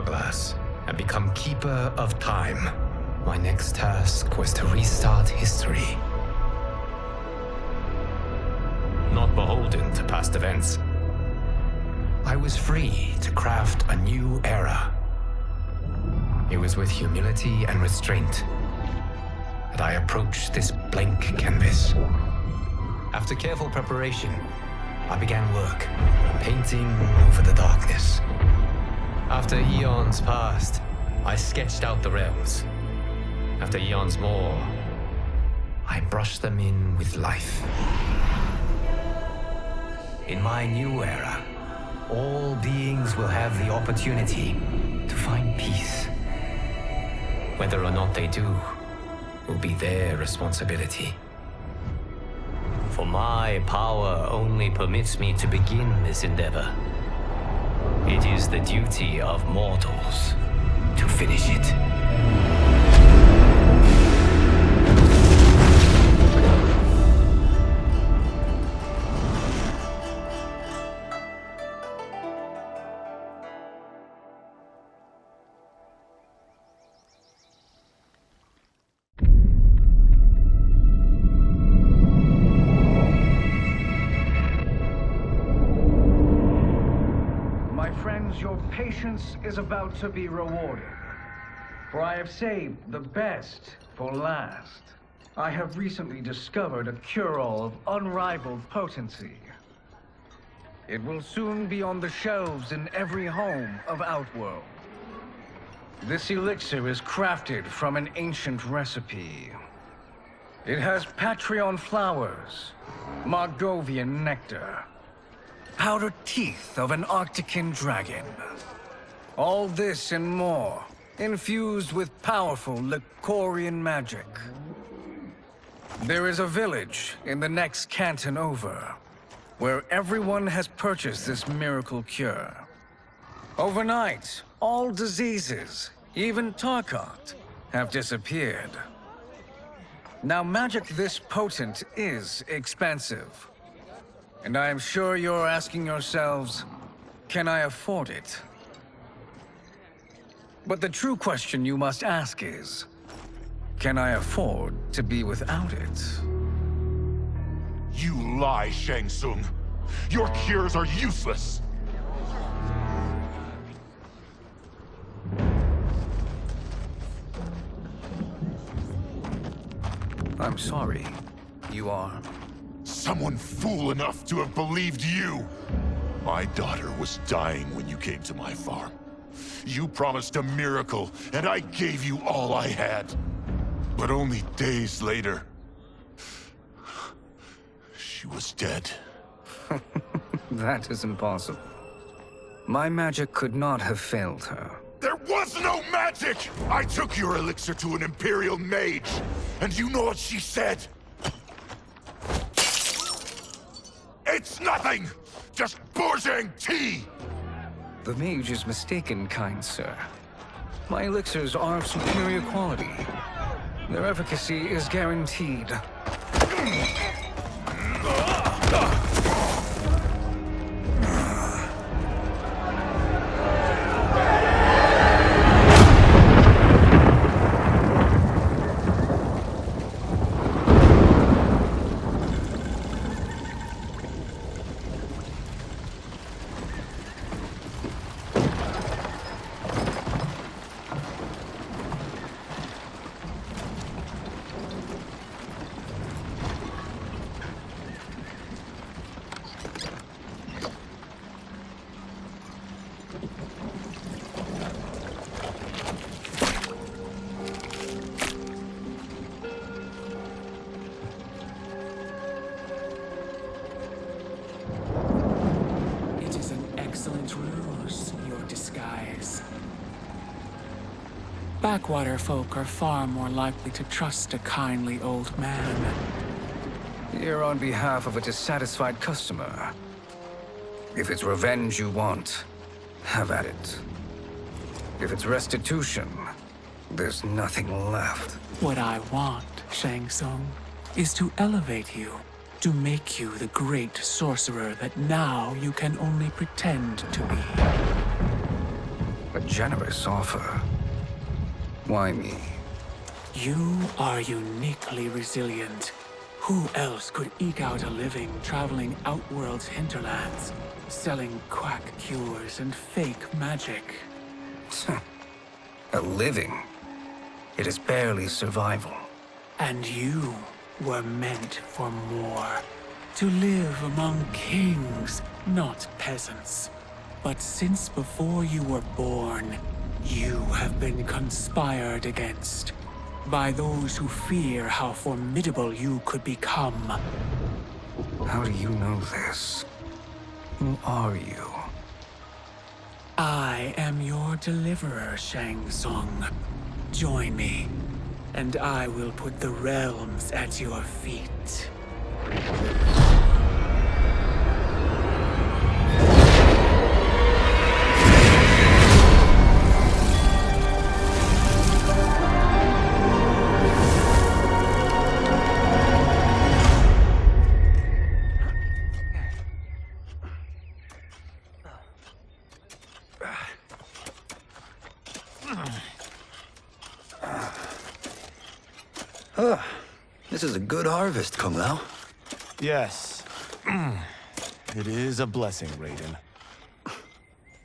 hourglass and become keeper of time. My next task was to restart history. Not beholden to past events. I was free to craft a new era. It was with humility and restraint that I approached this blank canvas. After careful preparation, I began work, painting over the darkness. After eons passed, I sketched out the realms. After eons more, I brushed them in with life. In my new era, all beings will have the opportunity to find peace. Whether or not they do will be their responsibility. For my power only permits me to begin this endeavor. It is the duty of mortals to finish it. Your patience is about to be rewarded, for I have saved the best for last. I have recently discovered a cure-all of unrivaled potency. It will soon be on the shelves in every home of Outworld. This elixir is crafted from an ancient recipe. It has Patreon flowers, Margovian nectar, powdered teeth of an Arctican dragon. All this and more, infused with powerful Lycorian magic. There is a village in the next canton over, where everyone has purchased this miracle cure. Overnight, all diseases, even Tarkat, have disappeared. Now, magic this potent is expensive. And I am sure you're asking yourselves, can I afford it? But the true question you must ask is, can I afford to be without it? You lie, Shang-Tsung. Your cures are useless. I'm sorry. You are? Someone fool enough to have believed you! My daughter was dying when you came to my farm. You promised a miracle, and I gave you all I had. But only days later, she was dead. That is impossible. My magic could not have failed her. There was no magic! I took your elixir to an Imperial mage, and you know what she said? It's nothing! Just Bourgeois tea! The mage is mistaken, kind sir. My elixirs are of superior quality. Their efficacy is guaranteed. Backwater folk are far more likely to trust a kindly old man. Here on behalf of a dissatisfied customer. If it's revenge you want, have at it. If it's restitution, there's nothing left. What I want, Shang-Tsung, is to elevate you, to make you the great sorcerer that now you can only pretend to be. A generous offer. Why me? You are uniquely resilient. Who else could eke out a living traveling Outworld's hinterlands, selling quack cures and fake magic? A living? It is barely survival. And you were meant for more. To live among kings, not peasants. But since before you were born, you have been conspired against by those who fear how formidable you could become. How do you know this? Who are you? I am your deliverer, Shang-Tsung. Join me, and I will put the realms at your feet. This is a good harvest, Kung Lao. Yes. It is a blessing, Rayden.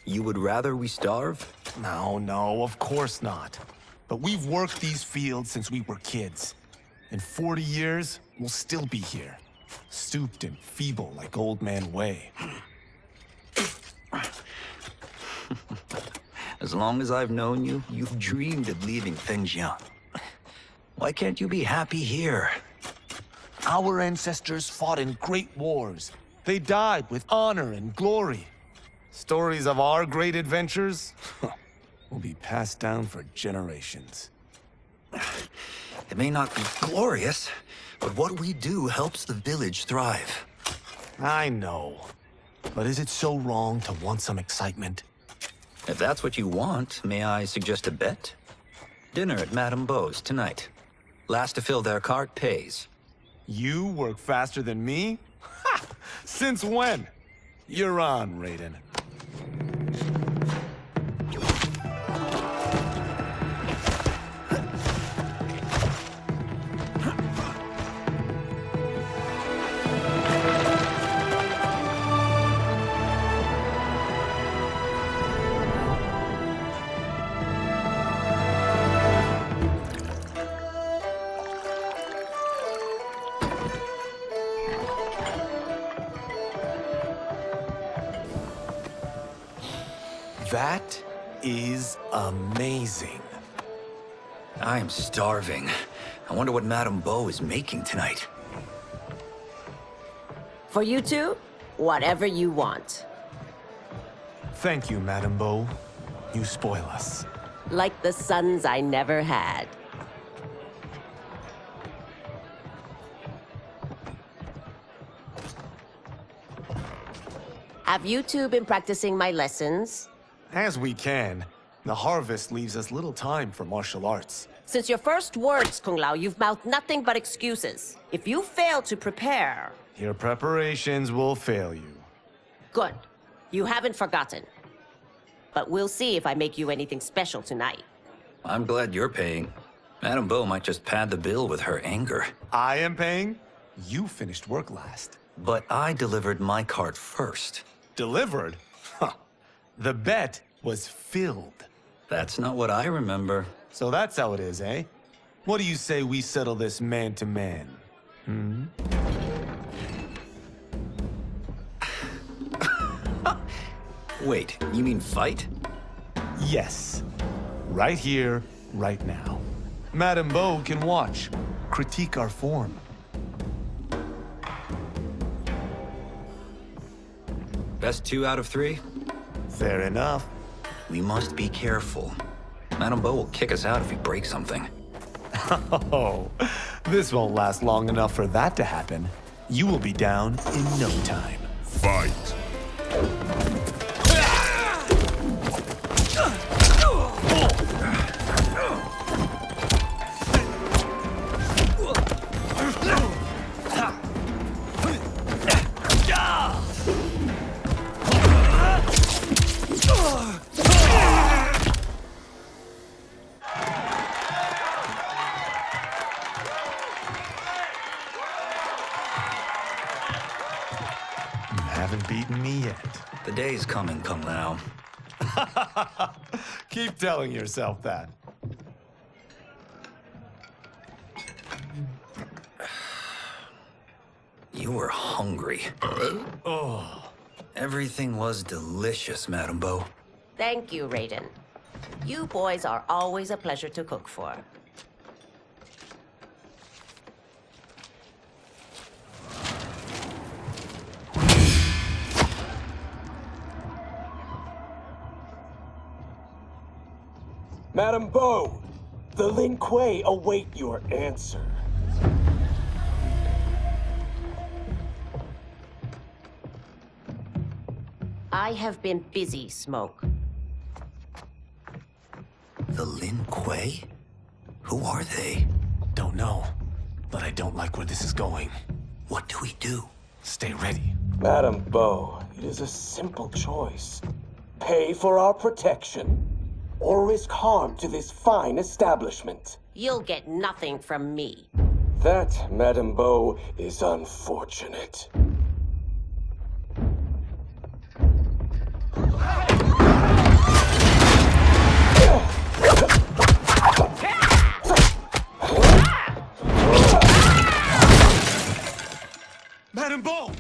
You would rather we starve? No, of course not. But we've worked these fields since we were kids. In 40 years, we'll still be here. Stooped and feeble like Old Man Wei. As long as I've known you, you've dreamed of leaving Fengjian. Why can't you be happy here? Our ancestors fought in great wars. They died with honor and glory. Stories of our great adventures will be passed down for generations. It may not be glorious, but what we do helps the village thrive. I know. But is it so wrong to want some excitement? If that's what you want, may I suggest a bet? Dinner at Madame Beau's tonight. Last to fill their cart pays. You work faster than me? Ha! Since when? You're on, Rayden. That is amazing. I am starving. I wonder what Madame Beau is making tonight. For you two, whatever you want. Thank you, Madame Beau. You spoil us. Like the sons I never had. Have you two been practicing my lessons? As we can. The harvest leaves us little time for martial arts. Since your first words, Kung Lao, you've mouthed nothing but excuses. If you fail to prepare... Your preparations will fail you. Good. You haven't forgotten. But we'll see if I make you anything special tonight. I'm glad you're paying. Madame Beau might just pad the bill with her anger. I am paying? You finished work last. But I delivered my cart first. Delivered? Huh. The bet was filled. That's not what I remember. So that's how it is, eh? What do you say we settle this man-to-man? Hmm? Wait, you mean fight? Yes. Right here, right now. Madame Beau can watch, critique our form. Best 2 out of 3? Fair enough. We must be careful. Madame Beau will kick us out if we break something. Oh, this won't last long enough for that to happen. You will be down in no time. Fight! haven't beaten me yet. The day's coming, Kung Lao. Keep telling yourself that. You were hungry. Oh. Everything was delicious, Madame Bo. Thank you, Rayden. You boys are always a pleasure to cook for. Madame Bo, the Lin Kuei await your answer. I have been busy, Smoke. The Lin Kuei? Who are they? Don't know, but I don't like where this is going. What do we do? Stay ready. Madame Bo, it is a simple choice. Pay for our protection, or risk harm to this fine establishment. You'll get nothing from me. That, Madame Bo, is unfortunate. Madame Bo!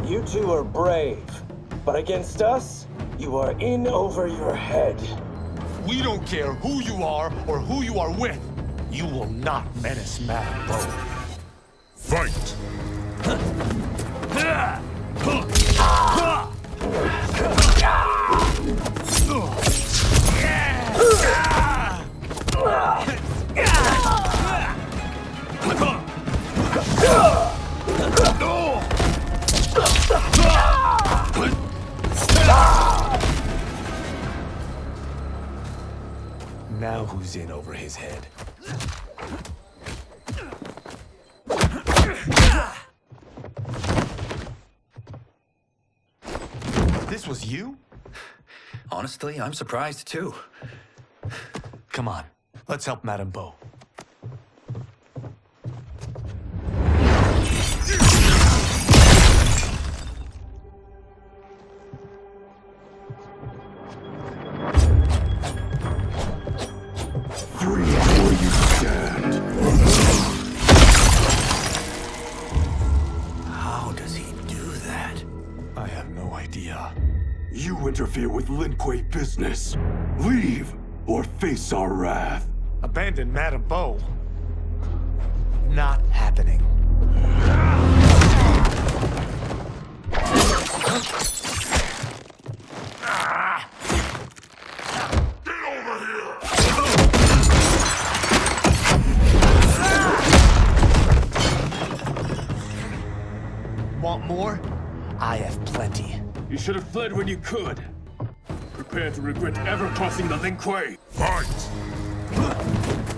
You two are brave, but against us, you are in over your head. We don't care who you are or who you are with. You will not menace Madame Bo. Fight! Now who's in over his head? This was you? Honestly, I'm surprised too. Come on, let's help Madame Bo. Free where you stand. How does he do that? I have no idea. You interfere with Lin Kuei business. Leave or face our wrath. Abandon Madame Bo? Not happening. Want more? I have plenty. You should have fled when you could. Prepare to regret ever crossing the Lin Kuei. Fight!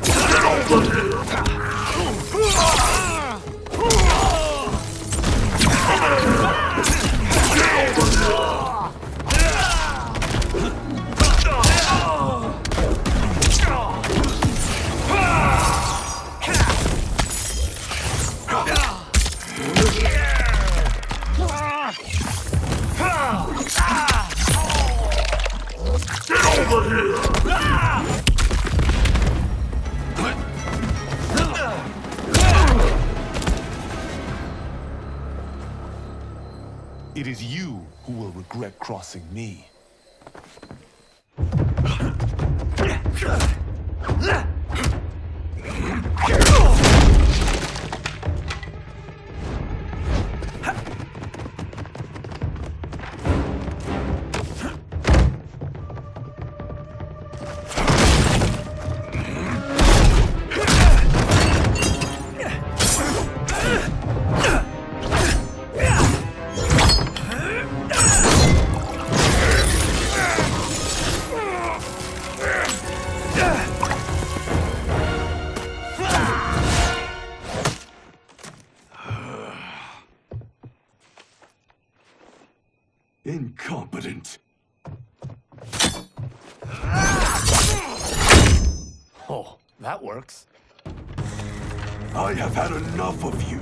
Get over here! It is you who will regret crossing me. Incompetent. Oh, that works. I have had enough of you.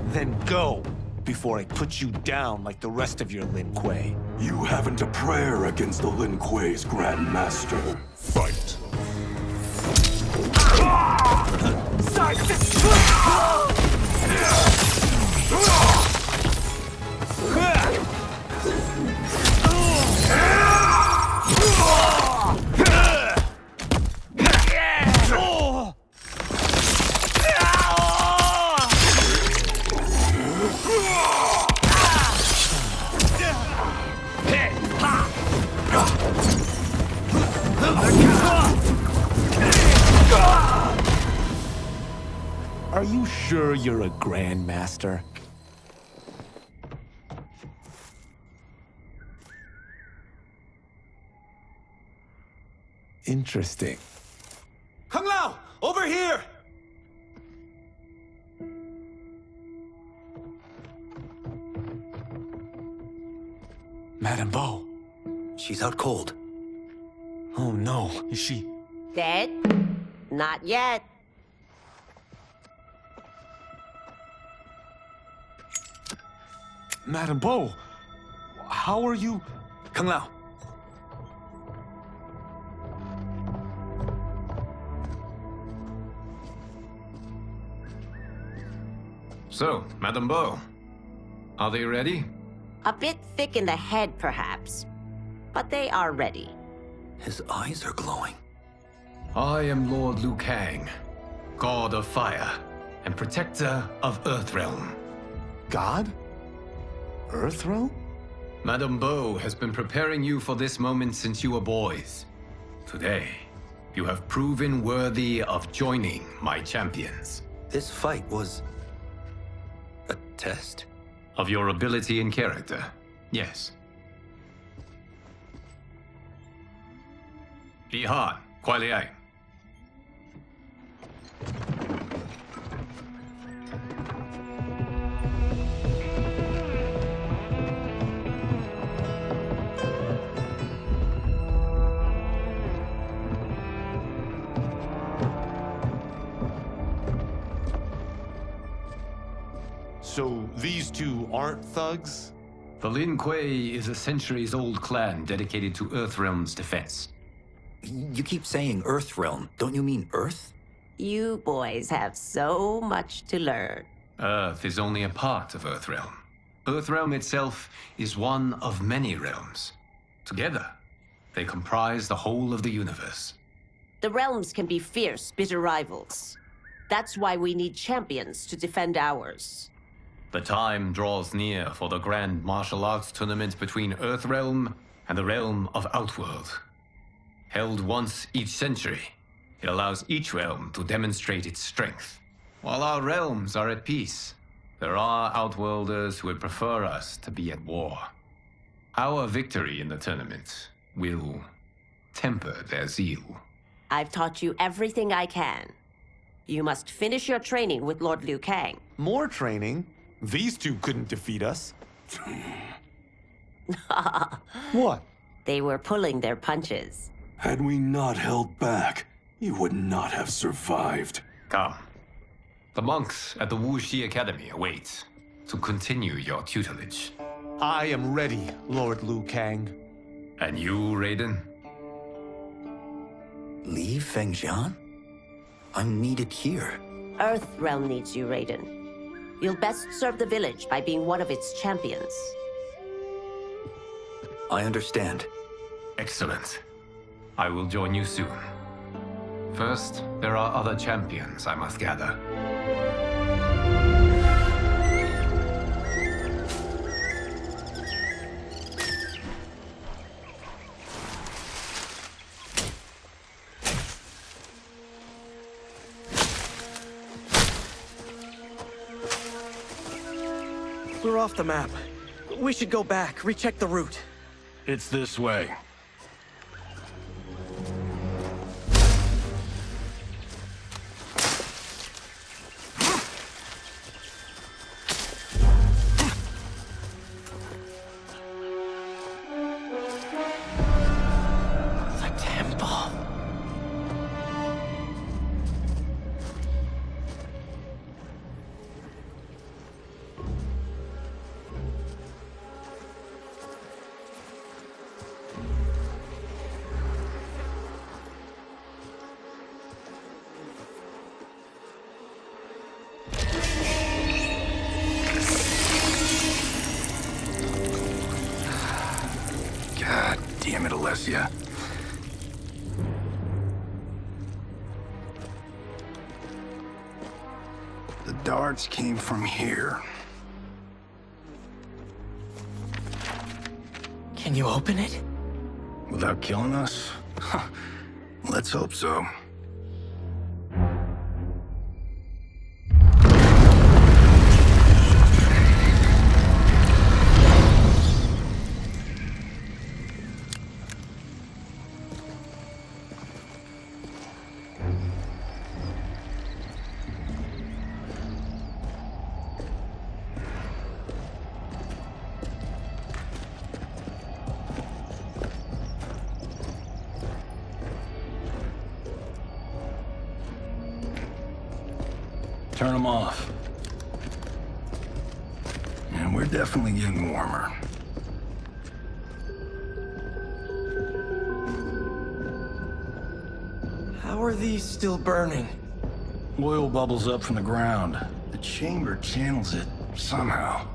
Then go, before I put you down like the rest of your Lin Kuei. You haven't a prayer against the Lin Kuei's Grand Master. Fight. Are you sure you're a Grandmaster? Interesting. Kung Lao! Over here! Madame Bo. She's out cold. Oh no, is she? Dead? Not yet. Madame Bo, how are you? Kung Lao. So, Madame Bo, are they ready? A bit thick in the head, perhaps. But they are ready. His eyes are glowing. I am Lord Liu Kang, God of Fire and Protector of Earthrealm. God? Earthrealm? Madame Bo has been preparing you for this moment since you were boys. Today, you have proven worthy of joining my champions. This fight was a test? Of your ability and character, yes. Ihan, Kuai Liang. So these two aren't thugs? The Lin Kuei is a centuries-old clan dedicated to Earthrealm's defense. You keep saying Earthrealm. Don't you mean Earth? You boys have so much to learn. Earth is only a part of Earthrealm. Earthrealm itself is one of many realms. Together, they comprise the whole of the universe. The realms can be fierce, bitter rivals. That's why we need champions to defend ours. The time draws near for the grand martial arts tournament between Earthrealm and the realm of Outworld. Held once each century, it allows each realm to demonstrate its strength. While our realms are at peace, there are Outworlders who would prefer us to be at war. Our victory in the tournament will temper their zeal. I've taught you everything I can. You must finish your training with Lord Liu Kang. More training? These two couldn't defeat us. What? They were pulling their punches. Had we not held back, you would not have survived. Come. The monks at the Wuxi Academy await to continue your tutelage. I am ready, Lord Liu Kang. And you, Rayden? Leave Fengjian? I'm needed here. Earthrealm needs you, Rayden. You'll best serve the village by being one of its champions. I understand. Excellent. I will join you soon. First, there are other champions I must gather. We're off the map. We should go back, recheck the route. It's this way. bless you. The darts came from here. Can you open it? Without killing us? Let's hope so. Turn them off. And we're definitely getting warmer. How are these still burning? Oil bubbles up from the ground. The chamber channels it somehow.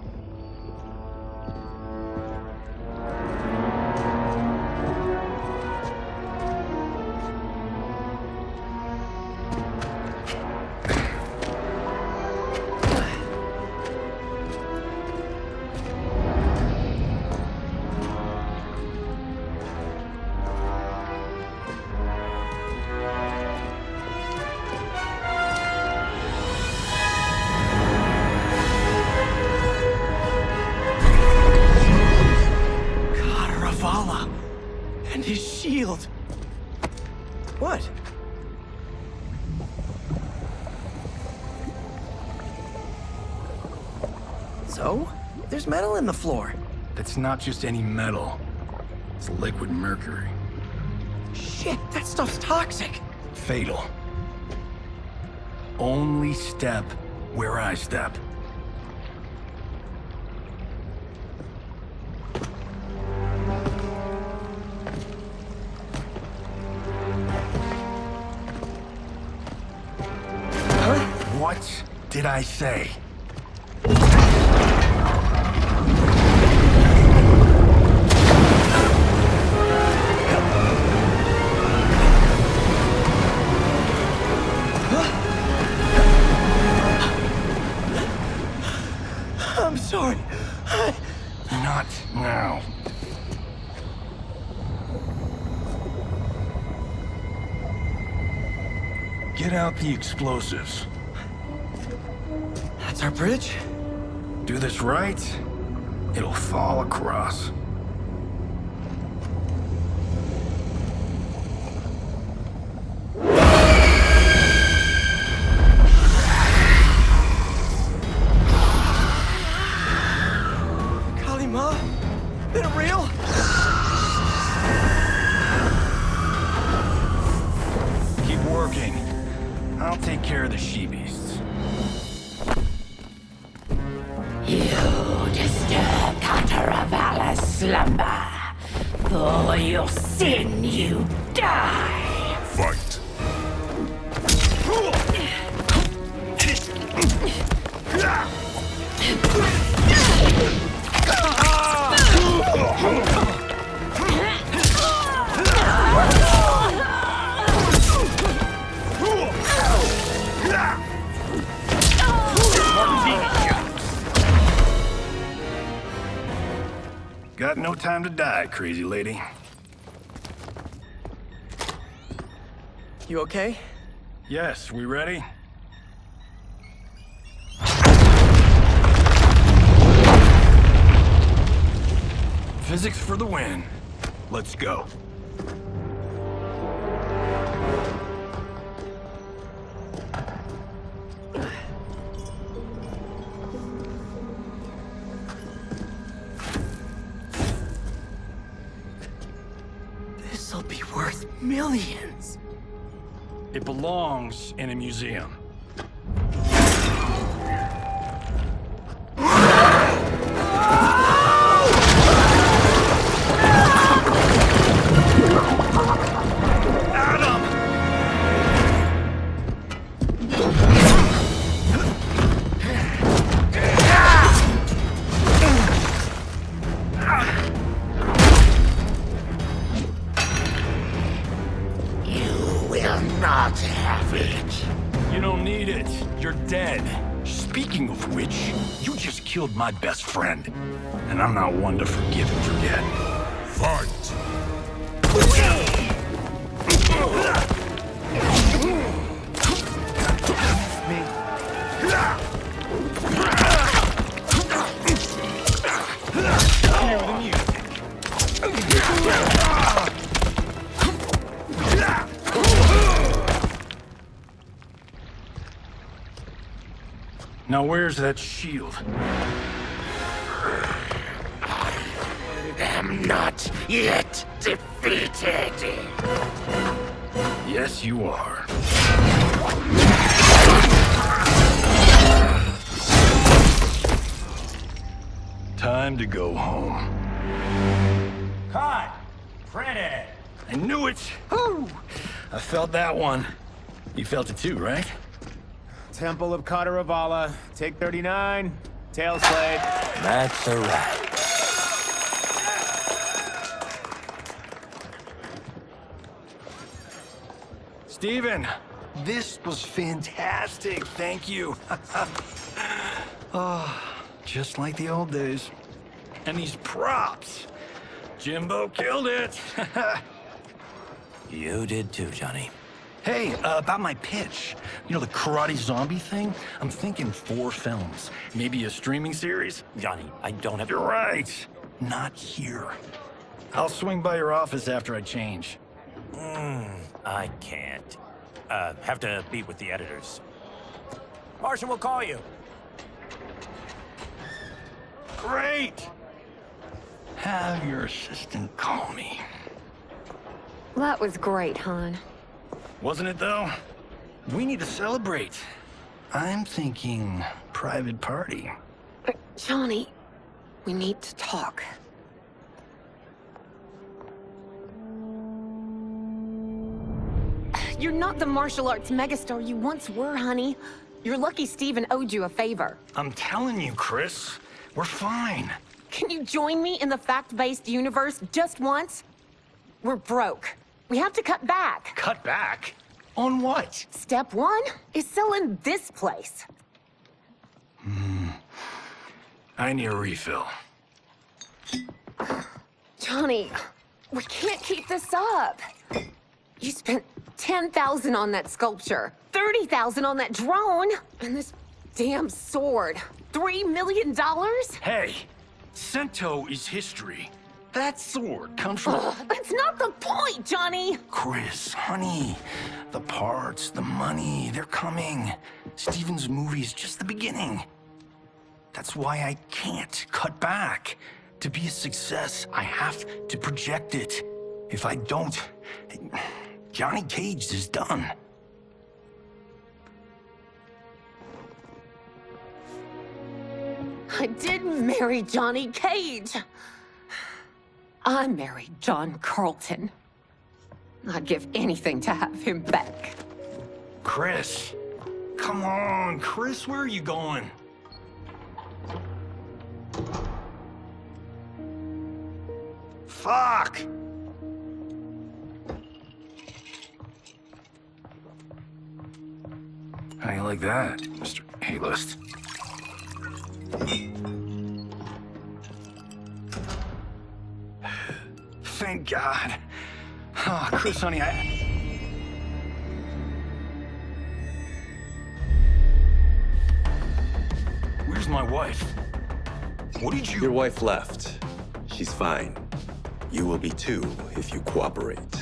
What? So? There's metal in the floor. That's not just any metal. It's liquid mercury. Shit, that stuff's toxic. Fatal. Only step where I step. What did I say? I'm sorry. Not now. Get out the explosives. That's our bridge? Do this right, it'll fall across. Kalima? Been it real? Keep working. I'll take care of the she-beasts. You disturb Cataravalla's slumber. For your sin, you die. Fight. Got no time to die, crazy lady. You okay? Yes, we ready? Physics for the win. Let's go. This'll be worth millions. It belongs in a museum. dead. Speaking of which, you just killed my best friend. And I'm not one to forgive and forget. Fight! Hear the music. Now where's that shield? I'm not yet defeated. Yes, you are. Time to go home. Cut! Credit! I knew it! Woo! I felt that one. You felt it too, right? Temple of Kataravala, take 39, tail slate. That's a wrap. Steven, this was fantastic. Thank you. Oh, just like the old days. And these props. Jimbo killed it. You did too, Johnny. Hey, about my pitch. You know, the karate zombie thing? I'm thinking 4 films. Maybe a streaming series? Johnny, I don't have... You're right. Not here. I'll swing by your office after I change. I can't. Have to meet with the editors. Marshall will call you. Great! Have your assistant call me. That was great, hon. Wasn't it, though? We need to celebrate. I'm thinking private party. Johnny, we need to talk. You're not the martial arts megastar you once were, honey. You're lucky Steven owed you a favor. I'm telling you, Chris, we're fine. Can you join me in the fact-based universe just once? We're broke. We have to cut back. Cut back? On what? Step 1 is selling this place. I need a refill. Johnny, we can't keep this up. You spent $10,000 on that sculpture, $30,000 on that drone, and this damn sword. $3 million? Hey, Sento is history. That sword comes from... That's not the point, Johnny! Chris, honey, the parts, the money, they're coming. Steven's movie is just the beginning. That's why I can't cut back. To be a success, I have to project it. If I don't, Johnny Cage is done. I didn't marry Johnny Cage. I married John Carlton. I'd give anything to have him back. Chris, come on, Chris, where are you going? Fuck! How you like that, Mr. A-list? Thank God. Oh, Chris, honey, Where's my wife? What did you... Your wife left. She's fine. You will be too if you cooperate.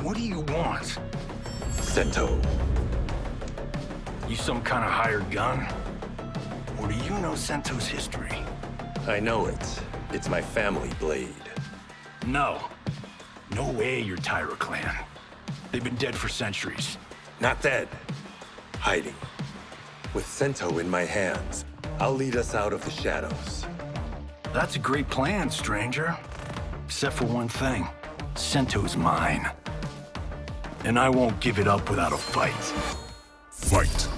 What do you want? Sento. You some kind of hired gun? Or do you know Sento's history? I know it. It's my family blade. No. No way you're Tyra clan. They've been dead for centuries. Not dead. Hiding. With Sento in my hands, I'll lead us out of the shadows. That's a great plan, stranger. Except for one thing. Sento's mine. And I won't give it up without a fight. Fight.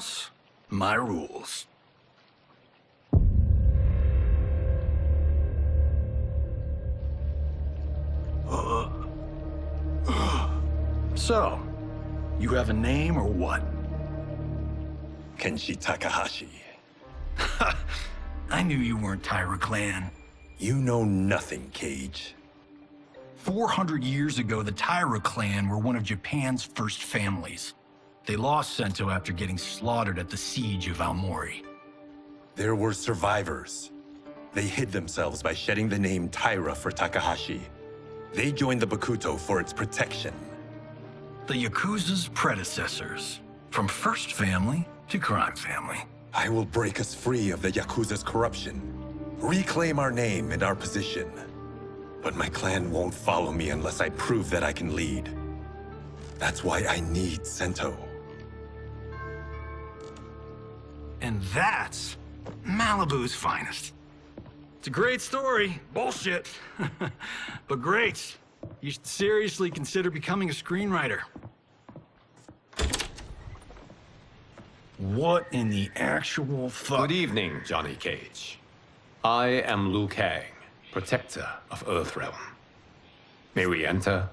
house, my rules. So, you have a name or what? Kenshi Takahashi. I knew you weren't Taira clan. You know nothing, Кейдж. 400 years ago, the Taira clan were one of Japan's first families. They lost Sento after getting slaughtered at the siege of Aomori. There were survivors. They hid themselves by shedding the name Taira for Takahashi. They joined the Bakuto for its protection. The Yakuza's predecessors. From first family to crime family. I will break us free of the Yakuza's corruption. Reclaim our name and our position. But my clan won't follow me unless I prove that I can lead. That's why I need Sento. And that's Malibu's finest. It's a great story. Bullshit. But great. You should seriously consider becoming a screenwriter. What in the actual fuck? Good evening, Johnny Cage. I am Liu Kang, protector of Earthrealm. May we enter?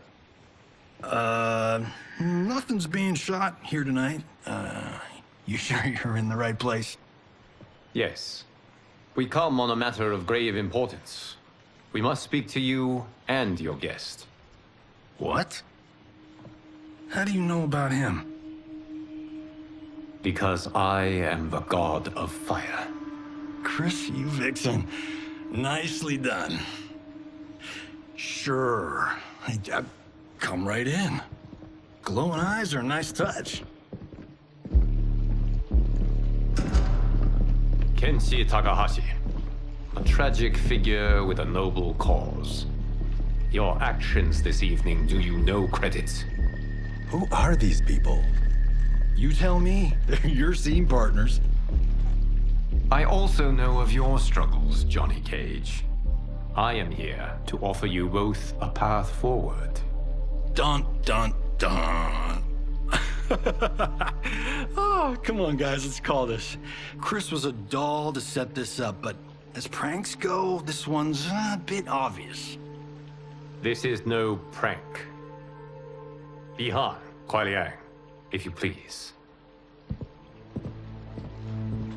Nothing's being shot here tonight. You sure you're in the right place? Yes. We come on a matter of grave importance. We must speak to you and your guest. What? How do you know about him? Because I am the god of fire. Chris, you vixen. Nicely done. Sure. Come right in. Glowing eyes are a nice touch. Kenshi Takahashi, a tragic figure with a noble cause. Your actions this evening do you no credit. Who are these people? You tell me. They're your scene partners. I also know of your struggles, Johnny Cage. I am here to offer you both a path forward. Dun, dun, dun. Oh, come on, guys, let's call this. Chris was a doll to set this up, but as pranks go, this one's a bit obvious. This is no prank. Bihan, Kuai Liang, if you please.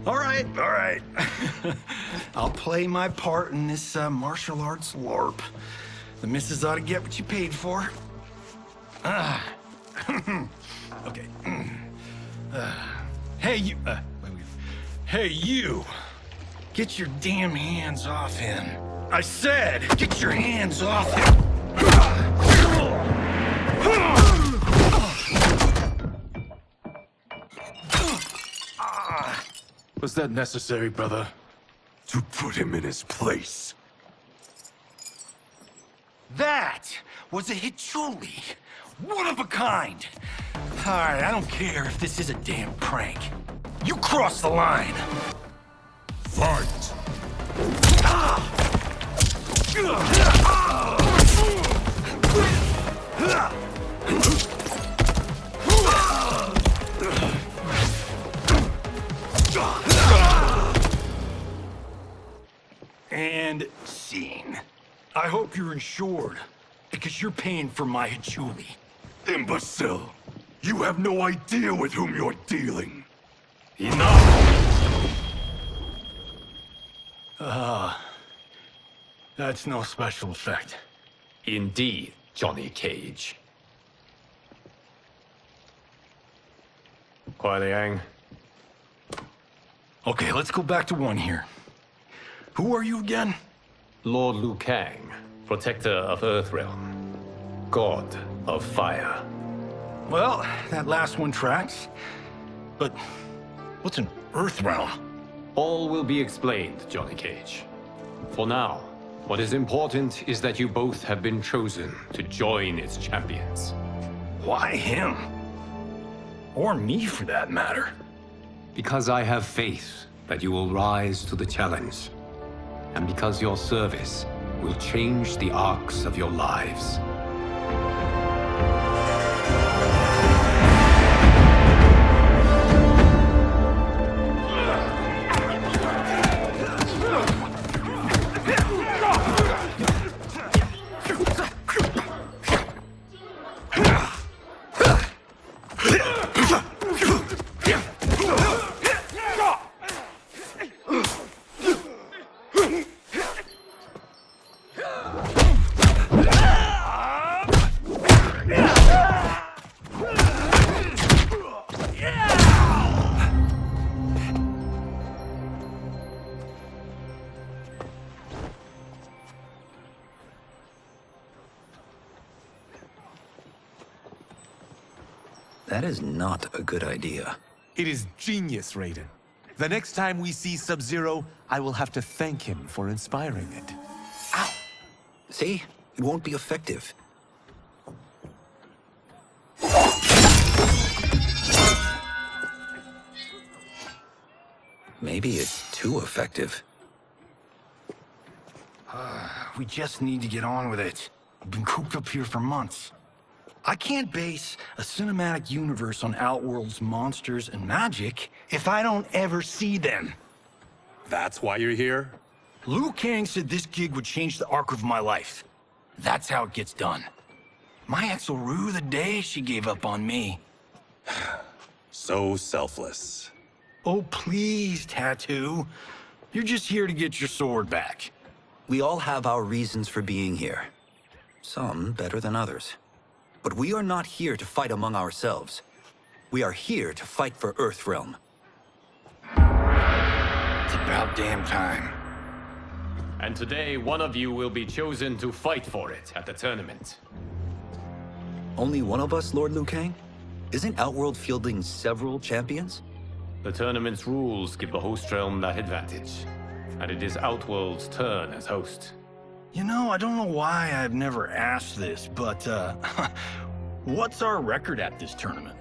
All right. I'll play my part in this martial arts LARP. The missus ought to get what you paid for. Okay. Hey, you. Hey, you. Get your damn hands off him. I said, get your hands off him. Was that necessary, brother? To put him in his place. That was a Hichuli. One of a kind. All right, I don't care if this is a damn prank. You crossed the line. Fight! And scene. I hope you're insured, because you're paying for my Hichuli. Imbecile! You have no idea with whom you're dealing. Enough! That's no special effect. Indeed, Johnny Cage. Kuai Liang. Okay, let's go back to one here. Who are you again? Lord Liu Kang, protector of Earthrealm, god of fire. Well, that last one tracks. But what's an Earthrealm? All will be explained, Johnny Cage. For now, what is important is that you both have been chosen to join its champions. Why him? Or me, for that matter. Because I have faith that you will rise to the challenge. And because your service will change the arcs of your lives. That is not a good idea. It is genius, Rayden. The next time we see Sub-Zero, I will have to thank him for inspiring it. Ow! See? It won't be effective. Maybe it's too effective. We just need to get on with it. We've been cooped up here for months. I can't base a cinematic universe on Outworld's monsters and magic if I don't ever see them. That's why you're here? Liu Kang said this gig would change the arc of my life. That's how it gets done. My ex will rue the day she gave up on me. So selfless. Oh, please, Tattoo. You're just here to get your sword back. We all have our reasons for being here. Some better than others. But we are not here to fight among ourselves. We are here to fight for Earthrealm. It's about damn time. And today, one of you will be chosen to fight for it at the tournament. Only one of us, Lord Liu Kang? Isn't Outworld fielding several champions? The tournament's rules give the host realm that advantage. And it is Outworld's turn as host. You know, I don't know why I've never asked this, but, what's our record at this tournament?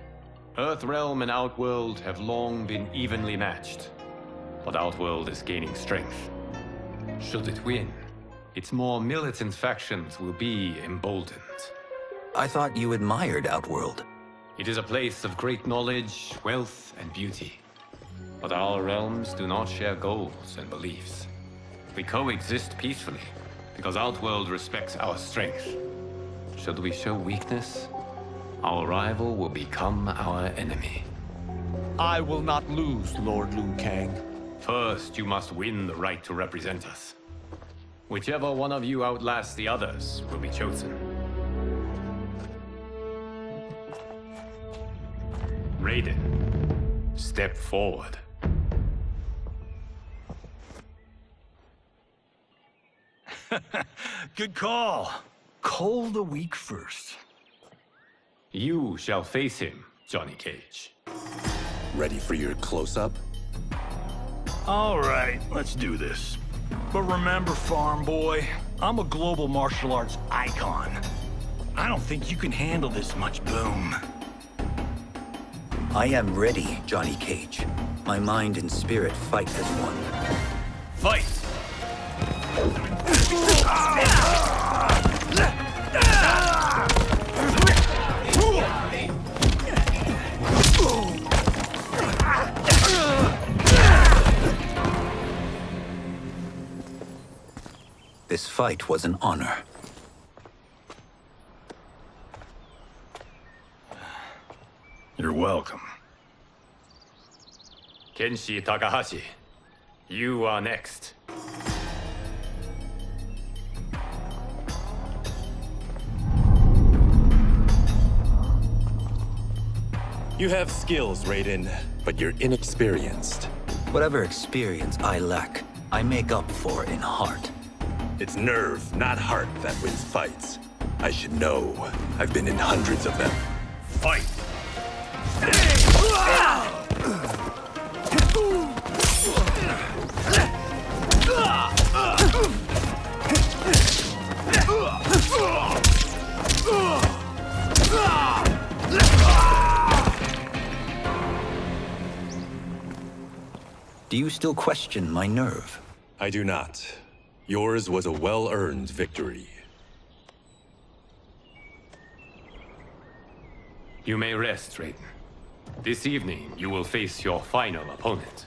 Earthrealm and Outworld have long been evenly matched. But Outworld is gaining strength. Should it win, its more militant factions will be emboldened. I thought you admired Outworld. It is a place of great knowledge, wealth, and beauty. But our realms do not share goals and beliefs. We coexist peacefully, because Outworld respects our strength. Should we show weakness, our rival will become our enemy. I will not lose, Lord Liu Kang. First, you must win the right to represent us. Whichever one of you outlasts the others will be chosen. Rayden, step forward. Good call. Call the weak first. You shall face him, Johnny Cage. Ready for your close-up? All right, let's do this. But remember, farm boy, I'm a global martial arts icon. I don't think you can handle this much boom. I am ready, Johnny Cage. My mind and spirit fight as one. Fight! This fight was an honor. You're welcome. Kenshi Takahashi, you are next. You have skills, Rayden, but you're inexperienced. Whatever experience I lack, I make up for in heart. It's nerve, not heart, that wins fights. I should know. I've been in hundreds of them. Fight! Do you still question my nerve? I do not. Yours was a well-earned victory. You may rest, Rayden. This evening, you will face your final opponent.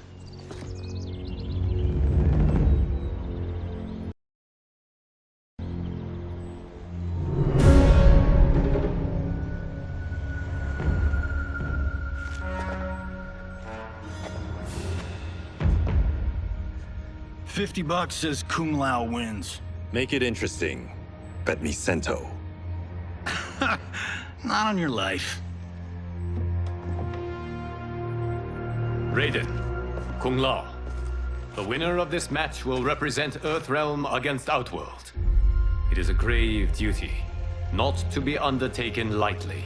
$50 says Kun Lao wins. Make it interesting. Bet me cento. Not on your life. Rayden, Kun Lao. The winner of this match will represent Earthrealm against Outworld. It is a grave duty, not to be undertaken lightly.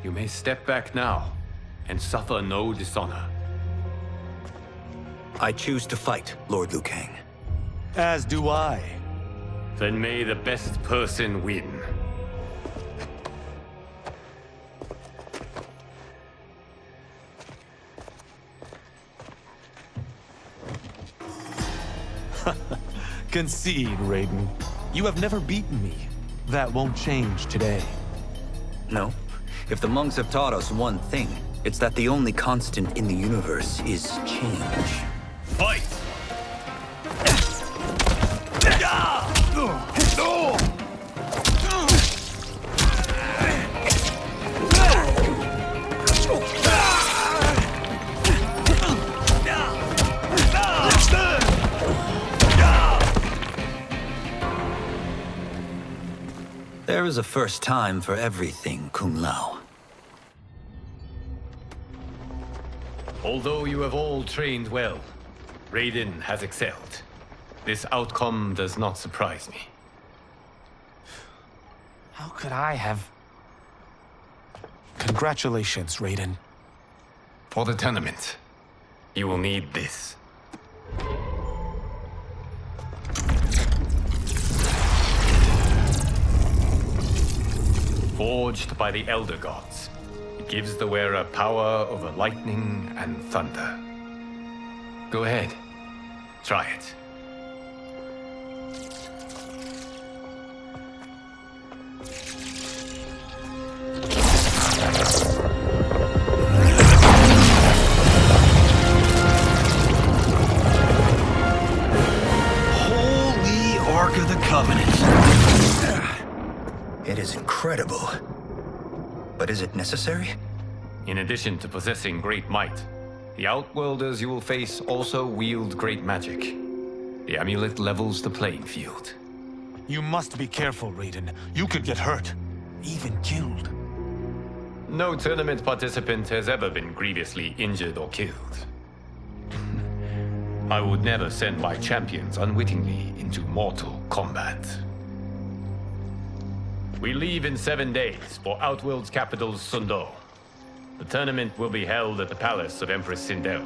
You may step back now and suffer no dishonor. I choose to fight, Lord Liu Kang. As do I. Then may the best person win. Concede, Raiden. You have never beaten me. That won't change today. No. If the monks have taught us one thing, it's that the only constant in the universe is change. Fight! There is a first time for everything, Kun Lao. Although you have all trained well, Raiden has excelled. This outcome does not surprise me. How could I have... Congratulations, Raiden. For the tournament, you will need this. Forged by the Elder Gods, it gives the wearer power over lightning and thunder. Go ahead, try it. Holy Ark of the Covenant. It is incredible. But is it necessary? In addition to possessing great might, the Outworlders you will face also wield great magic. The amulet levels the playing field. You must be careful, Raiden. You could get hurt. Even killed. No tournament participant has ever been grievously injured or killed. I would never send my champions unwittingly into mortal combat. We leave in 7 days for Outworld's capital, Sundo. The tournament will be held at the palace of Empress Sindel.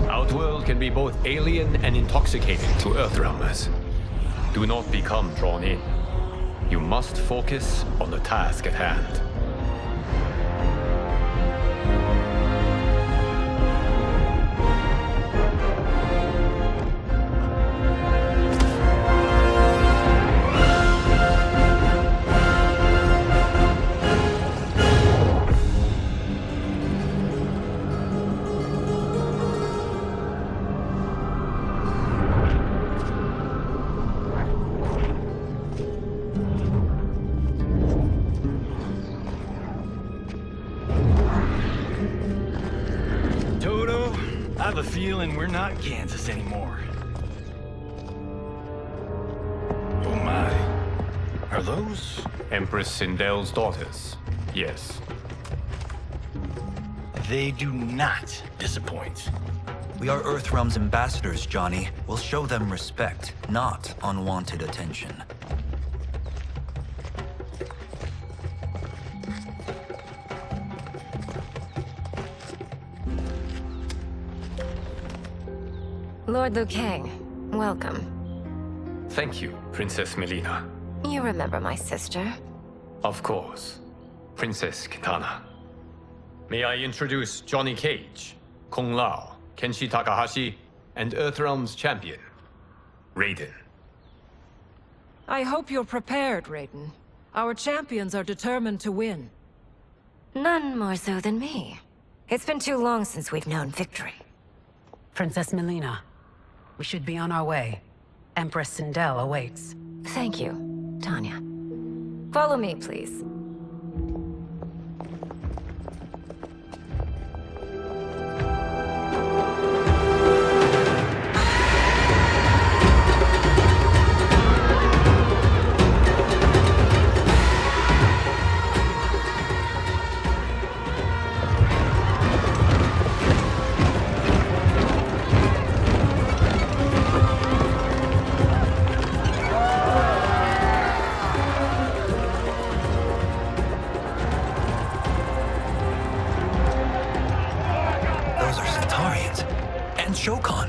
Outworld can be both alien and intoxicating to Earthrealmers. Do not become drawn in. You must focus on the task at hand. I have a feeling we're not Kansas anymore. Oh my. Are those? Empress Sindel's daughters, yes. They do not disappoint. We are Earthrealm's ambassadors, Johnny. We'll show them respect, not unwanted attention. Lord Liu Kang, welcome. Thank you, Princess Melina. You remember my sister? Of course. Princess Kitana. May I introduce Johnny Кейдж, Kun Lao, Kenshi Takahashi, and Earthrealm's champion, Raiden. I hope you're prepared, Raiden. Our champions are determined to win. None more so than me. It's been too long since we've known victory. Princess Melina, we should be on our way. Empress Sindel awaits. Thank you, Tanya. Follow me, please. Shokan.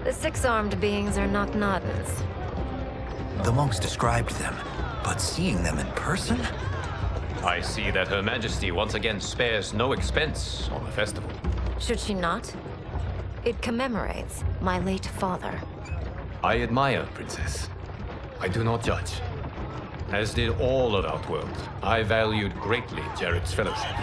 The six-armed beings are not Nadans. The monks described them, but seeing them in person? I see that Her Majesty once again spares no expense on the festival. Should she not? It commemorates my late father. I admire, Princess. I do not judge. As did all of Outworld, I valued greatly Jared's fellowship.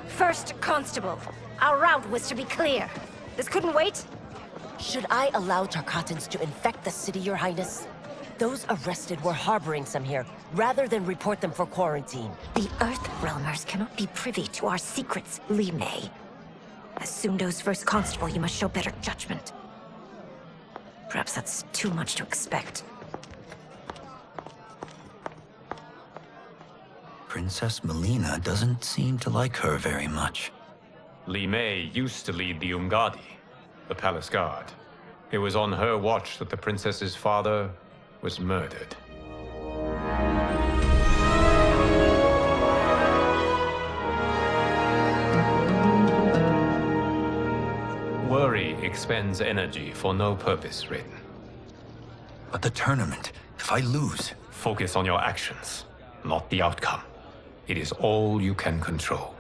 First Constable, our route was to be clear. This couldn't wait? Should I allow Tarkatans to infect the city, Your Highness? Those arrested were harboring some here, rather than report them for quarantine. The Earthrealmers cannot be privy to our secrets, Li Mei. As Sundo's first constable, you must show better judgment. Perhaps that's too much to expect. Princess Melina doesn't seem to like her very much. Li Mei used to lead the Umgadi, the palace guard. It was on her watch that the princess's father was murdered. Worry expends energy for no purpose, Rayden. But the tournament, if I lose... Focus on your actions, not the outcome. It is all you can control.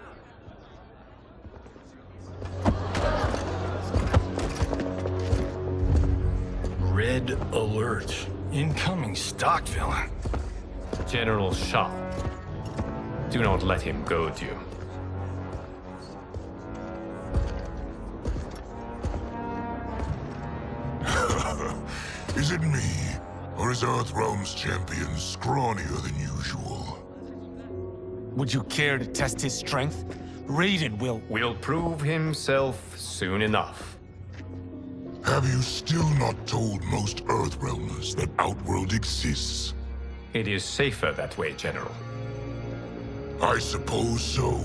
Red alert. Incoming stock villain. General Shah. Do not let him goad you. Is it me? Or is Earthrealm's champion scrawnier than usual? Would you care to test his strength? Rayden will prove himself soon enough. Have you still not told most Earthrealmers that Outworld exists? It is safer that way, General. I suppose so.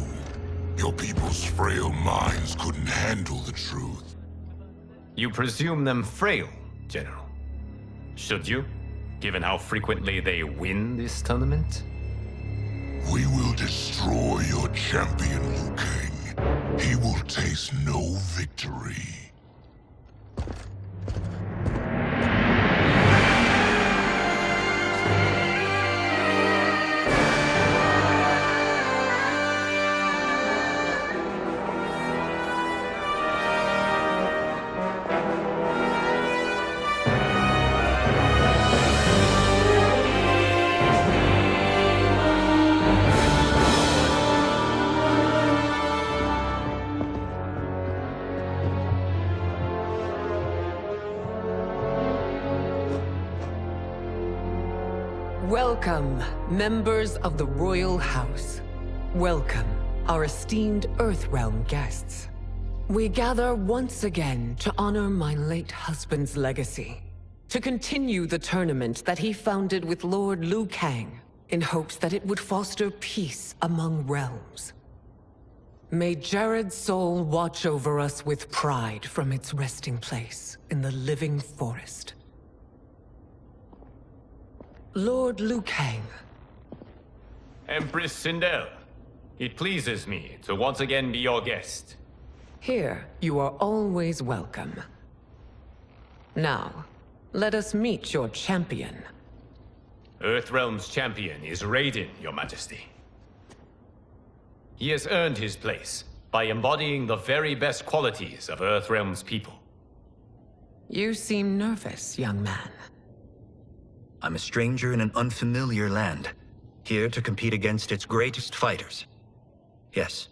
Your people's frail minds couldn't handle the truth. You presume them frail, General. Should you, given how frequently they win this tournament? We will destroy your champion, Liu Kang. He will taste no victory. Welcome, members of the Royal House. Welcome, our esteemed Earthrealm guests. We gather once again to honor my late husband's legacy, to continue the tournament that he founded with Lord Liu Kang, in hopes that it would foster peace among realms. May Jared's soul watch over us with pride from its resting place in the living forest. Lord Liu Kang. Empress Sindel, it pleases me to once again be your guest. Here, you are always welcome. Now, let us meet your champion. Earthrealm's champion is Rayden, Your Majesty. He has earned his place by embodying the very best qualities of Earthrealm's people. You seem nervous, young man. I'm a stranger in an unfamiliar land, here to compete against its greatest fighters. Yes,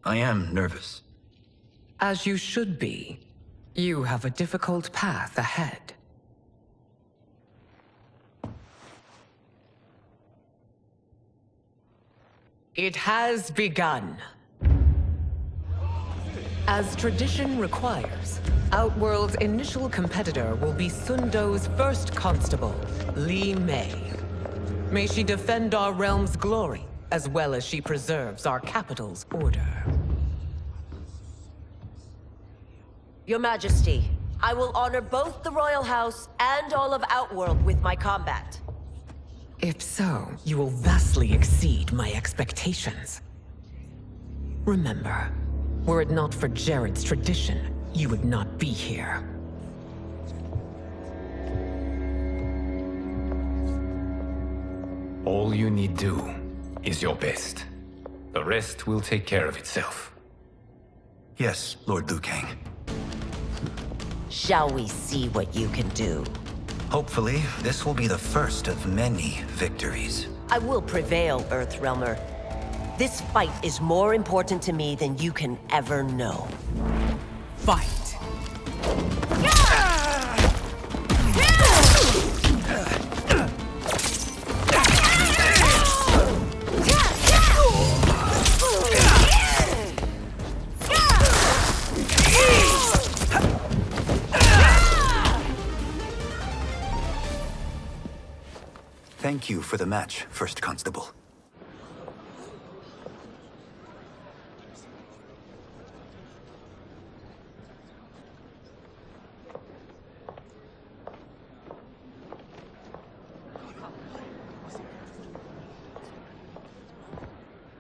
I am nervous. As you should be. You have a difficult path ahead. It has begun. As tradition requires, Outworld's initial competitor will be Sundo's first constable, Li Mei. May she defend our realm's glory as well as she preserves our capital's order. Your Majesty, I will honor both the Royal House and all of Outworld with my combat. If so, you will vastly exceed my expectations. Remember, were it not for Jared's tradition, you would not be here. All you need do is your best. The rest will take care of itself. Yes, Lord Liu Kang. Shall we see what you can do? Hopefully, this will be the first of many victories. I will prevail, Earthrealmer. This fight is more important to me than you can ever know. Fight! Thank you for the match, First Constable.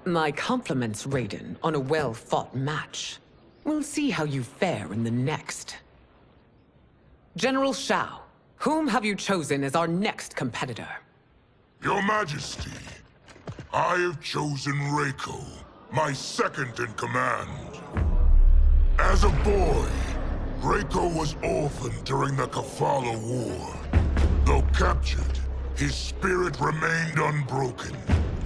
My compliments, Rayden, on a well-fought match. We'll see how you fare in the next. General Shao, whom have you chosen as our next competitor? Your Majesty, I have chosen Reiko, my second in command. As a boy, Reiko was orphaned during the Kafala War. Though captured, his spirit remained unbroken.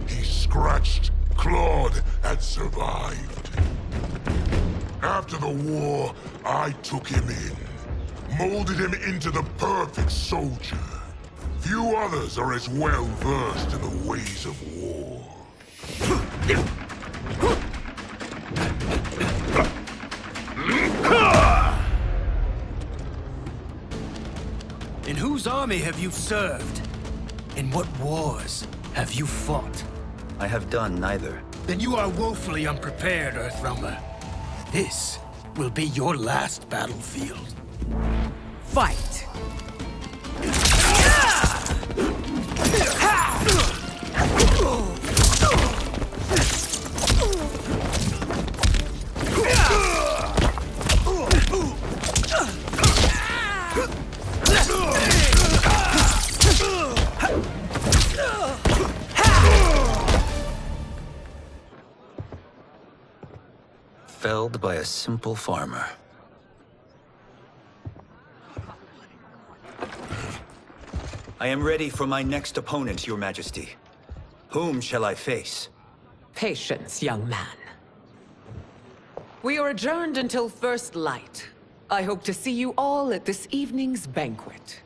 He scratched, clawed, and survived. After the war, I took him in, molded him into the perfect soldier. Few others are as well versed in the ways of war. In whose army have you served? In what wars have you fought? I have done neither. Then you are woefully unprepared, Earthrealmer. This will be your last battlefield. Fight! Felled by a simple farmer. I am ready for my next opponent, Your Majesty. Whom shall I face? Patience, young man. We are adjourned until first light. I hope to see you all at this evening's banquet.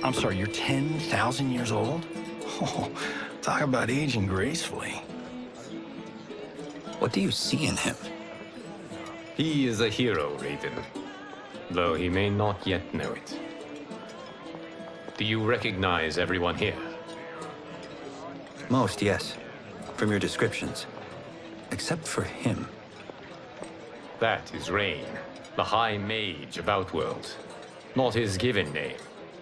I'm sorry, you're 10,000 years old? Oh, talk about aging gracefully. What do you see in him? He is a hero, Rayden, though he may not yet know it. Do you recognize everyone here? Most, yes. From your descriptions. Except for him. That is Rain, the High Mage of Outworld. Not his given name,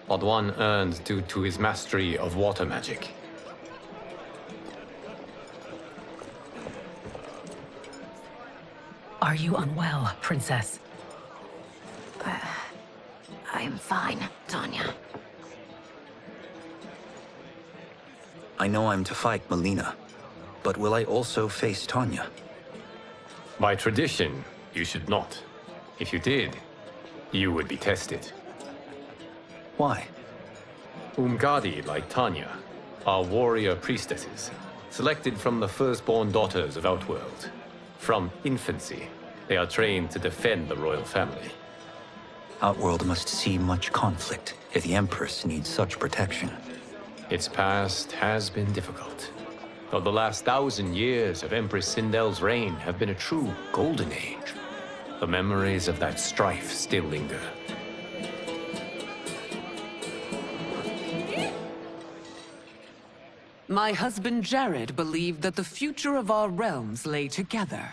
but one earned due to his mastery of water magic. Are you unwell, Princess? I am fine, Tanya. I know I'm to fight Melina, but will I also face Tanya? By tradition, you should not. If you did, you would be tested. Why? Umgadi, like Tanya, are warrior priestesses, selected from the firstborn daughters of Outworld. From infancy, They are trained to defend the royal family. Outworld must see much conflict if the Empress needs such protection. Its past has been difficult. Though the last 1,000 years of Empress Sindel's reign have been a true golden age, the memories of that strife still linger. My husband Jared believed that the future of our realms lay together.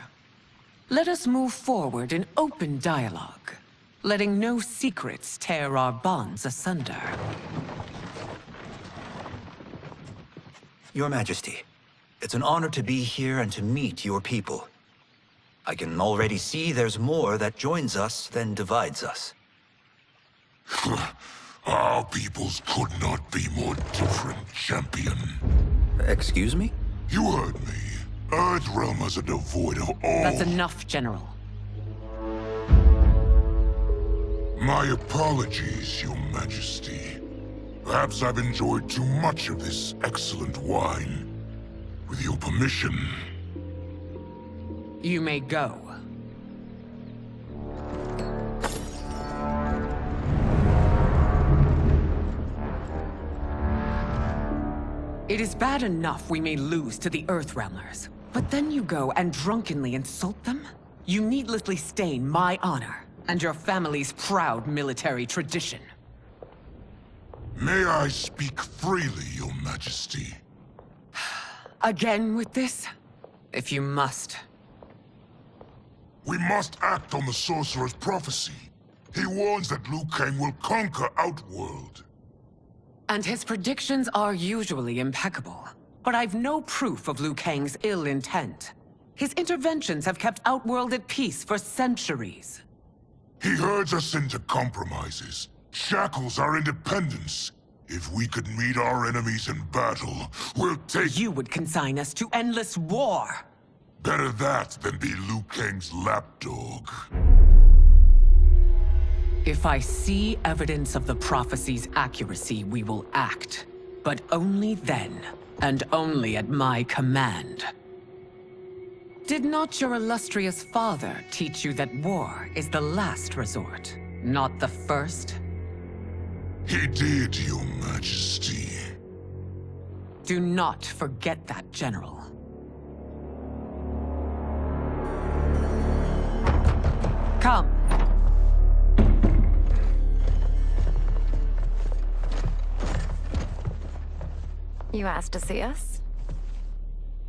Let us move forward in open dialogue, letting no secrets tear our bonds asunder. Your Majesty, it's an honor to be here and to meet your people. I can already see there's more that joins us than divides us. Our peoples could not be more different, champion. Excuse me? You heard me. Earthrealmers are devoid of all... That's enough, General. My apologies, Your Majesty. Perhaps I've enjoyed too much of this excellent wine. With your permission... You may go. It is bad enough we may lose to the Earthrealmers, but then you go and drunkenly insult them? You needlessly stain my honor and your family's proud military tradition. May I speak freely, Your Majesty? Again with this? If you must. We must act on the Sorcerer's prophecy. He warns that Liu Kang will conquer Outworld. And his predictions are usually impeccable. But I've no proof of Liu Kang's ill intent. His interventions have kept Outworld at peace for centuries. He herds us into compromises, shackles our independence. If we could meet our enemies in battle, we'll take— You would consign us to endless war! Better that than be Liu Kang's lapdog. If I see evidence of the prophecy's accuracy, we will act. But only then, and only at my command. Did not your illustrious father teach you that war is the last resort, not the first? He did, Your Majesty. Do not forget that, General. Come. You asked to see us?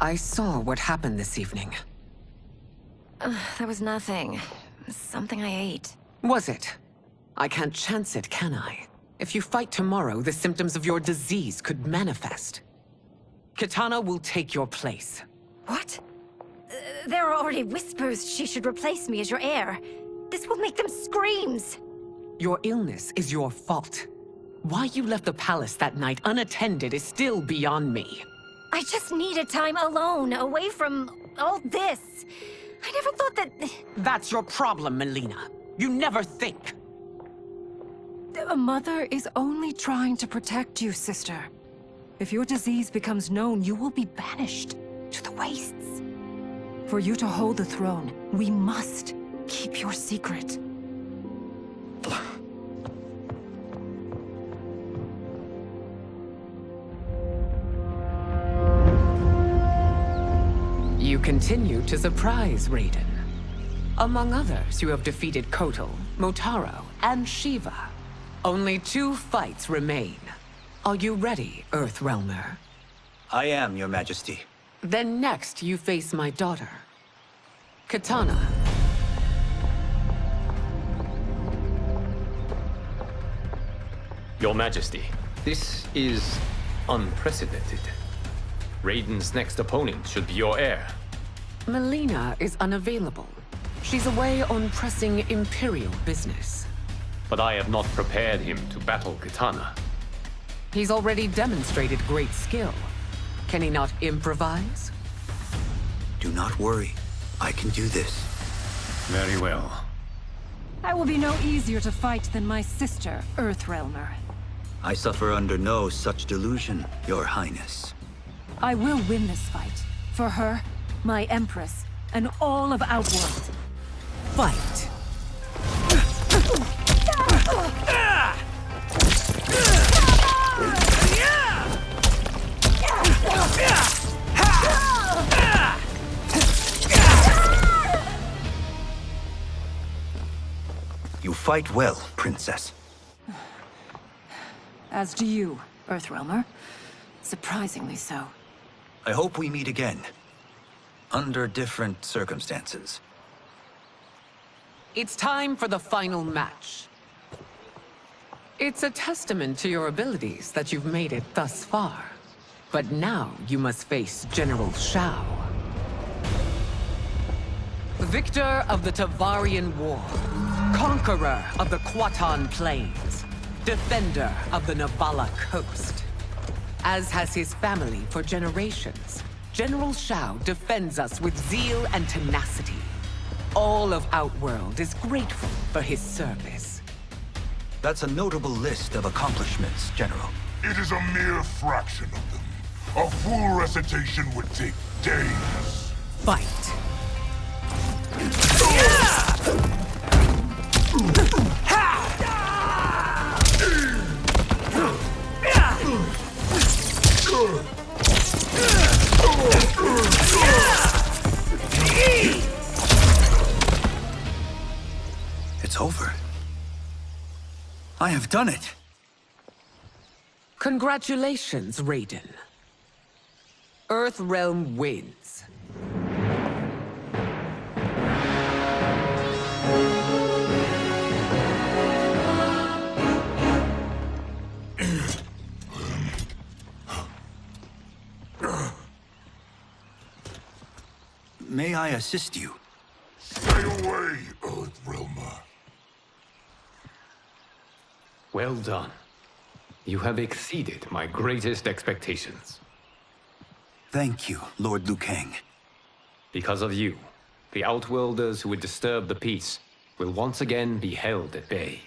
I saw what happened this evening. There was nothing. Something I ate. Was it? I can't chance it, can I? If you fight tomorrow, the symptoms of your disease could manifest. Kitana will take your place. What? There are already whispers she should replace me as your heir. This will make them screams! Your illness is your fault. Why you left the palace that night unattended is still beyond me. I just needed time alone, away from all this. I never thought that... That's your problem, Melina. You never think. A mother is only trying to protect you, sister. If your disease becomes known, you will be banished to the wastes. For you to hold the throne, we must keep your secret. You continue to surprise Rayden. Among others, you have defeated Kotal, Motaro, and Shiva. Only 2 fights remain. Are you ready, Earthrealmer? I am, Your Majesty. Then next, you face my daughter, Kitana. Your Majesty, this is unprecedented. Raiden's next opponent should be your heir. Melina is unavailable. She's away on pressing Imperial business. But I have not prepared him to battle Kitana. He's already demonstrated great skill. Can he not improvise? Do not worry. I can do this. Very well. I will be no easier to fight than my sister, Earthrealmer. I suffer under no such delusion, Your Highness. I will win this fight. For her, my Empress, and all of Outworld. Fight! You fight well, Princess. As do you, Earthrealmer. Surprisingly so. I hope we meet again. Under different circumstances. It's time for the final match. It's a testament to your abilities that you've made it thus far. But now you must face General Shao. Victor of the Tavarian War. Conqueror of the Kwatan Plains. Defender of the Navala Coast. As has his family for generations, General Shao defends us with zeal and tenacity. All of Outworld is grateful for his service. That's a notable list of accomplishments, General. It is a mere fraction of them. A full recitation would take days. Fight! It's over. I have done it. Congratulations, Rayden. Earthrealm wins. May I assist you? Stay away, Earthrealmer. Well done. You have exceeded my greatest expectations. Thank you, Lord Liu Kang. Because of you, the Outworlders who would disturb the peace will once again be held at bay.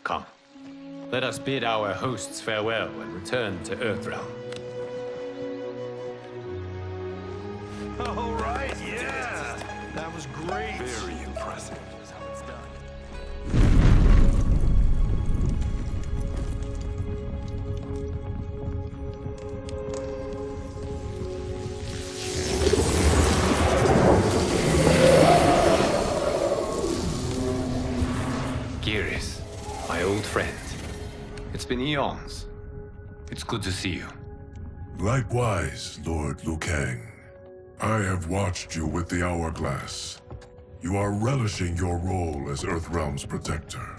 Come, let us bid our hosts farewell and return to Earthrealm. All right, yeah! That was great! Very impressive. Geras, my old friend. It's been eons. It's good to see you. Likewise, Lord Liu Kang. I have watched you with the Hourglass. You are relishing your role as Earthrealm's protector.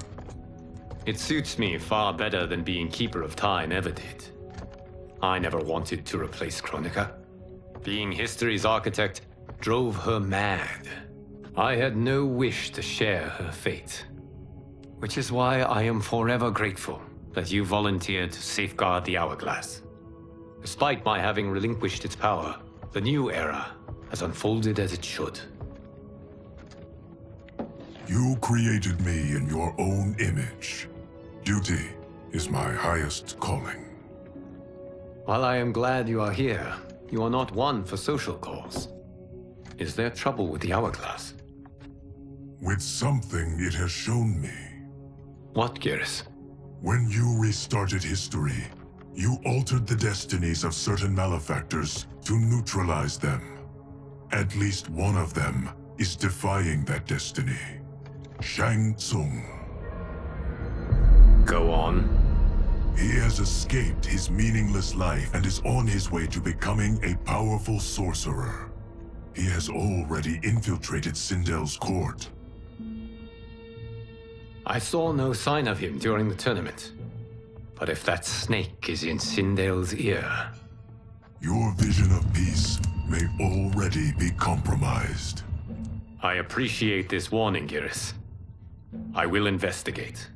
It suits me far better than being Keeper of Time ever did. I never wanted to replace Kronika. Being history's architect drove her mad. I had no wish to share her fate. Which is why I am forever grateful that you volunteered to safeguard the Hourglass. Despite my having relinquished its power, the new era has unfolded as it should. You created me in your own image. Duty is my highest calling. While I am glad you are here, you are not one for social calls. Is there trouble with the Hourglass? With something it has shown me. What, Geras? When you restarted history, you altered the destinies of certain malefactors to neutralize them. At least one of them is defying that destiny. Shang-Tsung. Go on. He has escaped his meaningless life and is on his way to becoming a powerful sorcerer. He has already infiltrated Sindel's court. I saw no sign of him during the tournament. But if that snake is in Sindel's ear... Your vision of peace may already be compromised. I appreciate this warning, Geras. I will investigate.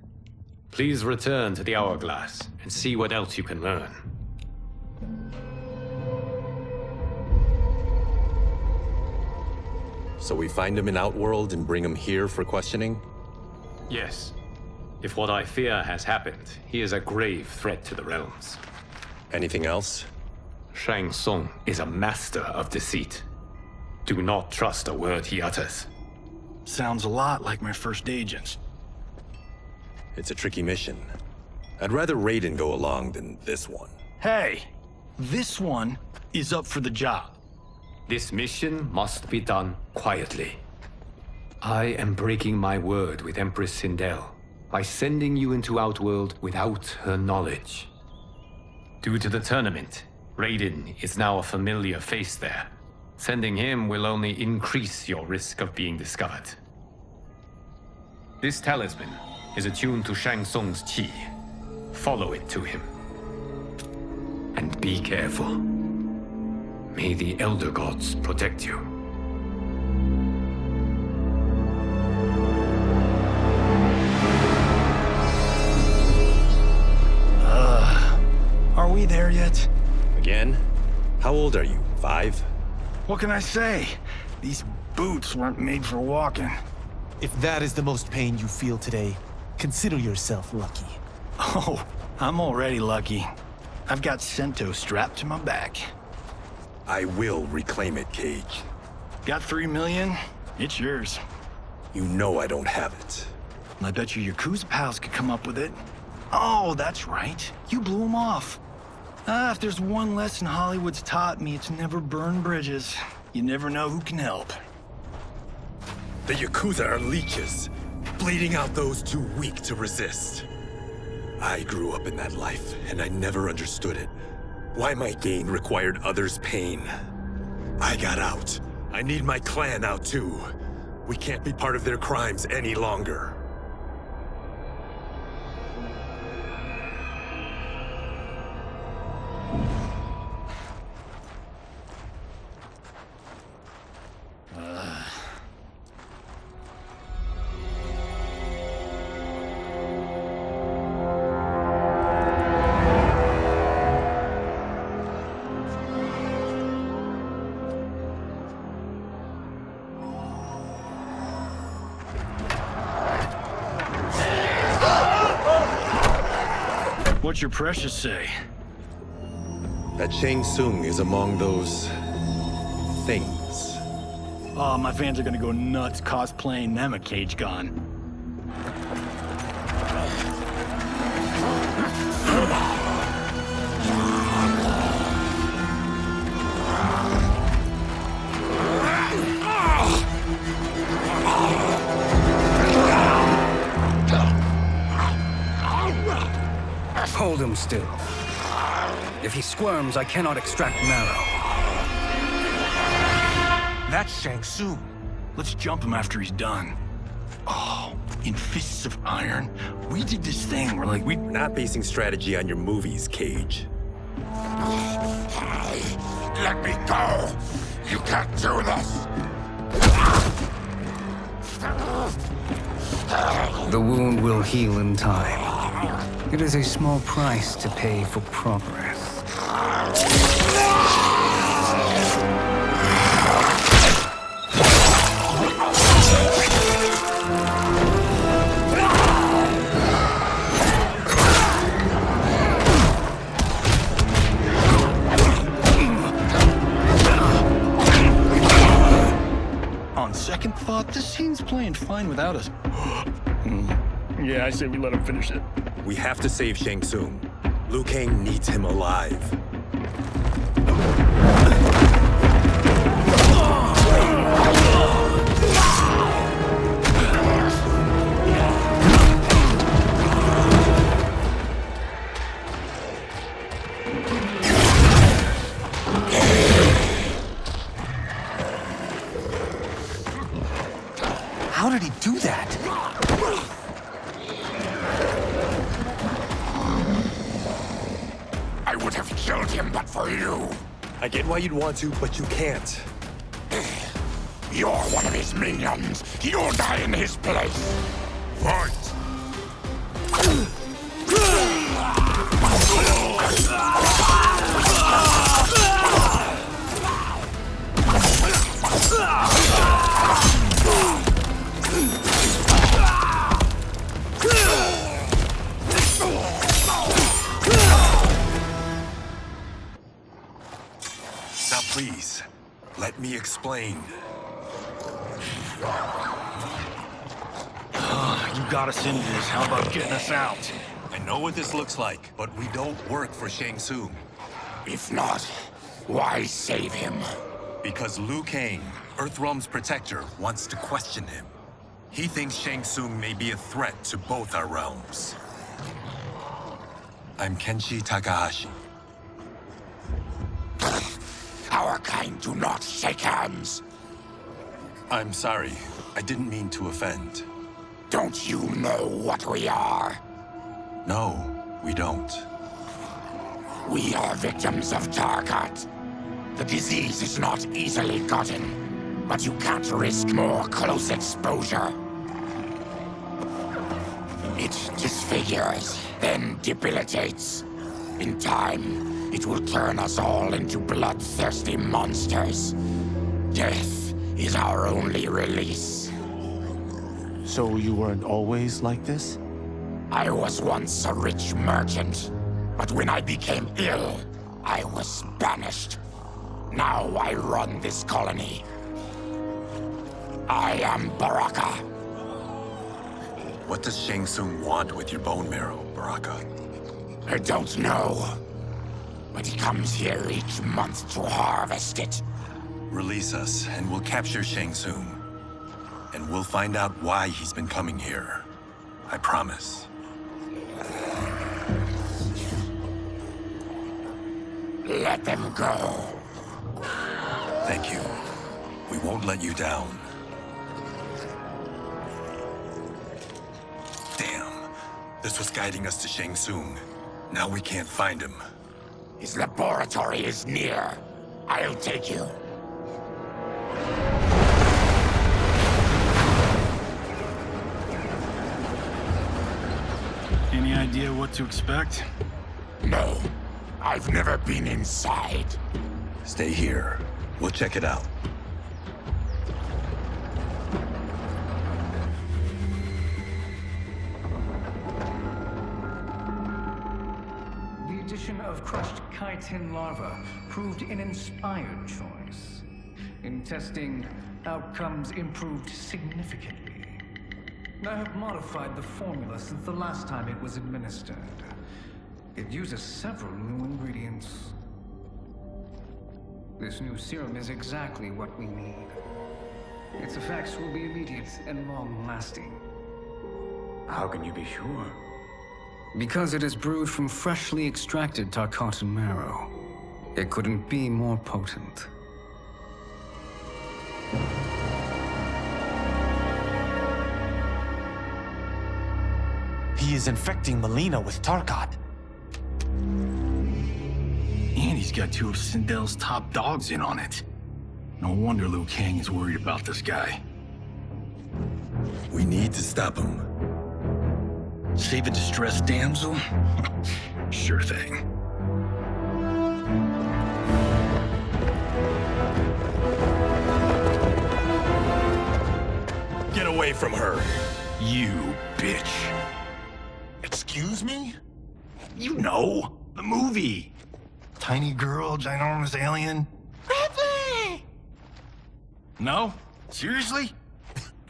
Please return to the Hourglass and see what else you can learn. So we find him in Outworld and bring him here for questioning? Yes. If what I fear has happened, he is a grave threat to the realms. Anything else? Shang-Tsung is a master of deceit. Do not trust a word he utters. Sounds a lot like my first agents. It's a tricky mission. I'd rather Rayden go along than this one. Hey, this one is up for the job. This mission must be done quietly. I am breaking my word with Empress Sindel by sending you into Outworld without her knowledge. Due to the tournament, Rayden is now a familiar face there. Sending him will only increase your risk of being discovered. This talisman is attuned to Shang Tsung's qi. Follow it to him. And be careful. May the Elder Gods protect you. Are we there yet? Again? How old are you? 5? What can I say? These boots weren't made for walking. If that is the most pain you feel today, consider yourself lucky. Oh, I'm already lucky. I've got Sento strapped to my back. I will reclaim it, Кейдж. Got 3 million? It's yours. You know I don't have it. I bet your Yakuza pals could come up with it. Oh, that's right. You blew them off. If there's one lesson Hollywood's taught me, it's never burn bridges. You never know who can help. The Yakuza are leeches, bleeding out those too weak to resist. I grew up in that life, and I never understood it. Why my gain required others' pain. I got out. I need my clan out too. We can't be part of their crimes any longer. What's your precious say? That Shang Tsung is among those... things. Oh, my fans are gonna go nuts cosplaying them a Cage Gun. Hold him still. If he squirms, I cannot extract marrow. That's Shang Tsung. Let's jump him after he's done. Oh, in Fists of Iron, we did this thing where like We're not basing strategy on your movies, Кейдж. Let me go! You can't do this! The wound will heal in time. It is a small price to pay for progress. On second thought, this scene's playing fine without us. Yeah, I say we let him finish it. We have to save Shang Tsung. Liu Kang needs him alive. How did he do that? I would have killed him but for you. I get why you'd want to, but you can't. You're one of his minions. You'll die in his place. Fight! Now please, Let me explain. You got us into this. How about getting us out? I know what this looks like, but we don't work for Shang-Tsung. If not, why save him? Because Liu Kang, Earthrealm's protector, wants to question him. He thinks Shang-Tsung may be a threat to both our realms. I'm Kenshi Takahashi. Our kind do not shake hands. I'm sorry. I didn't mean to offend. Don't you know what we are? No, we don't. We are victims of Tarkat. The disease is not easily gotten, but you can't risk more close exposure. It disfigures, then debilitates. In time, it will turn us all into bloodthirsty monsters. Death is our only release. So you weren't always like this? I was once a rich merchant, but when I became ill, I was banished. Now I run this colony. I am Baraka. What does Shang-Tsung want with your bone marrow, Baraka? I don't know, but he comes here each month to harvest it. Release us, and we'll capture Shang-Tsung. And we'll find out why he's been coming here. I promise. Let them go. Thank you. We won't let you down. Damn. This was guiding us to Shang-Tsung. Now we can't find him. His laboratory is near. I'll take you. Any idea what to expect? No. I've never been inside. Stay here. We'll check it out. The addition of crushed chitin larva proved an inspired choice. In testing, outcomes improved significantly. I have modified the formula since the last time it was administered. It uses several new ingredients. This new serum is exactly what we need. Its effects will be immediate and long-lasting. How can you be sure? Because it is brewed from freshly extracted Tarkatan marrow. It couldn't be more potent. He is infecting Melina with Tarkat. And he's got two of Sindel's top dogs in on it. No wonder Liu Kang is worried about this guy. We need to stop him. Save a distressed damsel? Sure thing. Get away from her! You bitch. Excuse me? You know, the movie. Tiny girl, ginormous alien. Ripley! No? Seriously?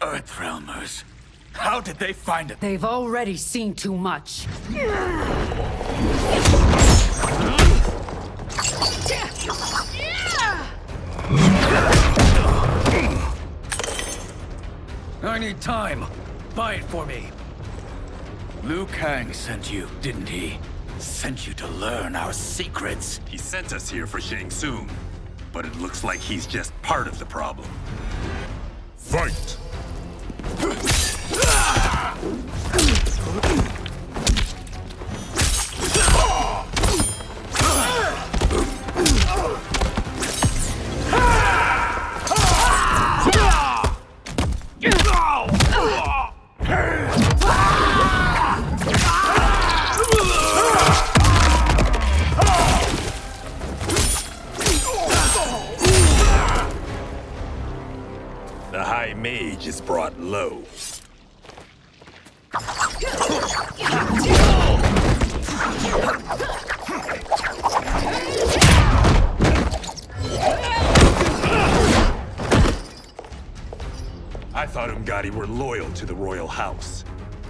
Earthrealmers. How did they find it? They've already seen too much. I need time. Buy it for me. Liu Kang sent you, didn't he? Sent you to learn our secrets. He sent us here for Shang-Tsung, but it looks like he's just part of the problem. Fight! The High Mage is brought low. thought Ungadi were loyal to the royal house.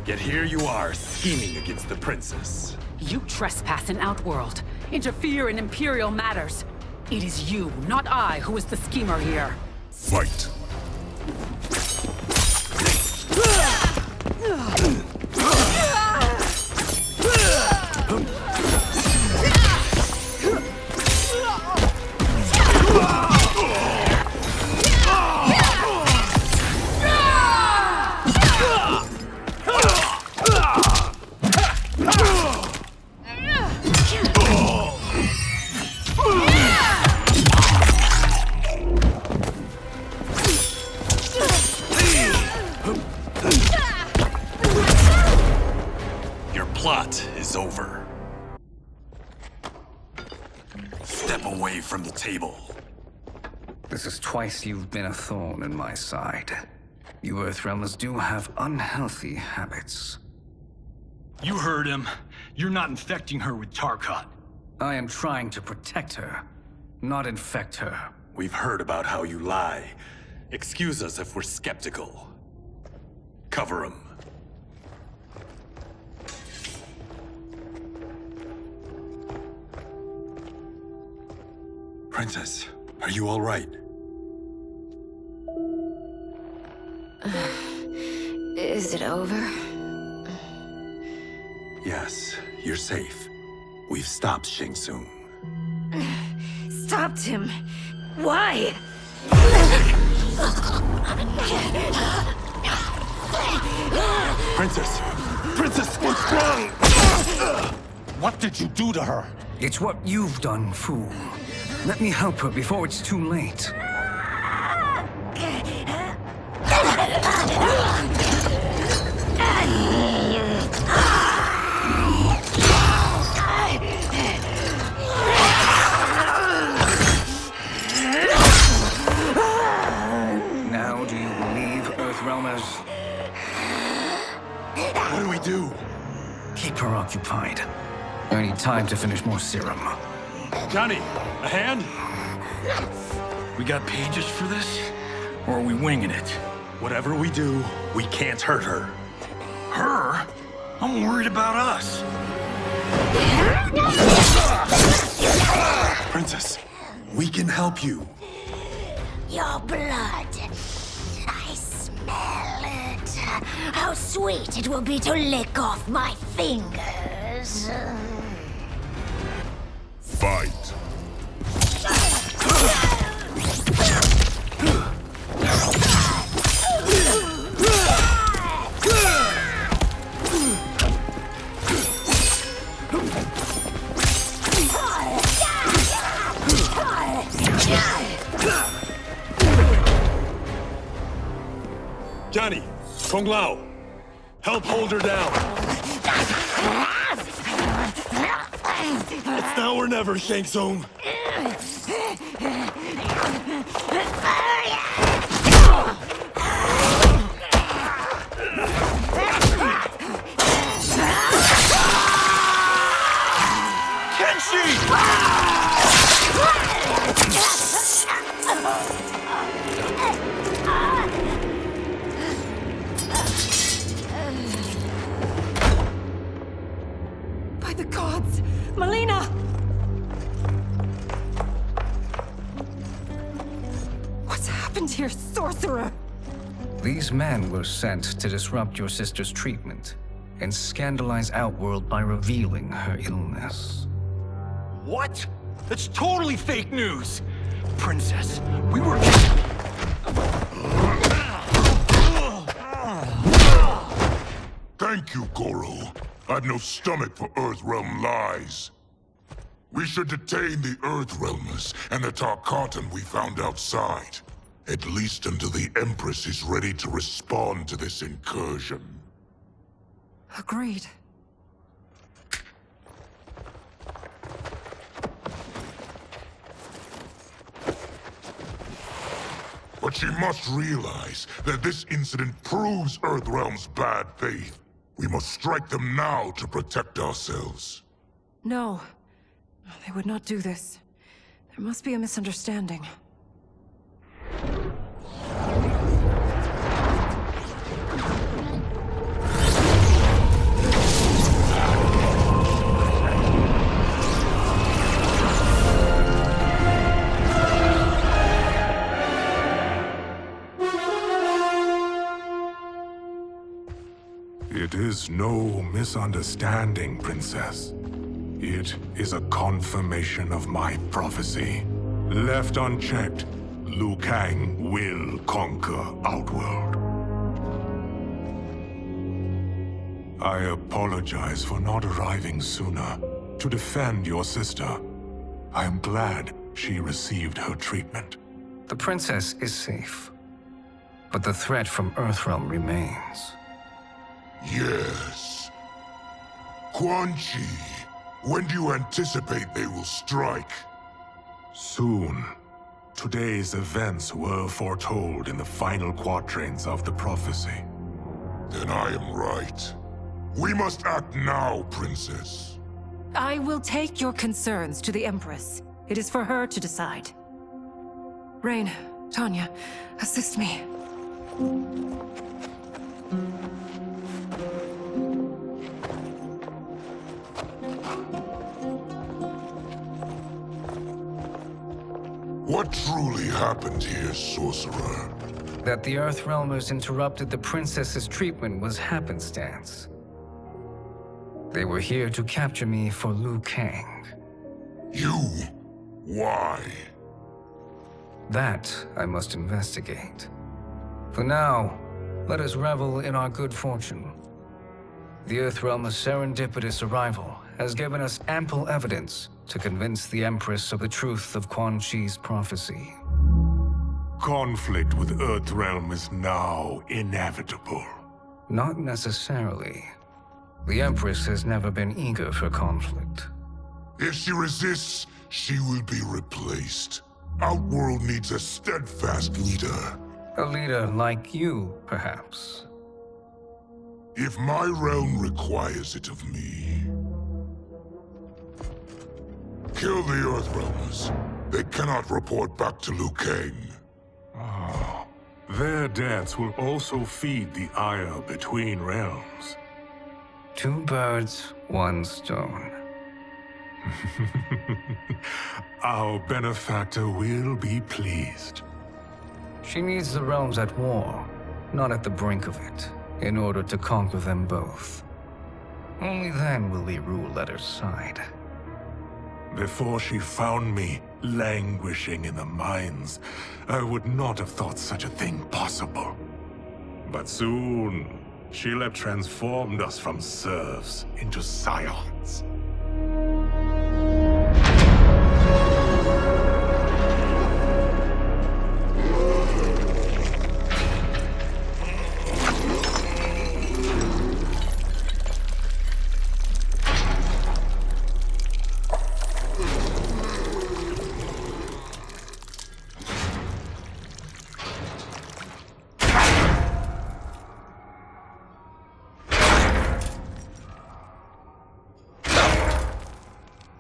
Yet here you are, scheming against the princess. You trespass in Outworld, interfere in Imperial matters. It is you, not I, who is the schemer here. Fight! Over. Step away from the table. This is twice you've been a thorn in my side. You Earthrealmers do have unhealthy habits. You heard him. You're not infecting her with Tarkat. I am trying to protect her, not infect her. We've heard about how you lie. Excuse us if we're skeptical. Cover him. Princess, are you all right? Is it over? Yes, you're safe. We've stopped Shang-Tsung. Stopped him? Why? Princess! Princess, what's wrong? What did you do to her? It's what you've done, fool. Let me help her before it's too late. Now do you believe, Earthrealmers? What do we do? Keep her occupied. I need time to finish more serum. Johnny, a hand? We got pages for this? Or are we winging it? Whatever we do, we can't hurt her. Her? I'm worried about us. Princess, we can help you. Your blood. I smell it. How sweet it will be to lick off my fingers. Fight! Johnny, Kung Lao, help hold her down. It's now or never, Shang-Tsung. By the gods! Melina! What's happened here, sorcerer? These men were sent to disrupt your sister's treatment and scandalize Outworld by revealing her illness. What? That's totally fake news! Princess, we were... Thank you, Goro. I've no stomach for Earthrealm lies. We should detain the Earthrealmers and the Tarkatan we found outside. At least until the Empress is ready to respond to this incursion. Agreed. But she must realize that this incident proves Earthrealm's bad faith. We must strike them now to protect ourselves. No. They would not do this. There must be a misunderstanding. is no misunderstanding, Princess. It is a confirmation of my prophecy. Left unchecked, Liu Kang will conquer Outworld. I apologize for not arriving sooner to defend your sister. I am glad she received her treatment. The princess is safe, but the threat from Earthrealm remains. Yes. Quan Chi, when do you anticipate they will strike? Soon. Today's events were foretold in the final quatrains of the prophecy. Then I am right. We must act now, Princess. I will take your concerns to the Empress. It is for her to decide. Rain, Tanya, assist me. What truly happened here, Sorcerer? That the Earthrealmers interrupted the princess's treatment was happenstance. They were here to capture me for Liu Kang. You? Why? That I must investigate. For now, let us revel in our good fortune. The Earthrealm's serendipitous arrival has given us ample evidence to convince the Empress of the truth of Quan Chi's prophecy. Conflict with Earthrealm is now inevitable. Not necessarily. The Empress has never been eager for conflict. If she resists, she will be replaced. Outworld needs a steadfast leader. A leader like you, perhaps. If my realm requires it of me. Kill the Earthrealmers. They cannot report back to Liu Kang. Oh, their deaths will also feed the ire between realms. 2 birds, 1 stone. Our benefactor will be pleased. She needs the realms at war, not at the brink of it, in order to conquer them both. Only then will we rule at her side. Before she found me languishing in the mines, I would not have thought such a thing possible. But soon, she'll have transformed us from serfs into scions.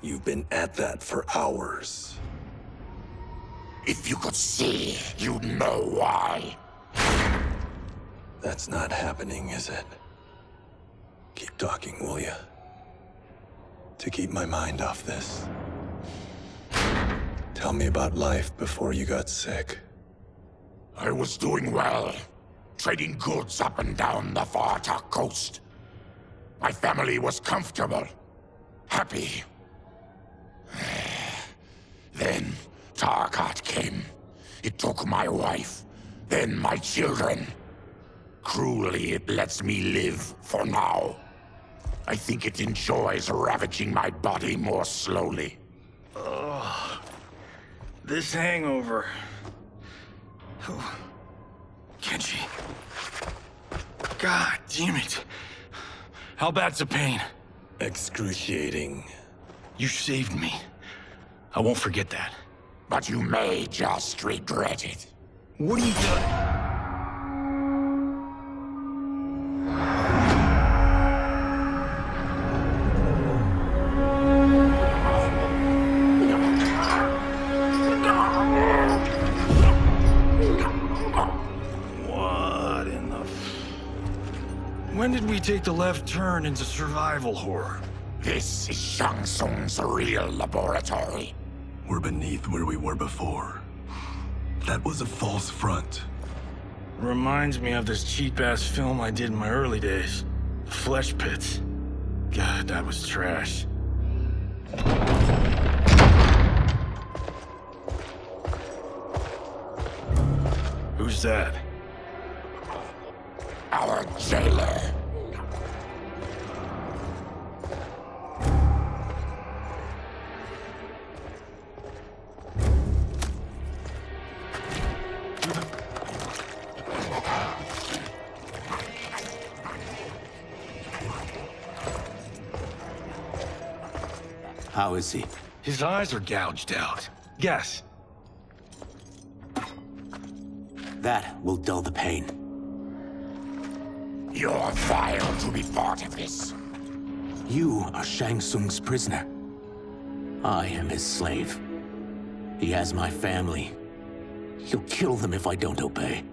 You've been at that for hours. If you could see, you'd know why. That's not happening, is it? Keep talking, will ya? To keep my mind off this. Tell me about life before you got sick. I was doing well, trading goods up and down the Varta coast. My family was comfortable, happy. Then Tarkat came. It took my wife, then my children. Cruelly, it lets me live for now. I think it enjoys ravaging my body more slowly. Ugh. This hangover. Oh. Kenshi. God damn it. How bad's the pain? Excruciating. You saved me. I won't forget that. But you may just regret it. What are you doing? What in the... When did we take the left turn into survival horror? This is Shang-Tsung's real laboratory. We're beneath where we were before. That was a false front. Reminds me of this cheap-ass film I did in my early days. Flesh pits. God, that was trash. Who's that? Our jailer. How is he? His eyes are gouged out. Guess. That will dull the pain. You're vile to be part of this. You are Shang Tsung's prisoner. I am his slave. He has my family. He'll kill them if I don't obey.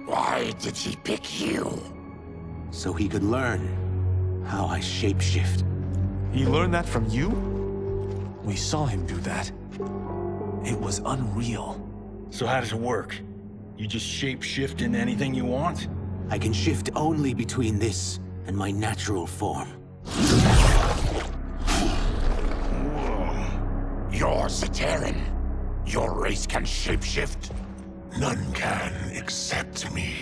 Why did he pick you? So he could learn how I shapeshift. He learned that from you? We saw him do that. It was unreal. So how does it work? You just shape-shift into anything you want? I can shift only between this and my natural form. You're Zateran. Your race can shapeshift. None can except me.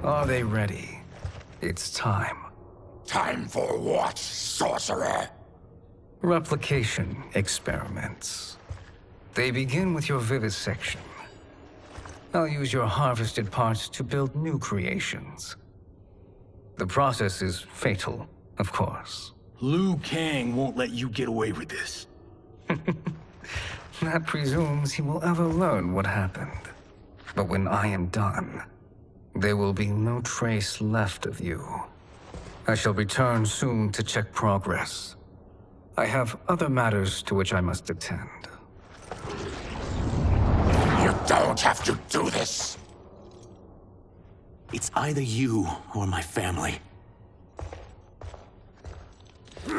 Are they ready? It's time. Time for what, sorcerer? Replication experiments. They begin with your vivisection. I'll use your harvested parts to build new creations. The process is fatal, of course. Liu Kang won't let you get away with this. That presumes he will ever learn what happened. But when I am done, there will be no trace left of you. I shall return soon to check progress. I have other matters to which I must attend. You don't have to do this. It's either you or my family. Put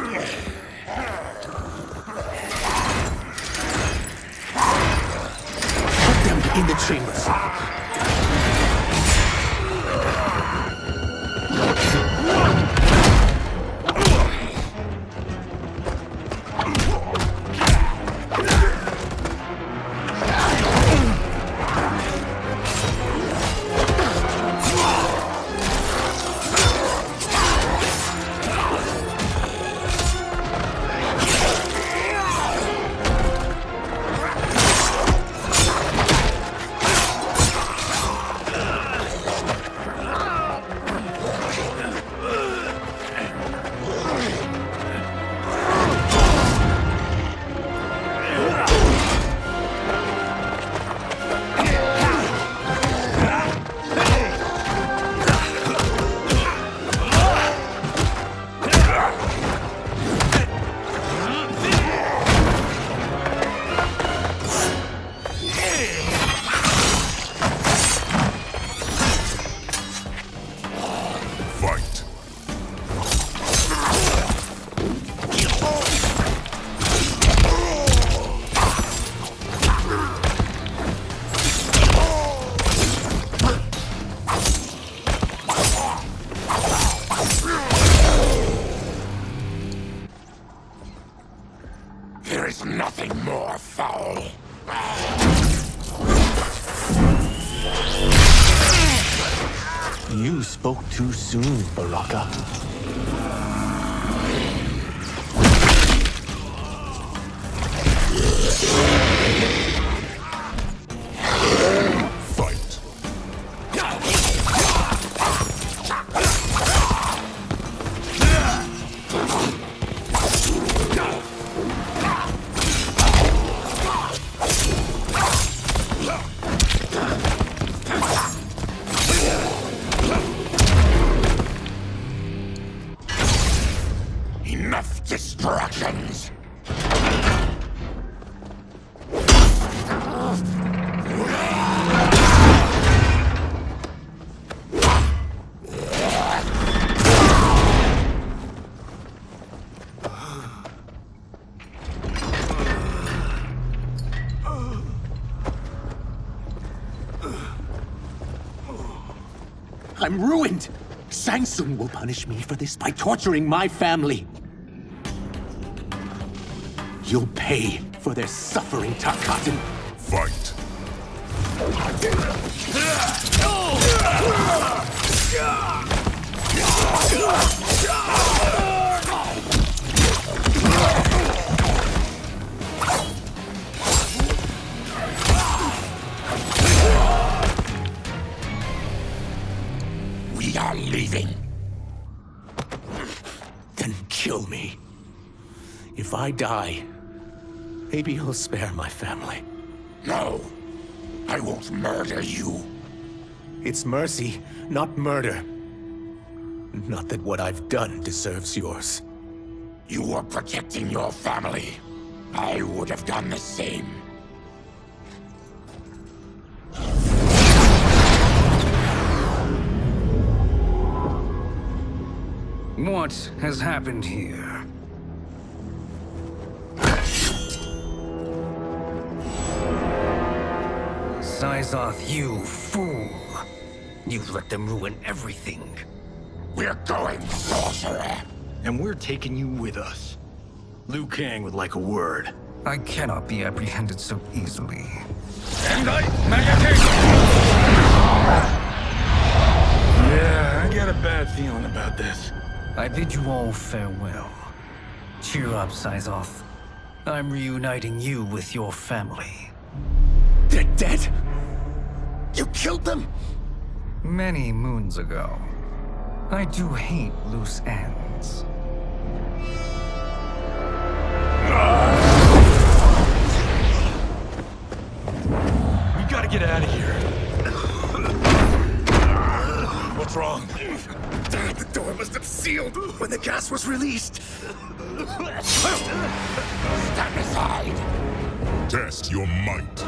them in the chambers. There is nothing more foul. You spoke too soon, Baraka. I'm ruined! Shang-Tsung will punish me for this by torturing my family. You'll pay for their suffering, Tarkatan. Fight. We are leaving. Then kill me. If I die, maybe you'll spare my family. No, I won't murder you. It's mercy, not murder. Not that what I've done deserves yours. You were protecting your family. I would have done the same. What has happened here? Sizoth, you fool! You've let them ruin everything. We're going, sorcerer. And we're taking you with us. Liu Kang would like a word. I cannot be apprehended so easily. Yeah, I got a bad feeling about this. I bid you all farewell. Cheer up, Sizoth. I'm reuniting you with your family. They're dead? You killed them? Many moons ago. I do hate loose ends. We gotta get out of here. What's wrong? The door must have sealed when the gas was released. Stand aside. Test your might.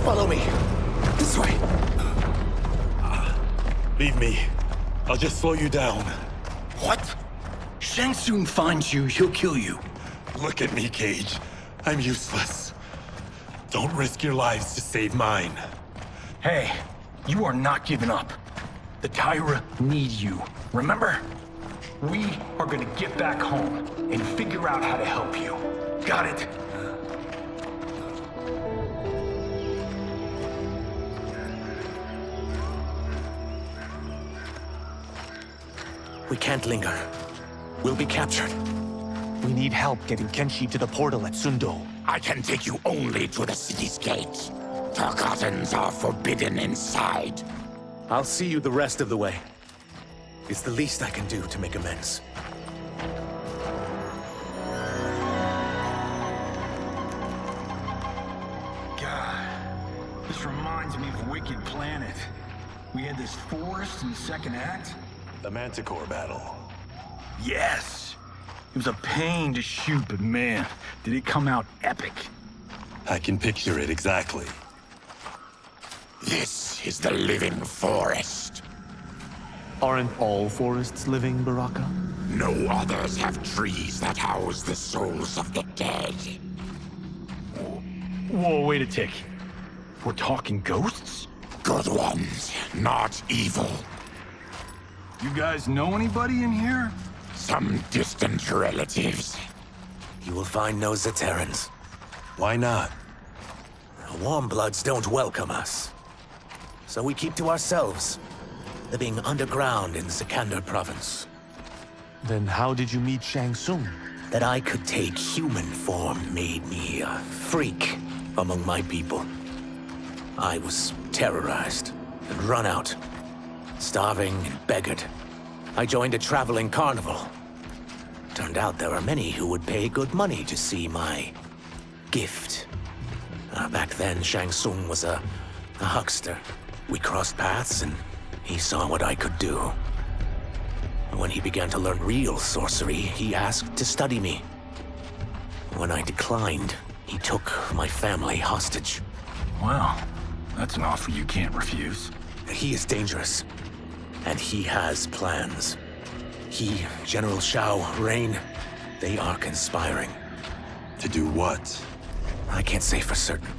Follow me. This way. Leave me. I'll just slow you down. What? Shang-Tsung finds you, he'll kill you. Look at me, Кейдж. I'm useless. Don't risk your lives to save mine. Hey, you are not giving up. The Tyra need you, remember? We are gonna get back home and figure out how to help you. Got it? We can't linger. We'll be captured. We need help getting Kenshi to the portal at Sundo. I can take you only to the city's gate. Tarkatans are forbidden inside. I'll see you the rest of the way. It's the least I can do to make amends. God, this reminds me of Wicked Planet. We had this forest in the second act. The Manticore battle. Yes! It was a pain to shoot, but man, did it come out epic. I can picture it exactly. This is the living forest. Aren't all forests living, Baraka? No others have trees that house the souls of the dead. Whoa, wait a tick. We're talking ghosts? Good ones, not evil. You guys know anybody in here? Some distant relatives. You will find no Zaterrans. Why not? The Warmbloods don't welcome us. So we keep to ourselves, living underground in Sikander province. Then how did you meet Shang-Tsung? That I could take human form made me a freak among my people. I was terrorized and run out, starving and beggared. I joined a traveling carnival. Turned out there are many who would pay good money to see my gift. Back then, Shang-Tsung was a huckster. We crossed paths and he saw what I could do. When he began to learn real sorcery, he asked to study me. When I declined, he took my family hostage. Wow. That's an offer you can't refuse. He is dangerous, and he has plans. He, General Shao, Rain, they are conspiring. To do what? I can't say for certain.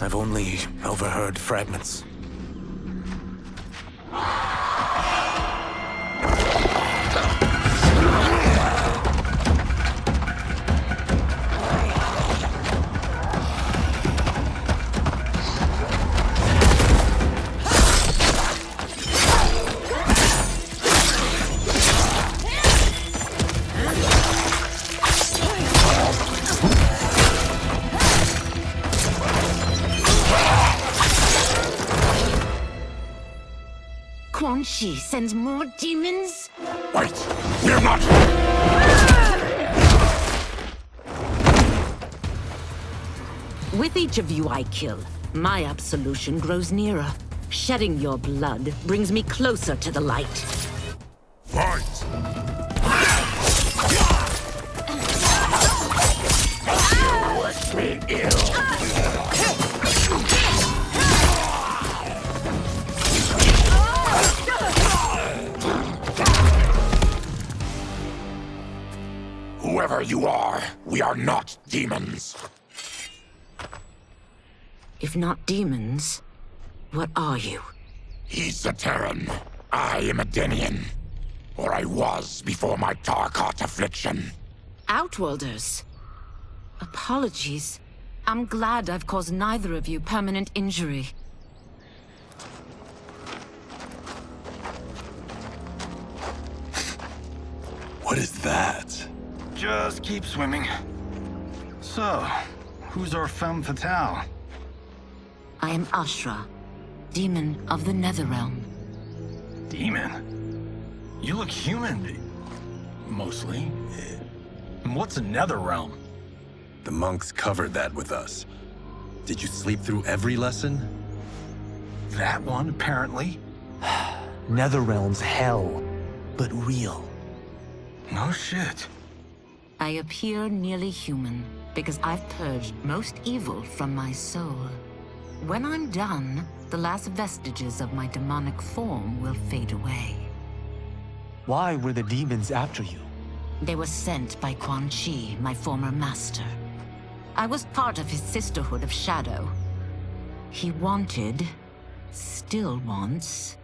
I've only overheard fragments. She sends more demons? Wait, we're not... With each of you I kill, my absolution grows nearer. Shedding your blood brings me closer to the light. Fight! You wish me ill! Whoever you are, we are not demons. If not demons, what are you? He's a Terran. I am a Denian. Or I was before my Tarkat affliction. Outworlders. Apologies. I'm glad I've caused neither of you permanent injury. What is that? Just keep swimming. So, who's our femme fatale? I am Ashra, demon of the Netherrealm. Demon? You look human, mostly. And what's a Netherrealm? The monks covered that with us. Did you sleep through every lesson? That one, apparently. Netherrealm's hell, but real. No shit. I appear nearly human because I've purged most evil from my soul. When I'm done, the last vestiges of my demonic form will fade away. Why were the demons after you? They were sent by Quan Chi, my former master. I was part of his Sisterhood of Shadow. He wanted, still wants,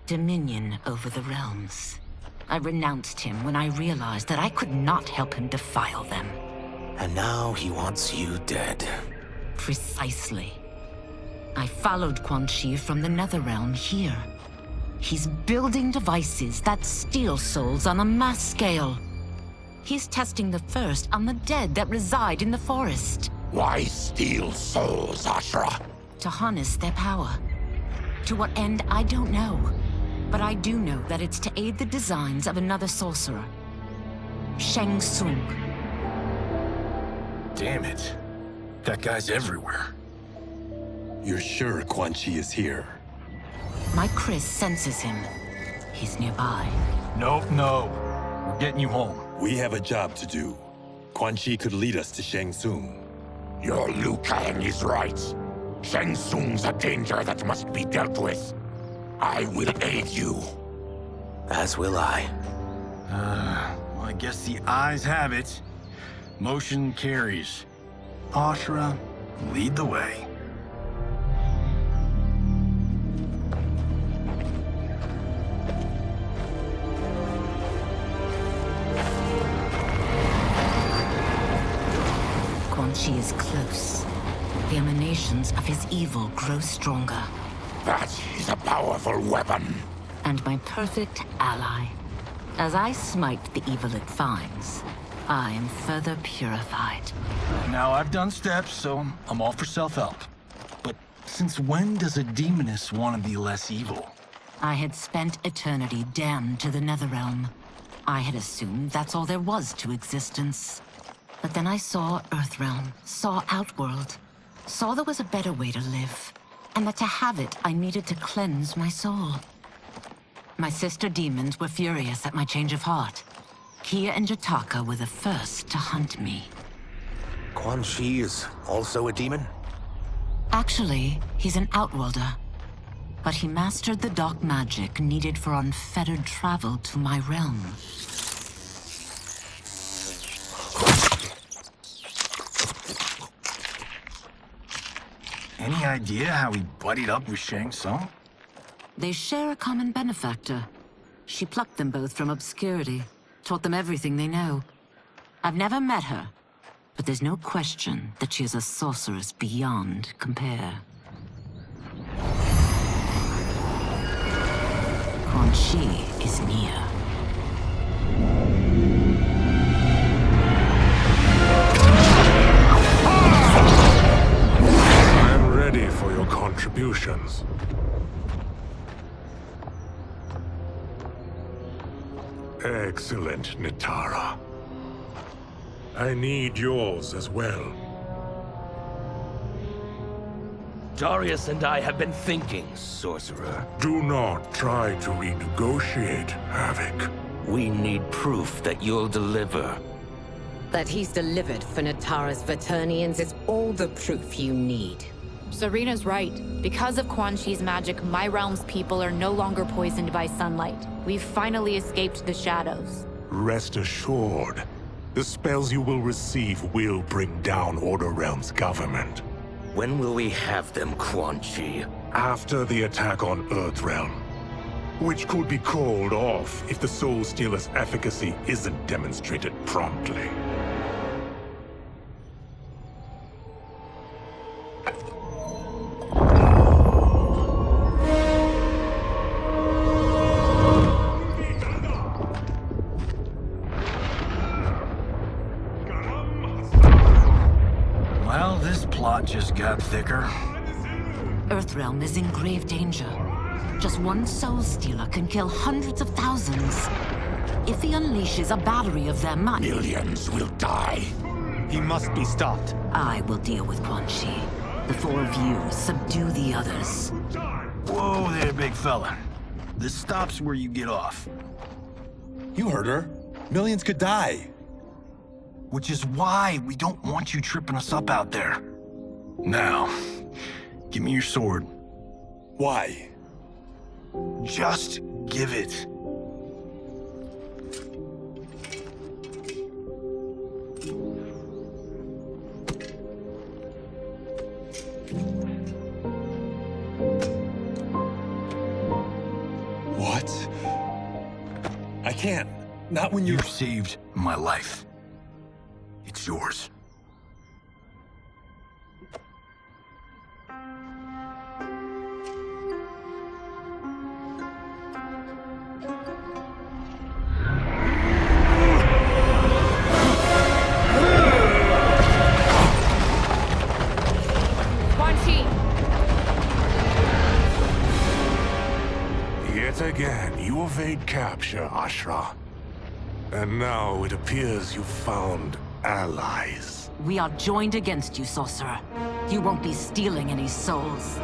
dominion over the realms. I renounced him when I realized that I could not help him defile them. And now he wants you dead. Precisely. I followed Quan Chi from the Netherrealm here. He's building devices that steal souls on a mass scale. He's testing the first on the dead that reside in the forest. Why steal souls, Ashra? To harness their power. To what end, I don't know. But I do know that it's to aid the designs of another sorcerer. Shang-Tsung. Damn it. That guy's everywhere. You're sure Quan Chi is here? My Chris senses him. He's nearby. Nope, no. We're getting you home. We have a job to do. Quan Chi could lead us to Shang-Tsung. Your Liu Kang is right. Shang-Tsung's a danger that must be dealt with. I will aid you. As will I. Well, I guess the eyes have it. Motion carries. Ashra, lead the way. Quan Chi is close. The emanations of his evil grow stronger. That is a powerful weapon. And my perfect ally. As I smite the evil it finds, I am further purified. Now, I've done steps, so I'm all for self-help. But since when does a demoness want to be less evil? I had spent eternity damned to the Netherrealm. I had assumed that's all there was to existence. But then I saw Earthrealm, saw Outworld, saw there was a better way to live. And that to have it, I needed to cleanse my soul. My sister demons were furious at my change of heart. Kia and Jataka were the first to hunt me. Quan Chi is also a demon? Actually, he's an outworlder. But he mastered the dark magic needed for unfettered travel to my realm. Any idea how he buddied up with Shang-Tsung? They share a common benefactor. She plucked them both from obscurity, taught them everything they know. I've never met her, but there's no question that she is a sorceress beyond compare. Quan Chi is near. I'm ready for your contributions. Excellent, Nitara. I need yours as well. Darius and I have been thinking, sorcerer. Do not try to renegotiate, Havoc. We need proof that you'll deliver. That he's delivered for Natara's Vaternians is all the proof you need. Serena's right. Because of Quan Chi's magic, my realm's people are no longer poisoned by sunlight. We've finally escaped the shadows. Rest assured, the spells you will receive will bring down Order Realm's government. When will we have them, Quan Chi? After the attack on Earthrealm, which could be called off if the Soul Stealer's efficacy isn't demonstrated promptly. Well, this plot just got thicker. Earthrealm is in grave danger. Just one Soul Stealer can kill hundreds of thousands. If he unleashes a battery of them, millions will die. He must be stopped. I will deal with Quan Chi. The four of you subdue the others. Whoa there, big fella. This stops where you get off. You heard her. Millions could die. Which is why we don't want you tripping us up out there. Now, give me your sword. Why? Just give it. What? I can't. Not when you've saved my life. It's yours. Yet again, you evade capture, Ashra. And now it appears you've found allies. We are joined against you, sorcerer. You won't be stealing any souls.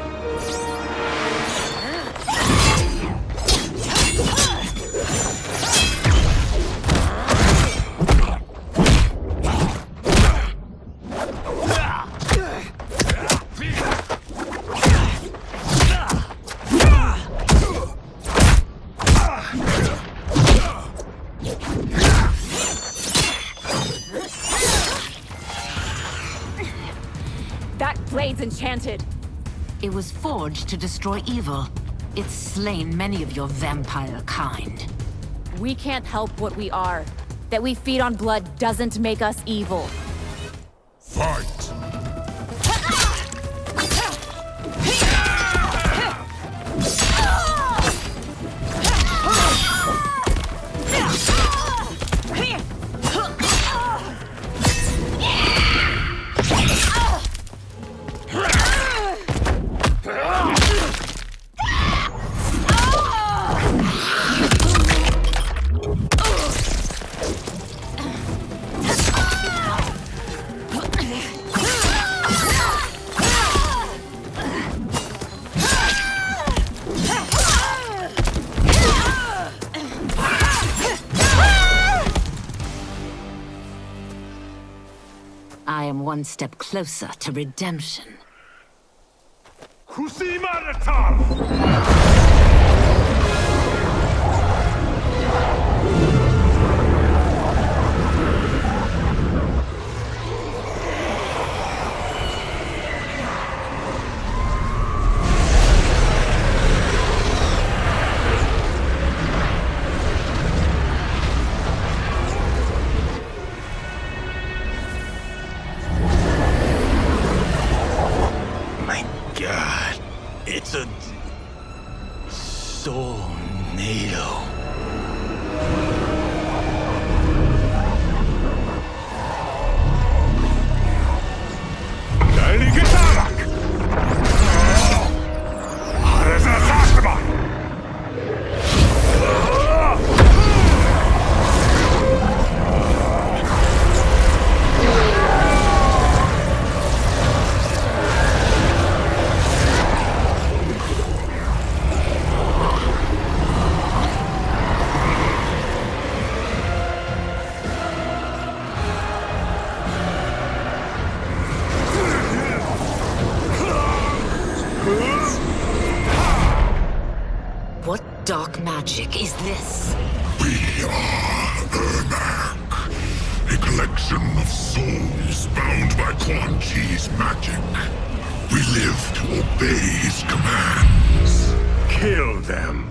Enchanted. It was forged to destroy evil. It's slain many of your vampire kind. We can't help what we are. That we feed on blood doesn't make us evil. Fight! I am one step closer to redemption. It's a tornado. Dark magic is this? We are Ernak, a collection of souls bound by Quan Chi's magic. We live to obey his commands. Kill them.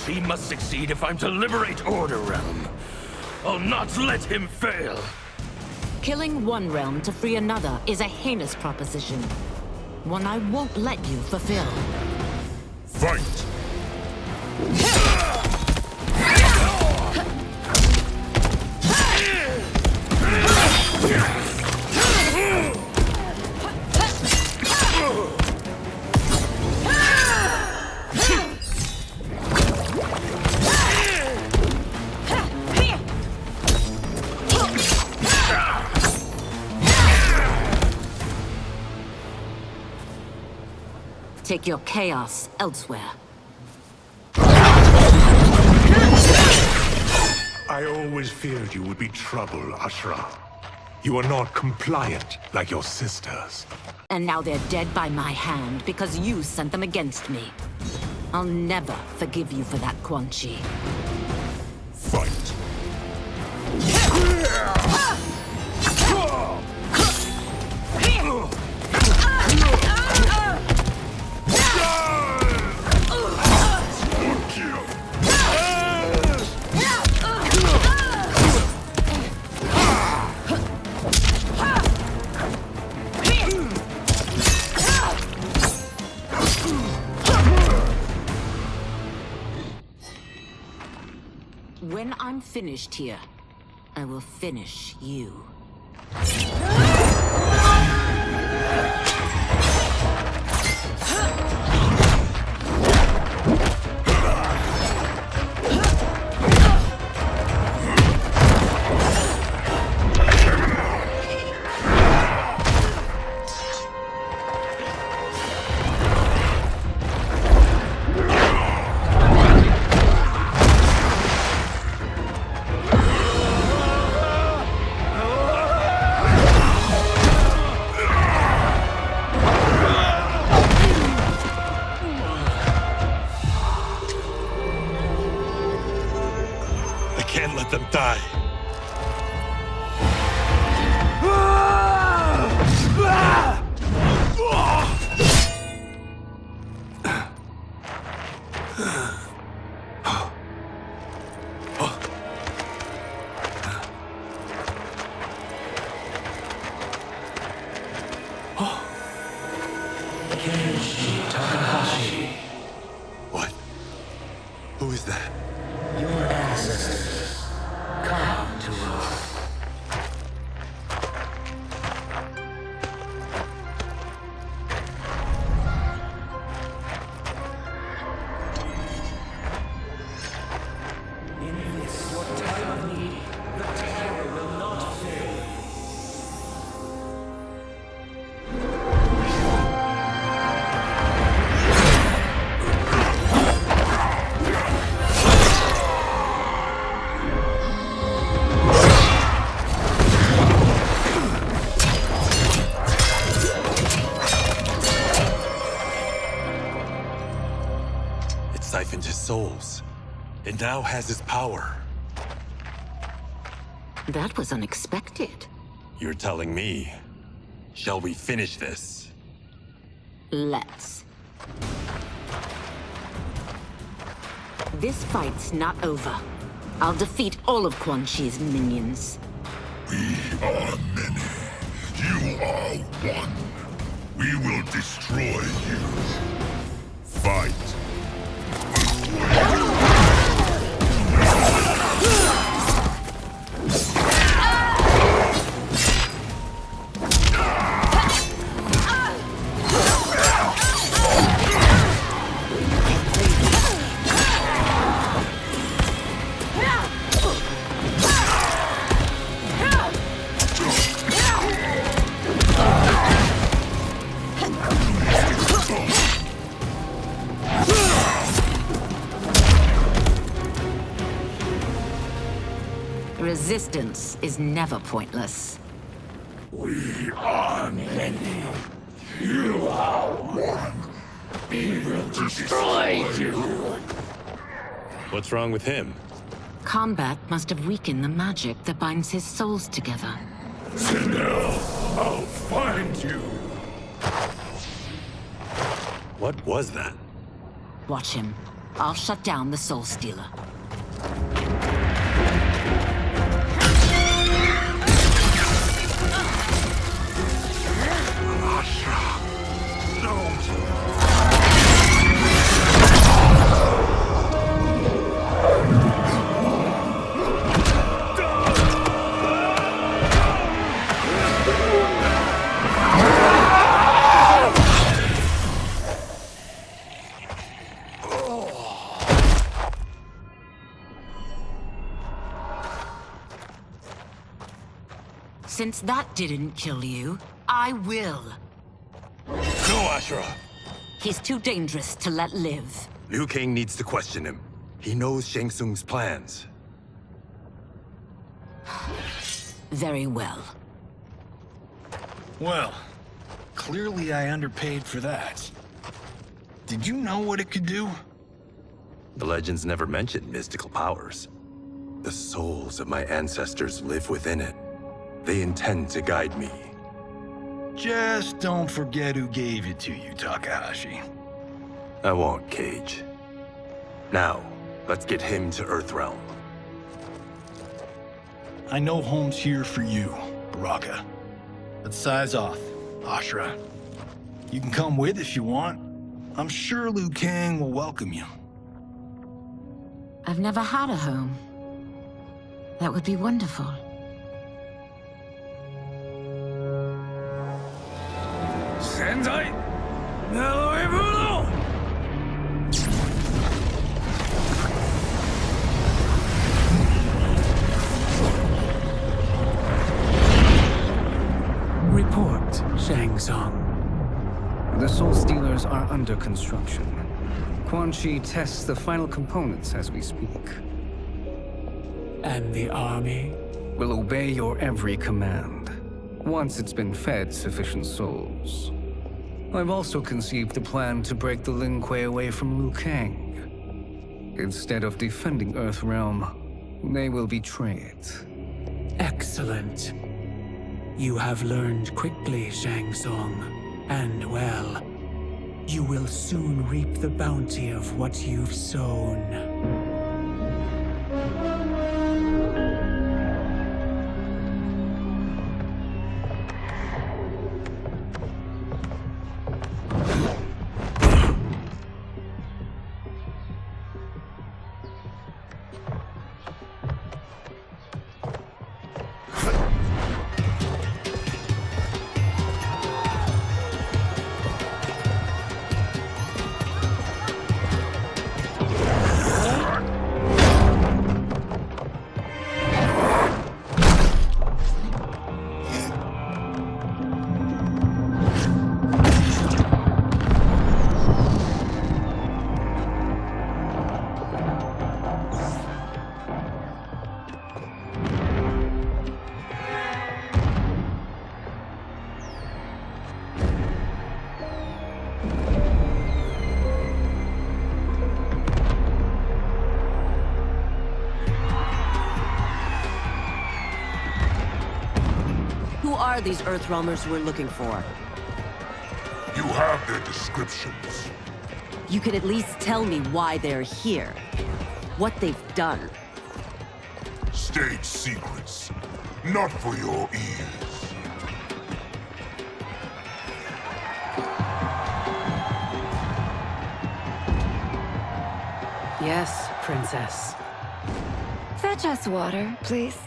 He must succeed if I'm to liberate Order Realm. I'll not let him fail. Killing one realm to free another is a heinous proposition. One I won't let you fulfill. Fight! Take your chaos elsewhere. I always feared you would be trouble, Ashra. You are not compliant like your sisters. And now they're dead by my hand because you sent them against me. I'll never forgive you for that, Quan Chi. Fight! When I'm finished here, I will finish you. Die. What? Who is that? Your ancestors. Come to us. In this, your time of need, the terror will souls, and now has his power. That was unexpected. You're telling me. Shall we finish this? Let's. This fight's not over. I'll defeat all of Quan Chi's minions. We are many. You are one. We will destroy you. Fight. Resistance is never pointless. We are many. You are one. We will destroy you. What's wrong with him? Combat must have weakened the magic that binds his souls together. Now, I'll find you. What was that? Watch him. I'll shut down the Soul Stealer. Ashra, don't. Since that didn't kill you, I will. Go, Ashra! He's too dangerous to let live. Liu Kang needs to question him. He knows Shang Tsung's plans. Very well. Well, clearly I underpaid for that. Did you know what it could do? The legends never mentioned mystical powers. The souls of my ancestors live within it. They intend to guide me. Just don't forget who gave it to you, Takahashi. I won't, Кейдж. Now, let's get him to Earthrealm. I know home's here for you, Baraka. Let's size off, Ashra. You can come with if you want. I'm sure Liu Kang will welcome you. I've never had a home. That would be wonderful. Sendai! Naloibuno! Report, Shang-Tsung. The Soul Stealers are under construction. Quan Chi tests the final components as we speak. And the army? Will obey your every command, once it's been fed sufficient souls. I've also conceived a plan to break the Lin Kuei away from Liu Kang. Instead of defending Earthrealm, they will betray it. Excellent. You have learned quickly, Shang-Tsung, and well. You will soon reap the bounty of what you've sown. are these Earthrealmers we're looking for? You have their descriptions. You can at least tell me why they're here. What they've done. State secrets. Not for your ears. Yes, Princess. Fetch us water, please.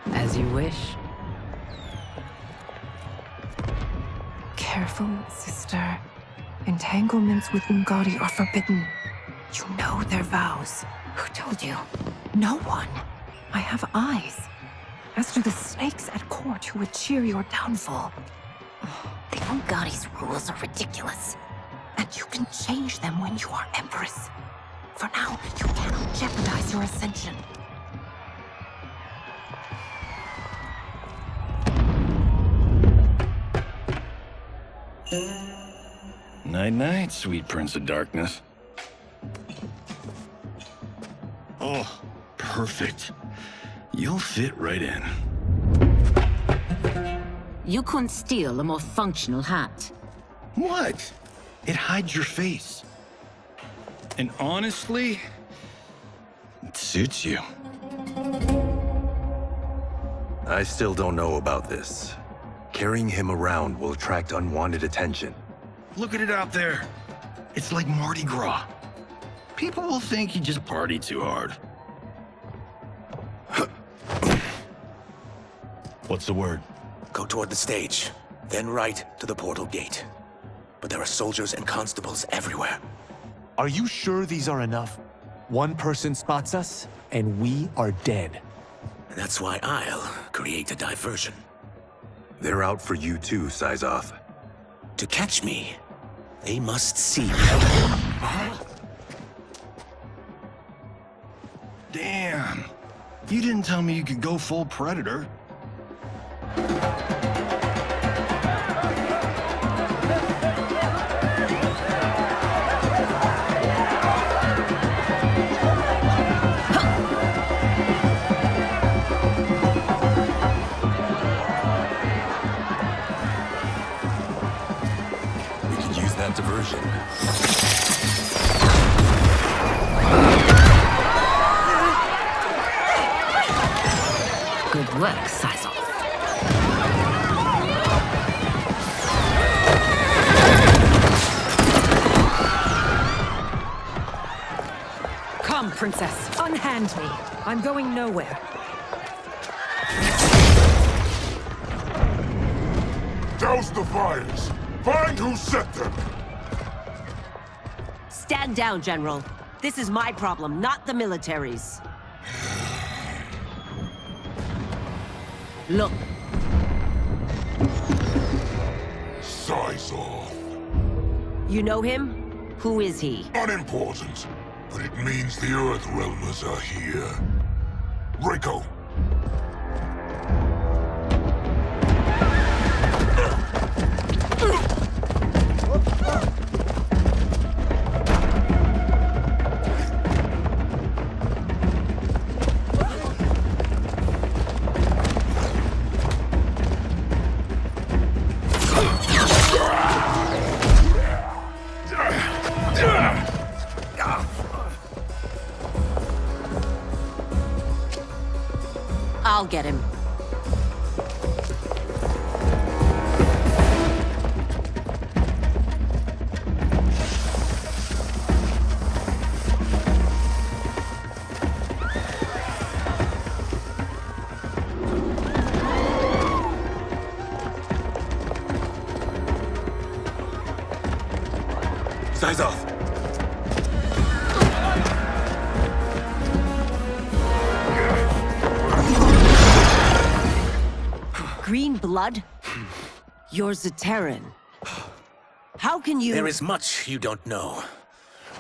As you wish. Careful, sister. Entanglements with Ungadi are forbidden. You know their vows. Who told you? No one. I have eyes. As do the snakes at court who would cheer your downfall. The Ungadi's rules are ridiculous. And you can change them when you are Empress. For now, you cannot jeopardize your ascension. Night-night, sweet Prince of Darkness. Oh, perfect. You'll fit right in. You couldn't steal a more functional hat. What? It hides your face. And honestly, it suits you. I still don't know about this. Carrying him around will attract unwanted attention. Look at it out there. It's like Mardi Gras. People will think you just party too hard. What's the word? Go toward the stage, then right to the portal gate. But there are soldiers and constables everywhere. Are you sure these are enough? One person spots us, and we are dead. That's why I'll create a diversion. They're out for you too, Syzoth. To catch me, they must see me. Damn. You didn't tell me you could go full Predator. We could use that diversion. Good work, Syzoth. Come, Princess. Unhand me. I'm going nowhere. Douse the fires! Find who set them! Stand down, General. This is my problem, not the military's. Look. Syzoth. You know him? Who is he? Unimportant, but it means the Earthrealmers are here. Rico. I'll get him. Syzoth! Green blood? You're Zaterran. How can you— There is much you don't know.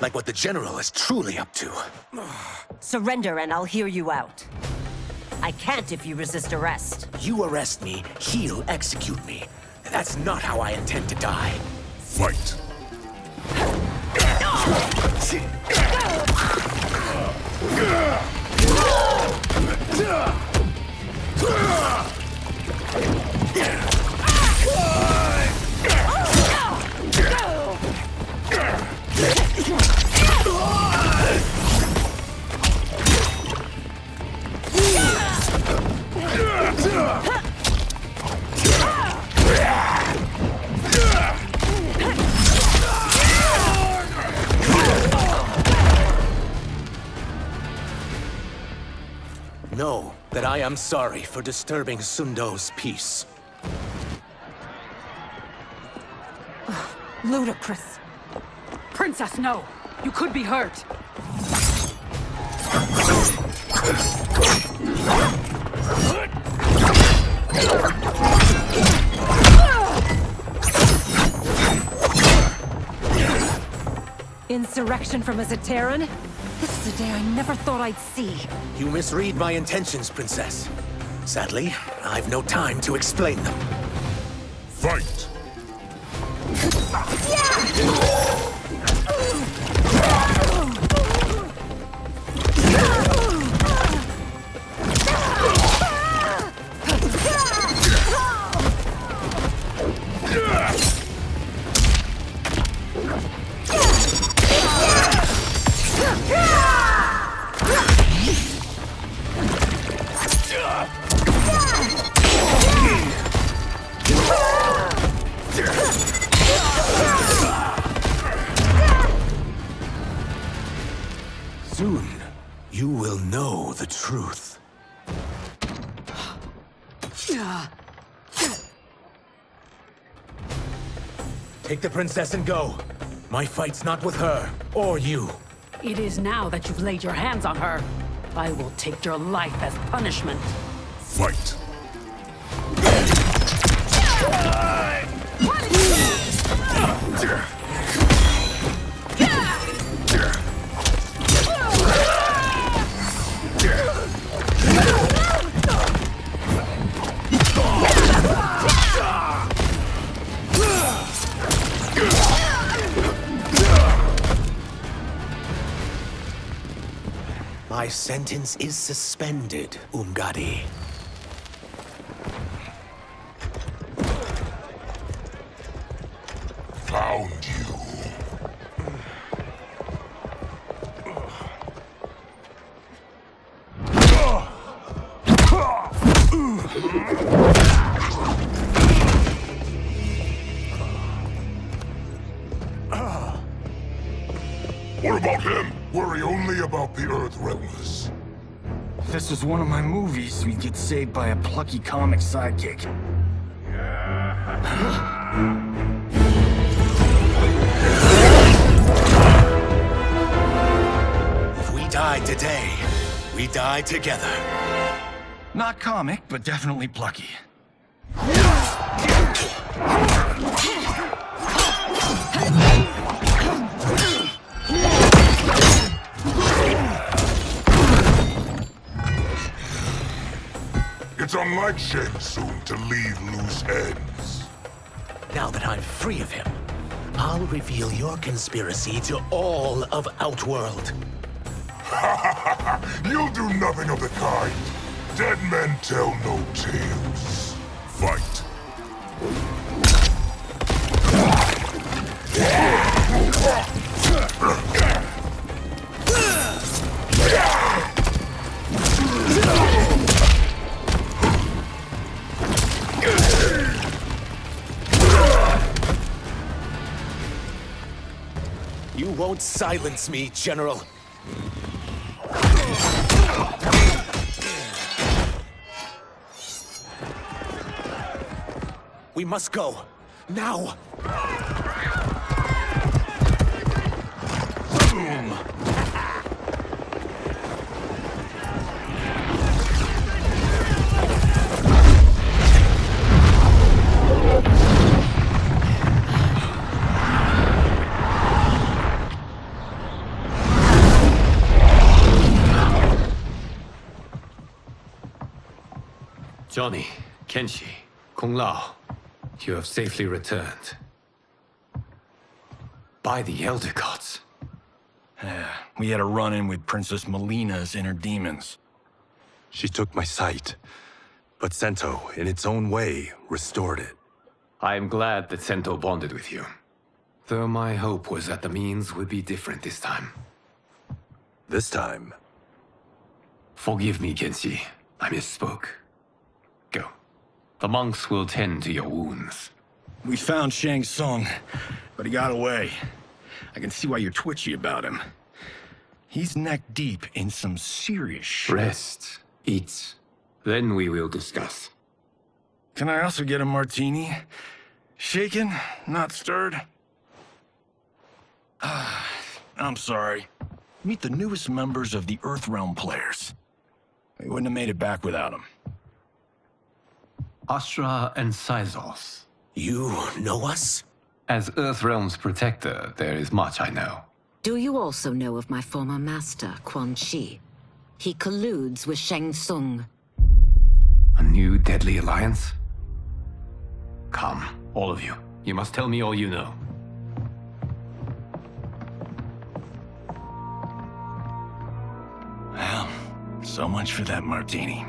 Like what the General is truly up to. Surrender and I'll hear you out. I can't if you resist arrest. You arrest me, he'll execute me. That's not how I intend to die. Fight! Know that I am sorry for disturbing Sundo's peace. Ludicrous. Princess, no! You could be hurt! Insurrection from a Zateran? This is a day I never thought I'd see. You misread my intentions, Princess. Sadly, I've no time to explain them. Fight! Soon, you will know the truth. Take the princess and go. My fight's not with her, or you. It is now that you've laid your hands on her. I will take your life as punishment. Fight! My sentence is suspended, Umgadi. Found you. What about him? Worry only about the Earth Realmers. If this was one of my movies, we'd get saved by a plucky comic sidekick. If we die today, we die together. Not comic, but definitely plucky. It's unlike Shang-Tsung to leave loose ends. Now that I'm free of him, I'll reveal your conspiracy to all of Outworld. You'll do nothing of the kind. Dead men tell no tales. Fight. You won't silence me, General. We must go. Now! Johnny, Kenshi, Kun Lao, you have safely returned. By the Elder Gods. We had a run-in with Princess Melina's inner demons. She took my sight, but Sento, in its own way, restored it. I am glad that Sento bonded with you. Though my hope was that the means would be different this time. This time? Forgive me, Kenshi. I misspoke. Go. The monks will tend to your wounds. We found Shang-Tsung, but he got away. I can see why you're twitchy about him. He's neck deep in some serious shit. Rest. Eat. Then we will discuss. Can I also get a martini? Shaken, not stirred? I'm sorry. Meet the newest members of the Earthrealm players. We wouldn't have made it back without them. Ashra and Sizos. You know us? As Earthrealm's protector, there is much I know. Do you also know of my former master, Quan Chi? He colludes with Shang-Tsung. A new deadly alliance? Come, all of you. You must tell me all you know. Well, so much for that martini.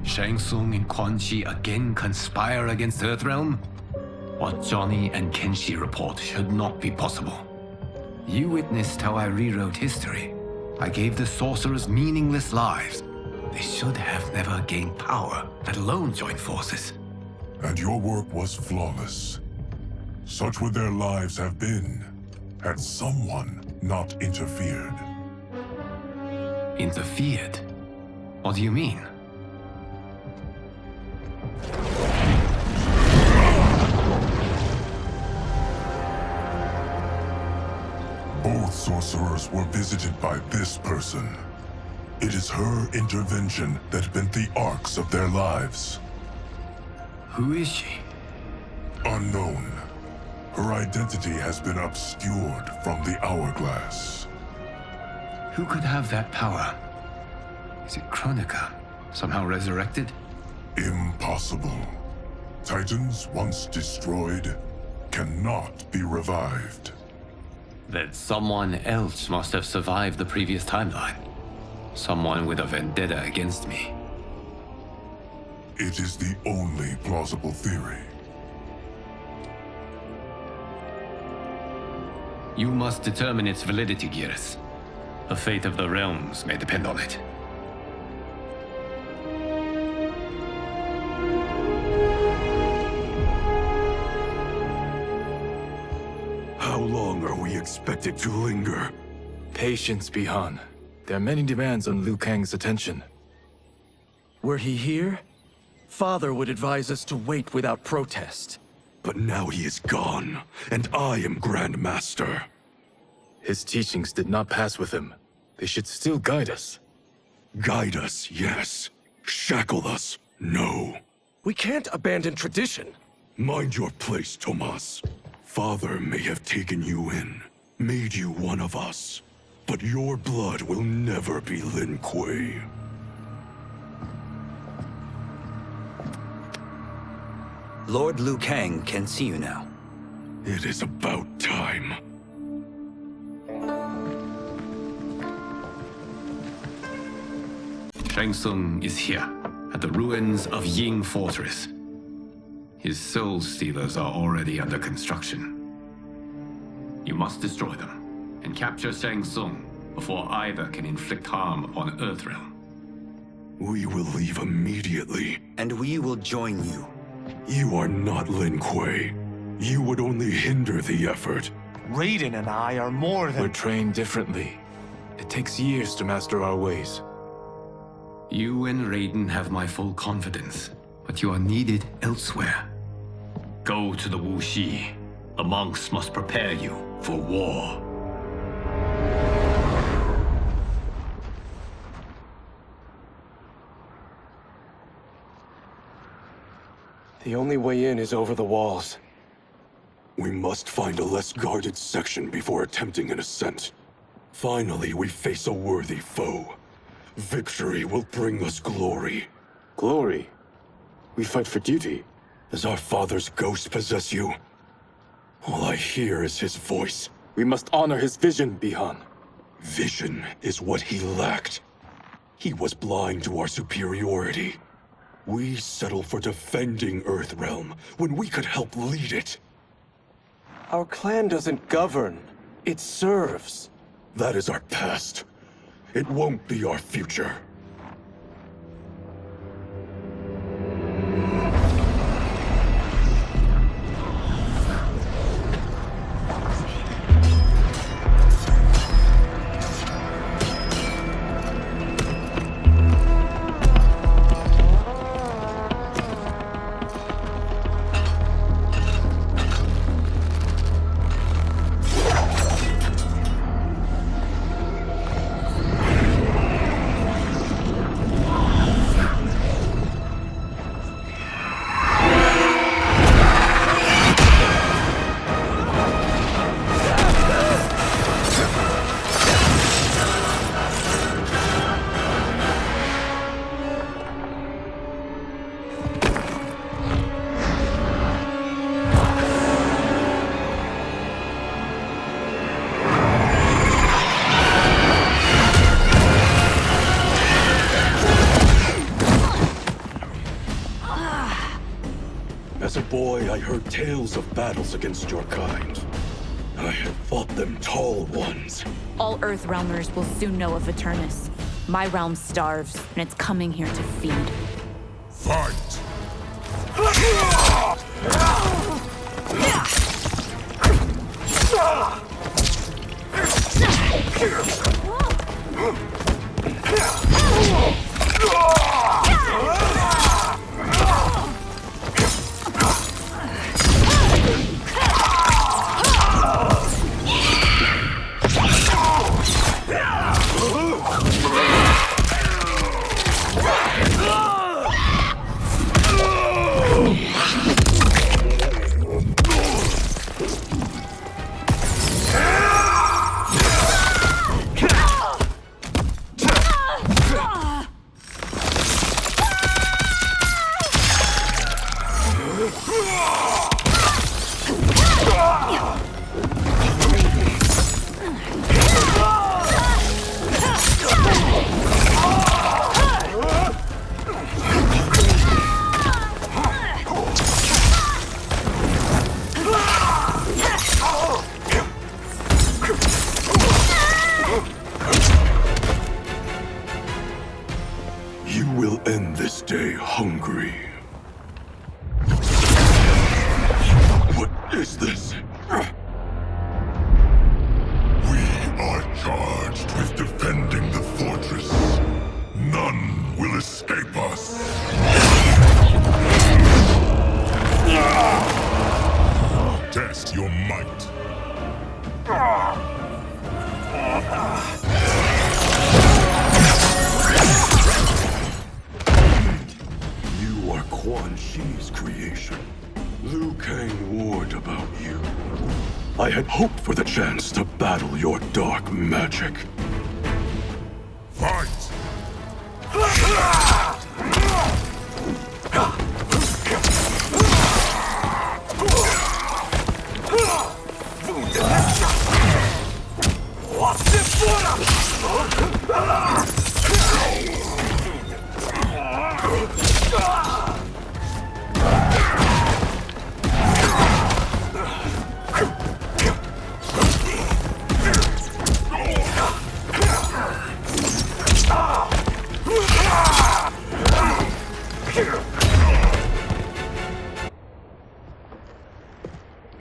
Shang-Tsung and Quan Chi again conspire against Earthrealm? What Johnny and Kenshi report should not be possible. You witnessed how I rewrote history. I gave the sorcerers meaningless lives. They should have never gained power, let alone joined forces. And your work was flawless. Such would their lives have been, had someone not interfered. Interfered? What do you mean? Both sorcerers were visited by this person. It is her intervention that bent the arcs of their lives. Who is she? Unknown. Her identity has been obscured from the hourglass. Who could have that power? Is it Kronika? Somehow resurrected? Impossible. Titans once destroyed cannot be revived. Then someone else must have survived the previous timeline. Someone with a vendetta against me. It is the only plausible theory. You must determine its validity, Geras. The fate of the realms may depend on it. How long are we expected to linger? Patience, Bihan. There are many demands on Liu Kang's attention. Were he here, Father would advise us to wait without protest. But now he is gone, and I am Grand Master. His teachings did not pass with him. They should still guide us. Guide us, yes. Shackle us, no. We can't abandon tradition. Mind your place, Tomas. Father may have taken you in, made you one of us. But your blood will never be Lin Kuei. Lord Liu Kang can see you now. It is about time. Shang-Tsung is here, at the ruins of Ying Fortress. His soul stealers are already under construction. You must destroy them, and capture Shang-Tsung before either can inflict harm upon Earthrealm. We will leave immediately. And we will join you. You are not Lin Kuei. You would only hinder the effort. Rayden and I are more than— We're trained differently. It takes years to master our ways. You and Rayden have my full confidence, but you are needed elsewhere. Go to the Wuxi. The monks must prepare you for war. The only way in is over the walls. We must find a less guarded section before attempting an ascent. Finally, we face a worthy foe. Victory will bring us glory. Glory? We fight for duty. Does our father's ghost possess you? All I hear is his voice. We must honor his vision, Bihan. Vision is what he lacked. He was blind to our superiority. We settle for defending Earthrealm when we could help lead it. Our clan doesn't govern. It serves. That is our past. It won't be our future. heard tales of battles against your kind. I have fought them tall ones. All Earthrealmers will soon know of Eternus. My realm starves, and it's coming here to feed. Fight! Hope for the chance to battle your dark magic. Fight!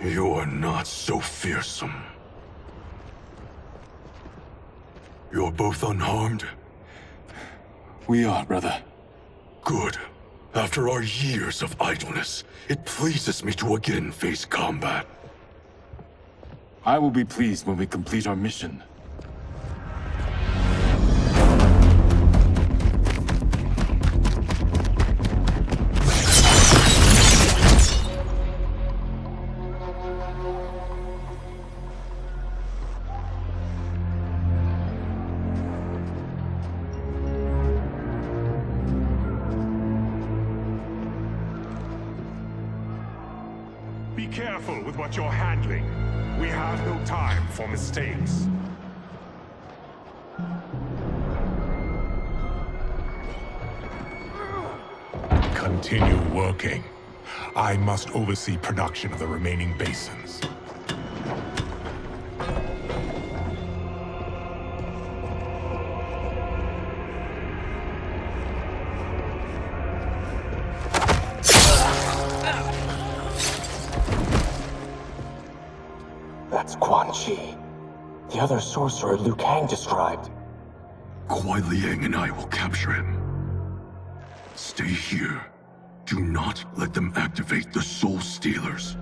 You're not so fearsome. You're both unharmed? We are, brother. Good. After our years of idleness, it pleases me to again face combat. I will be pleased when we complete our mission. Be careful with what you're handling. We have no time for mistakes. Continue working. I must oversee production of the remaining basins. That's Quan Chi, the other sorcerer Liu Kang described. Kuai Liang and I will capture him. Stay here. Do not let them activate the Soul Stealers.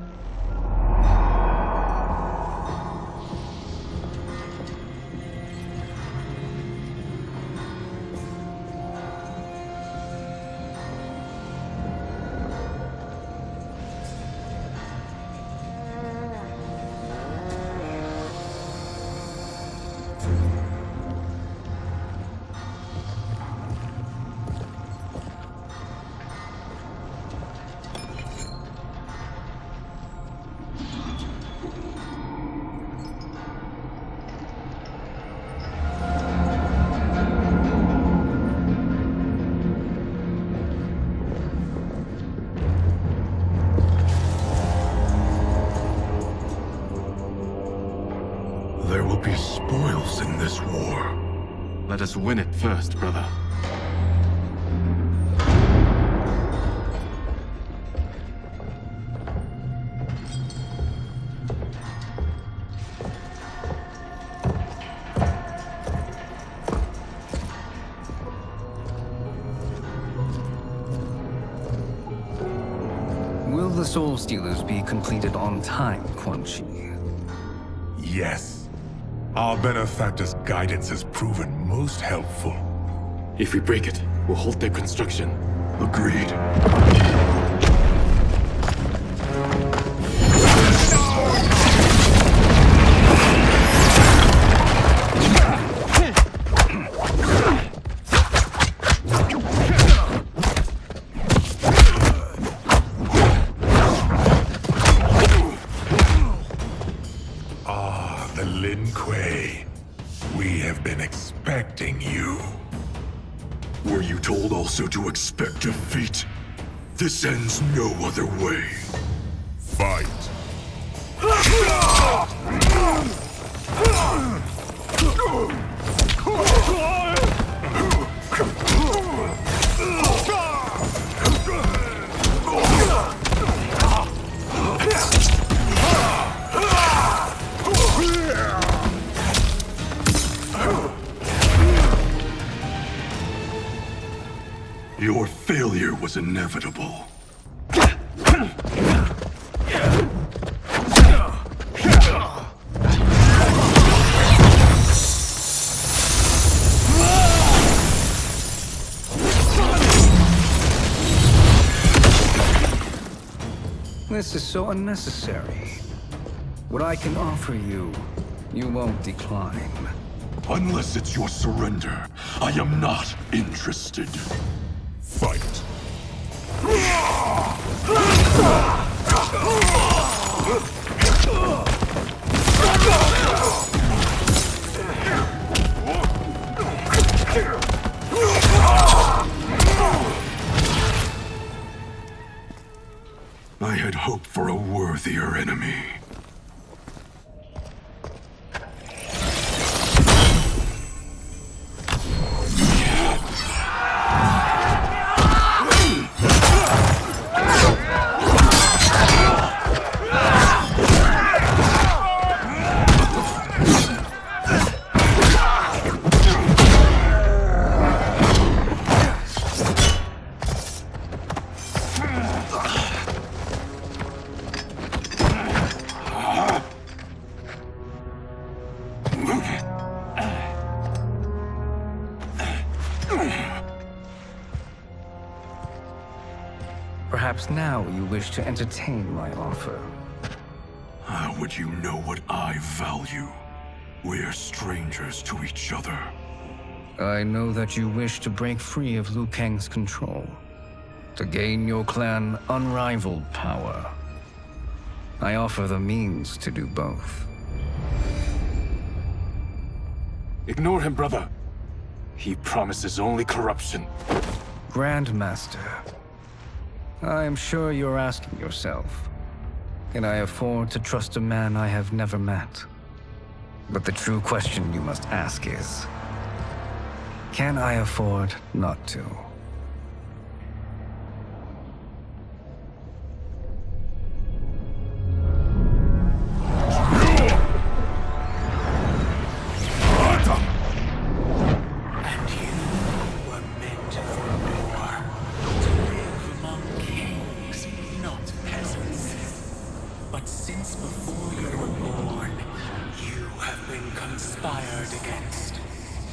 There will be spoils in this war. Let us win it first, brother. Will the Soul Stealers be completed on time, Quan Chi? Yes. Our benefactor's guidance has proven most helpful. If we break it, we'll halt their construction. Agreed. Also to expect defeat. This ends no other way. Fight. Your failure was inevitable. This is so unnecessary. What I can offer you, you won't decline. Unless it's your surrender, I am not interested. Fight. I had hoped for a worthier enemy. Perhaps now you wish to entertain my offer. How would you know what I value? We're strangers to each other. I know that you wish to break free of Liu Kang's control, to gain your clan unrivaled power. I offer the means to do both. Ignore him, brother. He promises only corruption. Grandmaster, I am sure you're asking yourself, can I afford to trust a man I have never met? But the true question you must ask is, can I afford not to?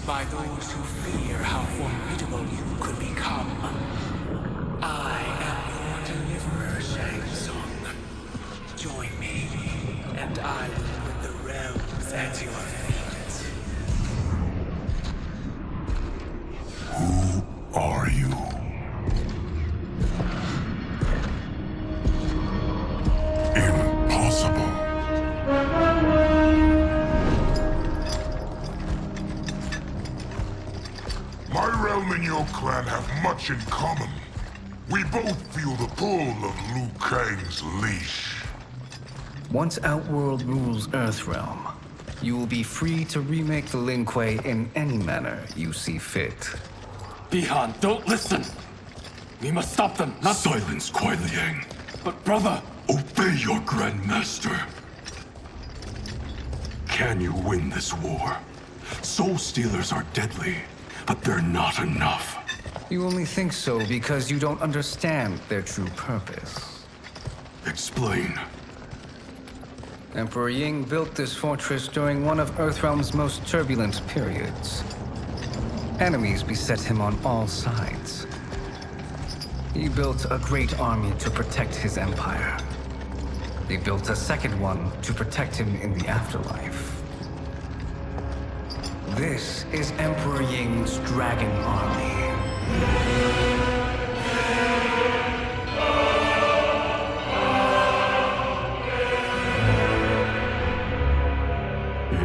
By those who fear how formidable you could become. I am your deliverer, Shang-Tsung. Join me, and I will put the realms at your feet. Who are you? Impossible. My realm and your clan have much in common. We both feel the pull of Liu Kang's leash. Once Outworld rules Earthrealm, You will be free to remake the Lin Kuei in any manner you see fit. Bihan, don't listen! We must stop them, not— Silence, Kuai Liang. But brother— Obey your Grandmaster. Can you win this war? Soul Stealers are deadly, but they're not enough. You only think so because you don't understand their true purpose. Explain. Emperor Ying built this fortress during one of Earthrealm's most turbulent periods. Enemies beset him on all sides. He built a great army to protect his empire. He built a second one to protect him in the afterlife. This is Emperor Ying's Dragon Army.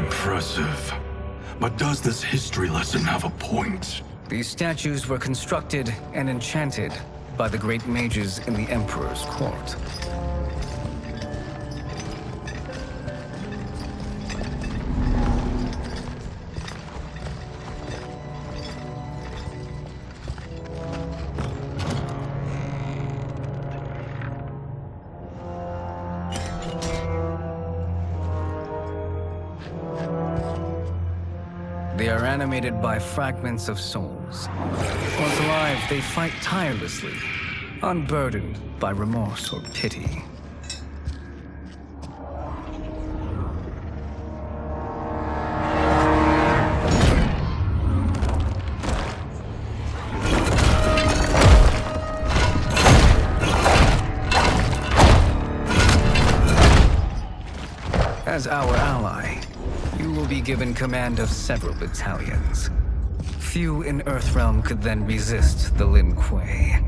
Impressive. But does this history lesson have a point? These statues were constructed and enchanted by the great mages in the Emperor's court. They are animated by fragments of souls. Once alive, they fight tirelessly, unburdened by remorse or pity. As our ally, you will be given command of several battalions. Few in Earthrealm could then resist the Lin Kuei.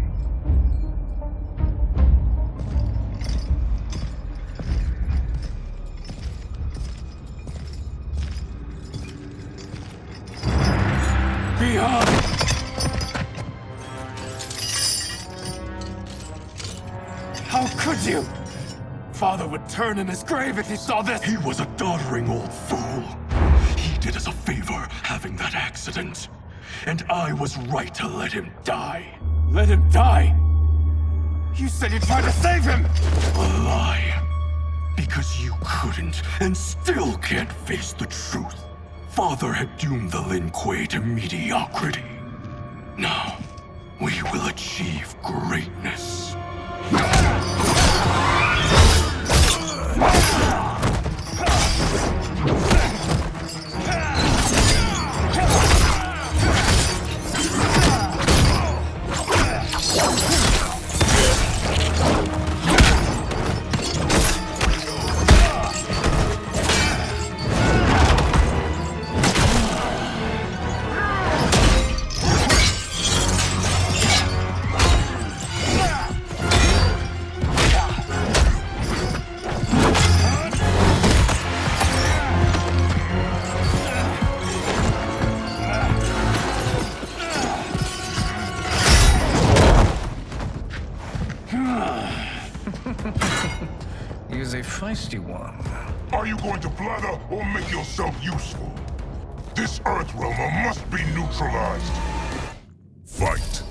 Beyond! How could you? Father would turn in his grave if he saw this! He was a doddering old fool. He did us a favor having that accident. And I was right to let him die. Let him die? You said you tried to save him! A lie. Because you couldn't and still can't face the truth. Father had doomed the Lin Kuei to mediocrity. Now, we will achieve greatness. He is a feisty one. Are you going to blather or make yourself useful? This Earthrealmer must be neutralized. Fight.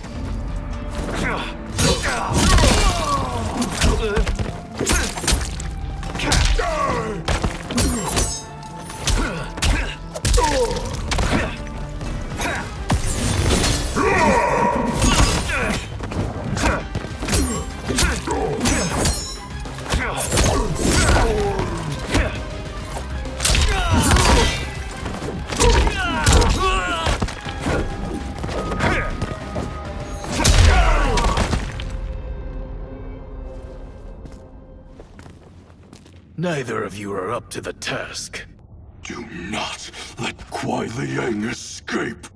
Neither of you are up to the task. Do not let Kuai Liang escape.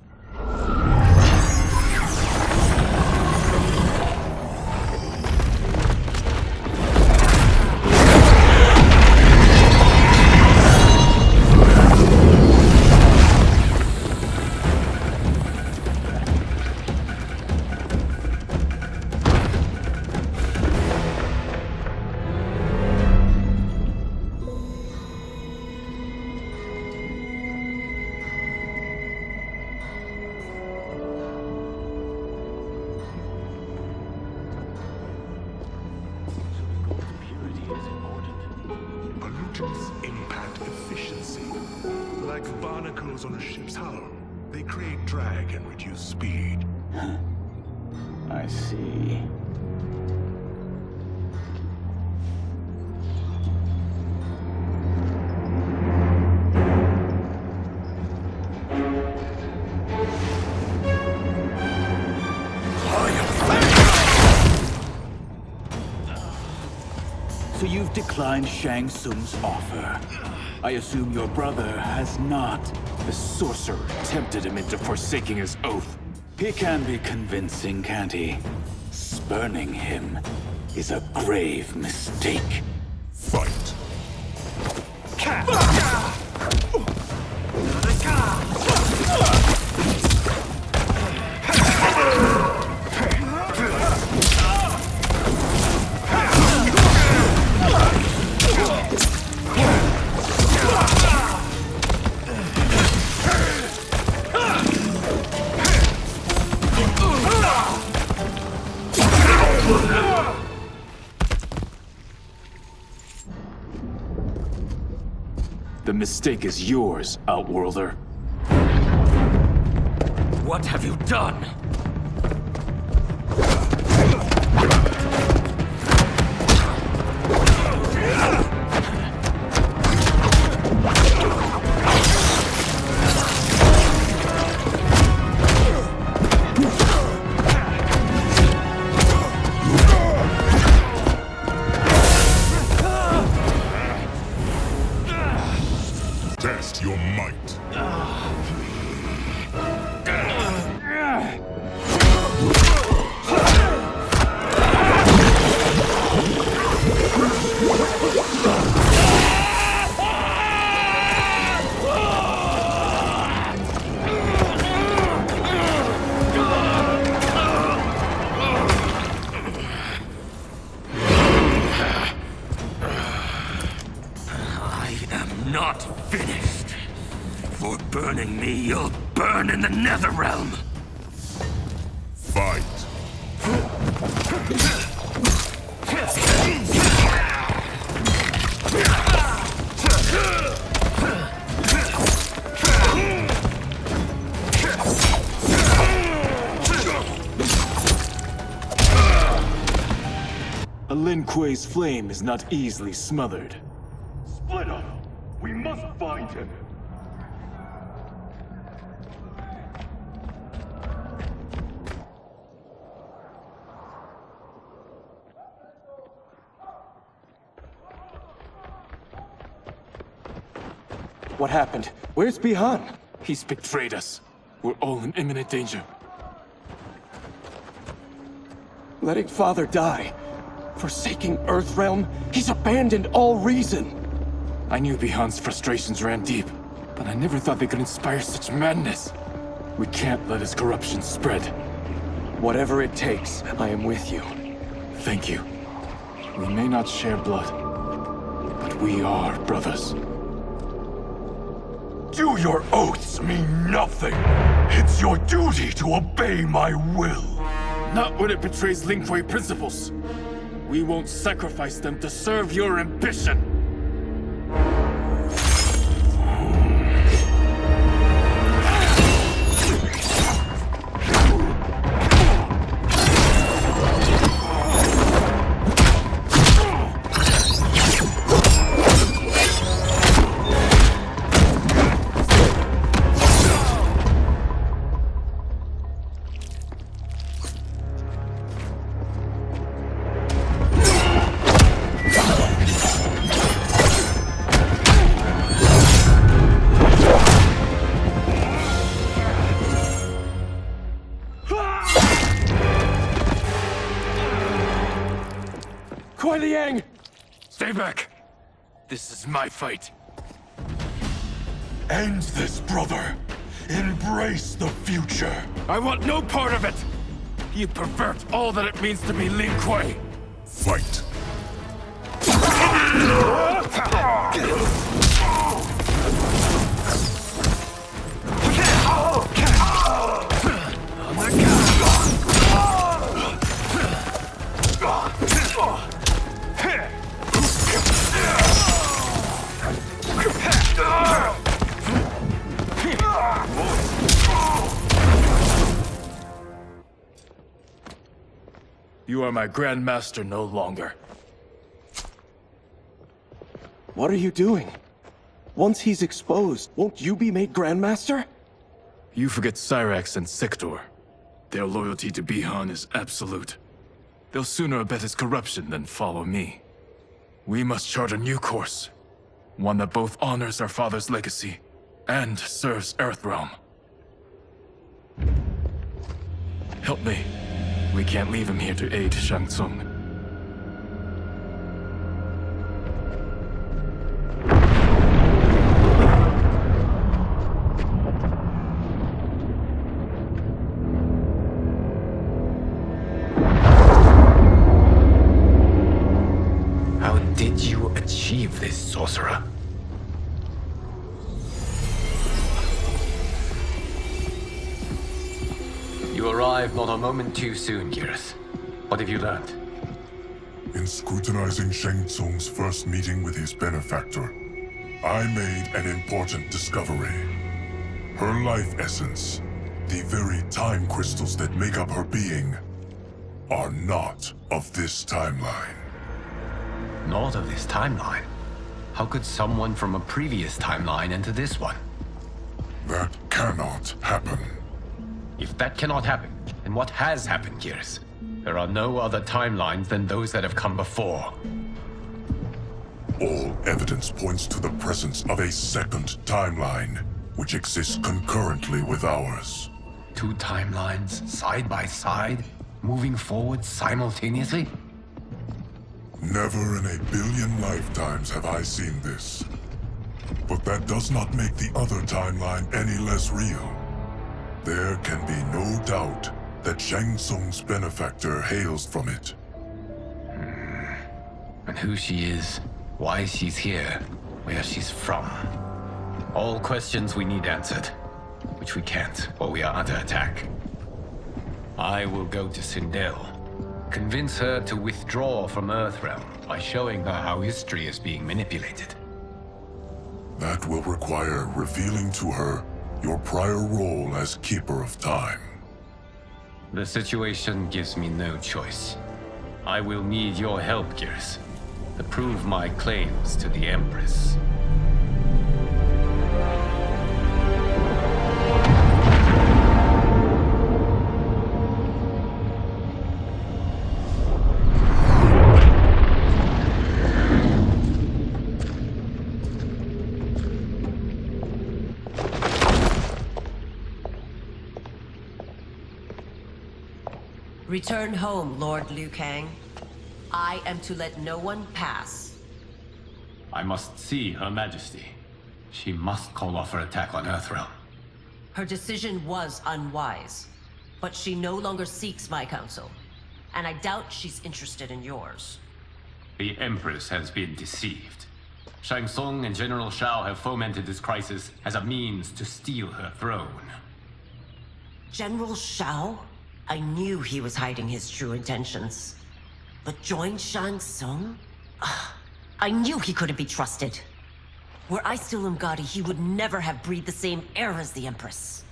weapons impact efficiency. Like barnacles on a ship's hull. They create drag and reduce speed. I see. So you've declined Shang Tsung's offer. I assume your brother has not. The sorcerer tempted him into forsaking his oath. He can be convincing, can't he? Spurning him is a grave mistake. Fight. The mistake is yours, Outworlder. What have you done? Test your might. Not finished. For burning me, you'll burn in the Netherrealm. Fight. A Lin Kuei's flame is not easily smothered. Split up! We must find him! What happened? Where's Bi-Han? He's betrayed us. We're all in imminent danger. Letting Father die. Forsaking Earthrealm. He's abandoned all reason. I knew Bi-Han's frustrations ran deep, but I never thought they could inspire such madness. We can't let his corruption spread. Whatever it takes, I am with you. Thank you. We may not share blood, but we are brothers. Do your oaths mean nothing? It's your duty to obey my will. Not when it betrays Lin Kuei principles. We won't sacrifice them to serve your ambition. Stay back! This is my fight. End this, brother! Embrace the future! I want no part of it! You pervert all that it means to be Lin Kuei! Fight! You are my Grand Master no longer. What are you doing? Once he's exposed, won't you be made Grandmaster? You forget Cyrax and Sector. Their loyalty to Bihan is absolute. They'll sooner abet his corruption than follow me. We must chart a new course. One that both honors our father's legacy and serves Earthrealm. Help me. We can't leave him here to aid Shang-Tsung. How did you achieve this, sorcerer? You arrived not a moment too soon, Geras. What have you learned? In scrutinizing Shang-Tsung's first meeting with his benefactor, I made an important discovery. Her life essence, the very time crystals that make up her being, are not of this timeline. Not of this timeline? How could someone from a previous timeline enter this one? That cannot happen. If that cannot happen, then what has happened, Geras? There are no other timelines than those that have come before. All evidence points to the presence of a second timeline, which exists concurrently with ours. Two timelines, side by side, moving forward simultaneously? Never in a billion lifetimes have I seen this. But that does not make the other timeline any less real. There can be no doubt that Shang-Tsung's benefactor hails from it. And who she is, why she's here, where she's from. All questions we need answered, which we can't while we are under attack. I will go to Sindel, convince her to withdraw from Earthrealm by showing her how history is being manipulated. That will require revealing to her your prior role as Keeper of Time. The situation gives me no choice. I will need your help, Geras, to prove my claims to the Empress. Return home, Lord Liu Kang. I am to let no one pass. I must see Her Majesty. She must call off her attack on Earthrealm. Her decision was unwise, but she no longer seeks my counsel, and I doubt she's interested in yours. The Empress has been deceived. Shang-Tsung and General Shao have fomented this crisis as a means to steal her throne. General Shao? I knew he was hiding his true intentions. But join Shang-Tsung? I knew he couldn't be trusted. Were I still Umgadi, he would never have breathed the same air as the Empress.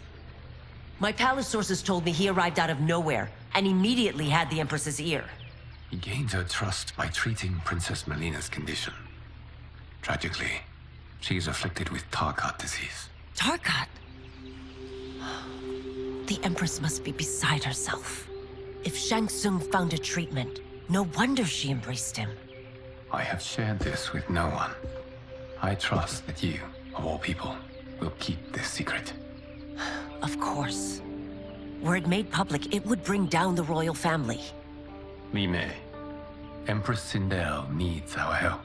My palace sources told me he arrived out of nowhere, and immediately had the Empress's ear. He gained her trust by treating Princess Melina's condition. Tragically, she is afflicted with Tarkat disease. Tarkat? The Empress must be beside herself. If Shang-Tsung found a treatment, no wonder she embraced him. I have shared this with no one. I trust that you, of all people, will keep this secret. Of course. Were it made public, it would bring down the royal family. Li Mei, Empress Sindel needs our help.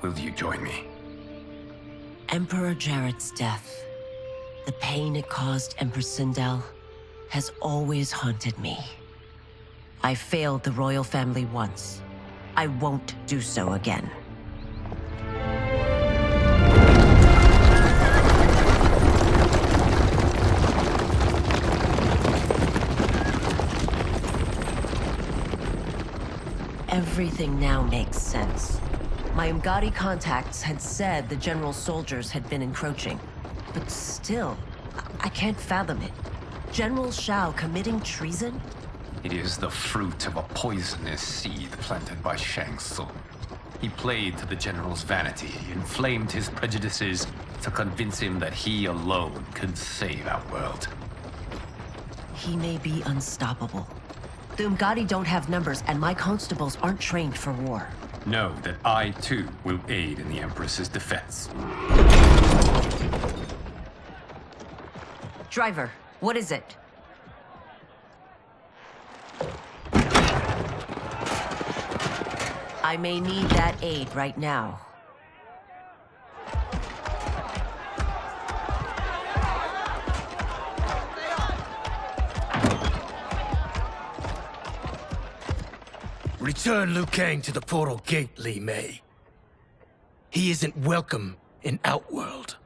Will you join me? Emperor Jarrett's death, the pain it caused Empress Sindel, has always haunted me. I failed the royal family once. I won't do so again. Everything now makes sense. My Umgadi contacts had said the general soldiers had been encroaching. But still, I can't fathom it. General Shao committing treason? It is the fruit of a poisonous seed planted by Shang-Tsung. He played to the general's vanity, inflamed his prejudices to convince him that he alone could save our world. He may be unstoppable. The Umgadi don't have numbers, and my constables aren't trained for war. Know that I, too, will aid in the Empress's defense. Driver, what is it? I may need that aid right now. Return Liu Kang to the portal gate, Li Mei. He isn't welcome in Outworld.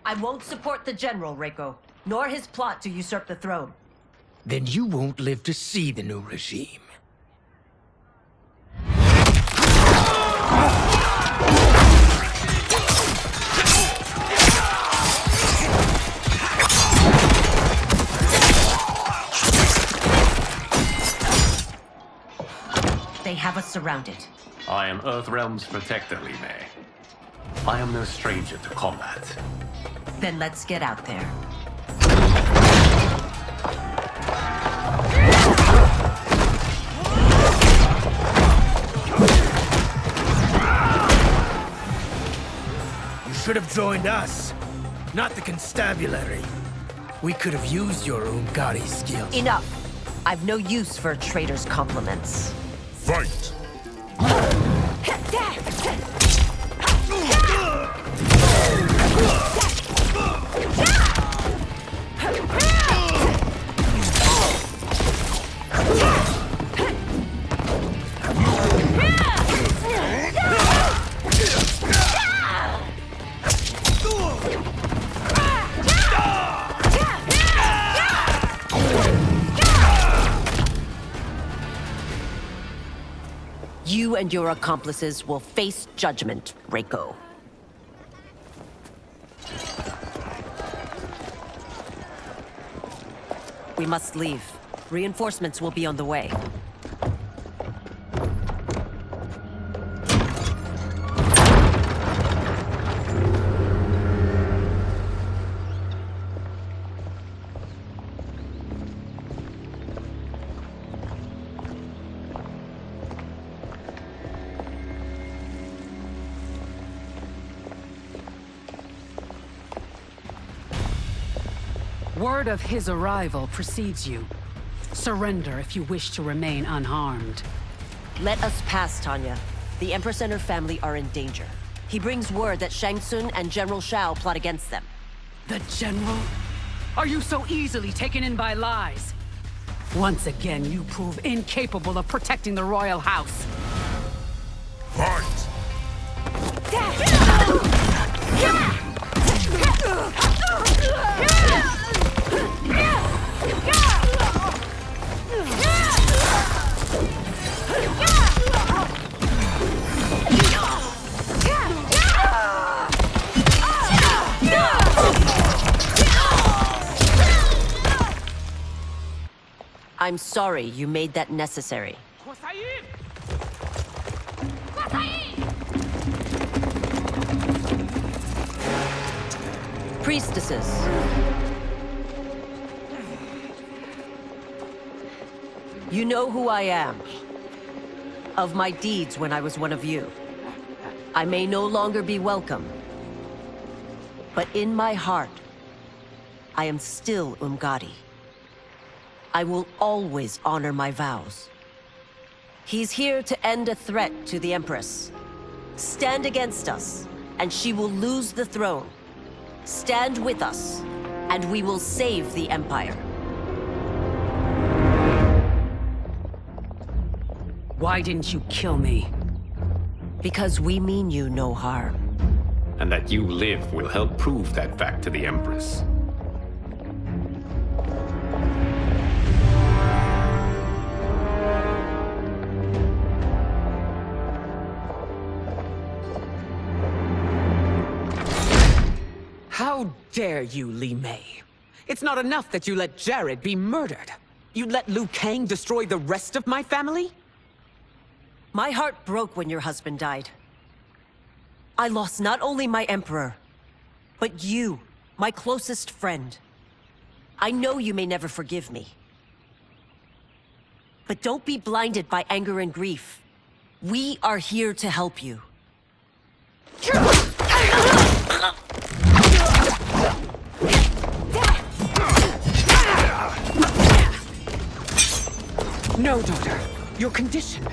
I won't support the General, Reiko, nor his plot to usurp the throne. Then you won't live to see the new regime. They have us surrounded. I am Earthrealm's protector, Li Mei. I am no stranger to combat. Then let's get out there. You should have joined us, not the constabulary. We could have used your Umgadi skills. Enough! I've no use for a traitor's compliments. Fight! You and your accomplices will face judgment, Reiko. We must leave. Reinforcements will be on the way. Word of his arrival precedes you. Surrender if you wish to remain unharmed. Let us pass, Tanya. The Empress and her family are in danger. He brings word that Shang-Tsung and General Shao plot against them. The General? Are you so easily taken in by lies? Once again, you prove incapable of protecting the royal house. Fight! I'm sorry you made that necessary. Priestesses. You know who I am. Of my deeds when I was one of you. I may no longer be welcome. But in my heart, I am still Umgadi. I will always honor my vows. He's here to end a threat to the Empress. Stand against us, and she will lose the throne. Stand with us, and we will save the Empire. Why didn't you kill me? Because we mean you no harm. And that you live will help prove that fact to the Empress. How dare you, Li Mei? It's not enough that you let Jared be murdered. You'd let Liu Kang destroy the rest of my family? My heart broke when your husband died. I lost not only my emperor, but you, my closest friend. I know you may never forgive me. But don't be blinded by anger and grief. We are here to help you. No, daughter. Your condition.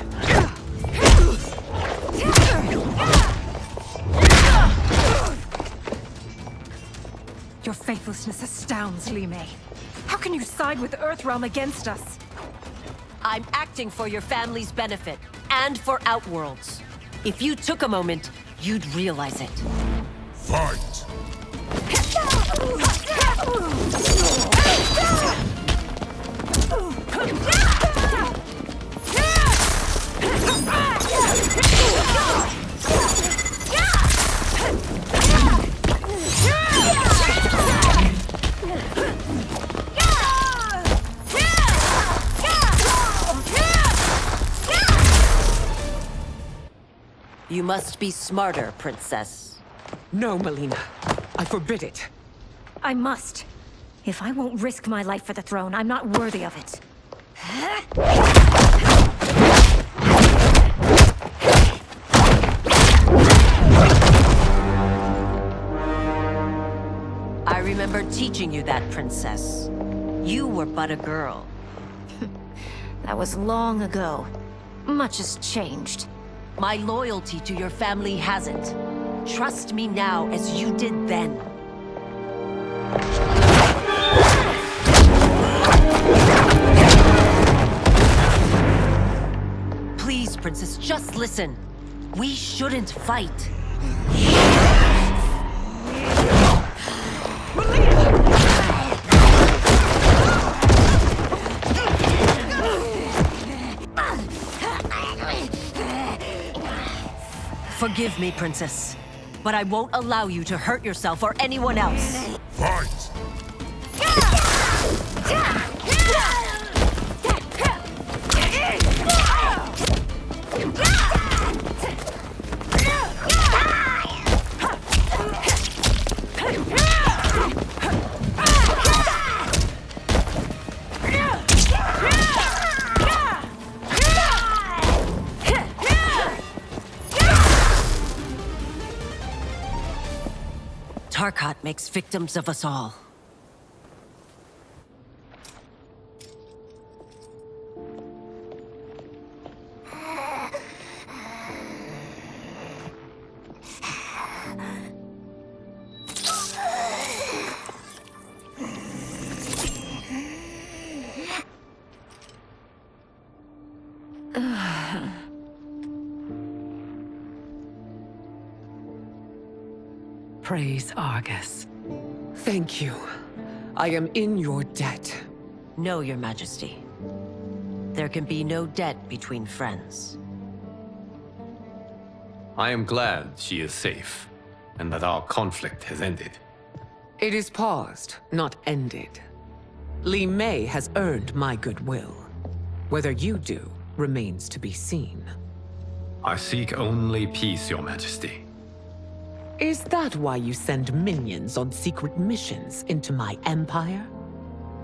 Your faithlessness astounds, Li Mei. How can you side with Earthrealm against us? I'm acting for your family's benefit, and for Outworld's. If you took a moment, you'd realize it. Fight! You must be smarter, Princess. No, Melina. I forbid it. I must. If I won't risk my life for the throne, I'm not worthy of it. I remember teaching you that, Princess. You were but a girl. That was long ago. Much has changed. My loyalty to your family hasn't. Trust me now as you did then. Please, Princess, just listen. We shouldn't fight. Forgive me, Princess, but I won't allow you to hurt yourself or anyone else. Fight! Tarkat makes victims of us all. Praise Argus. Thank you. I am in your debt. No, Your Majesty. There can be no debt between friends. I am glad she is safe, and that our conflict has ended. It is paused, not ended. Li Mei has earned my goodwill. Whether you do remains to be seen. I seek only peace, Your Majesty. Is that why you send minions on secret missions into my empire?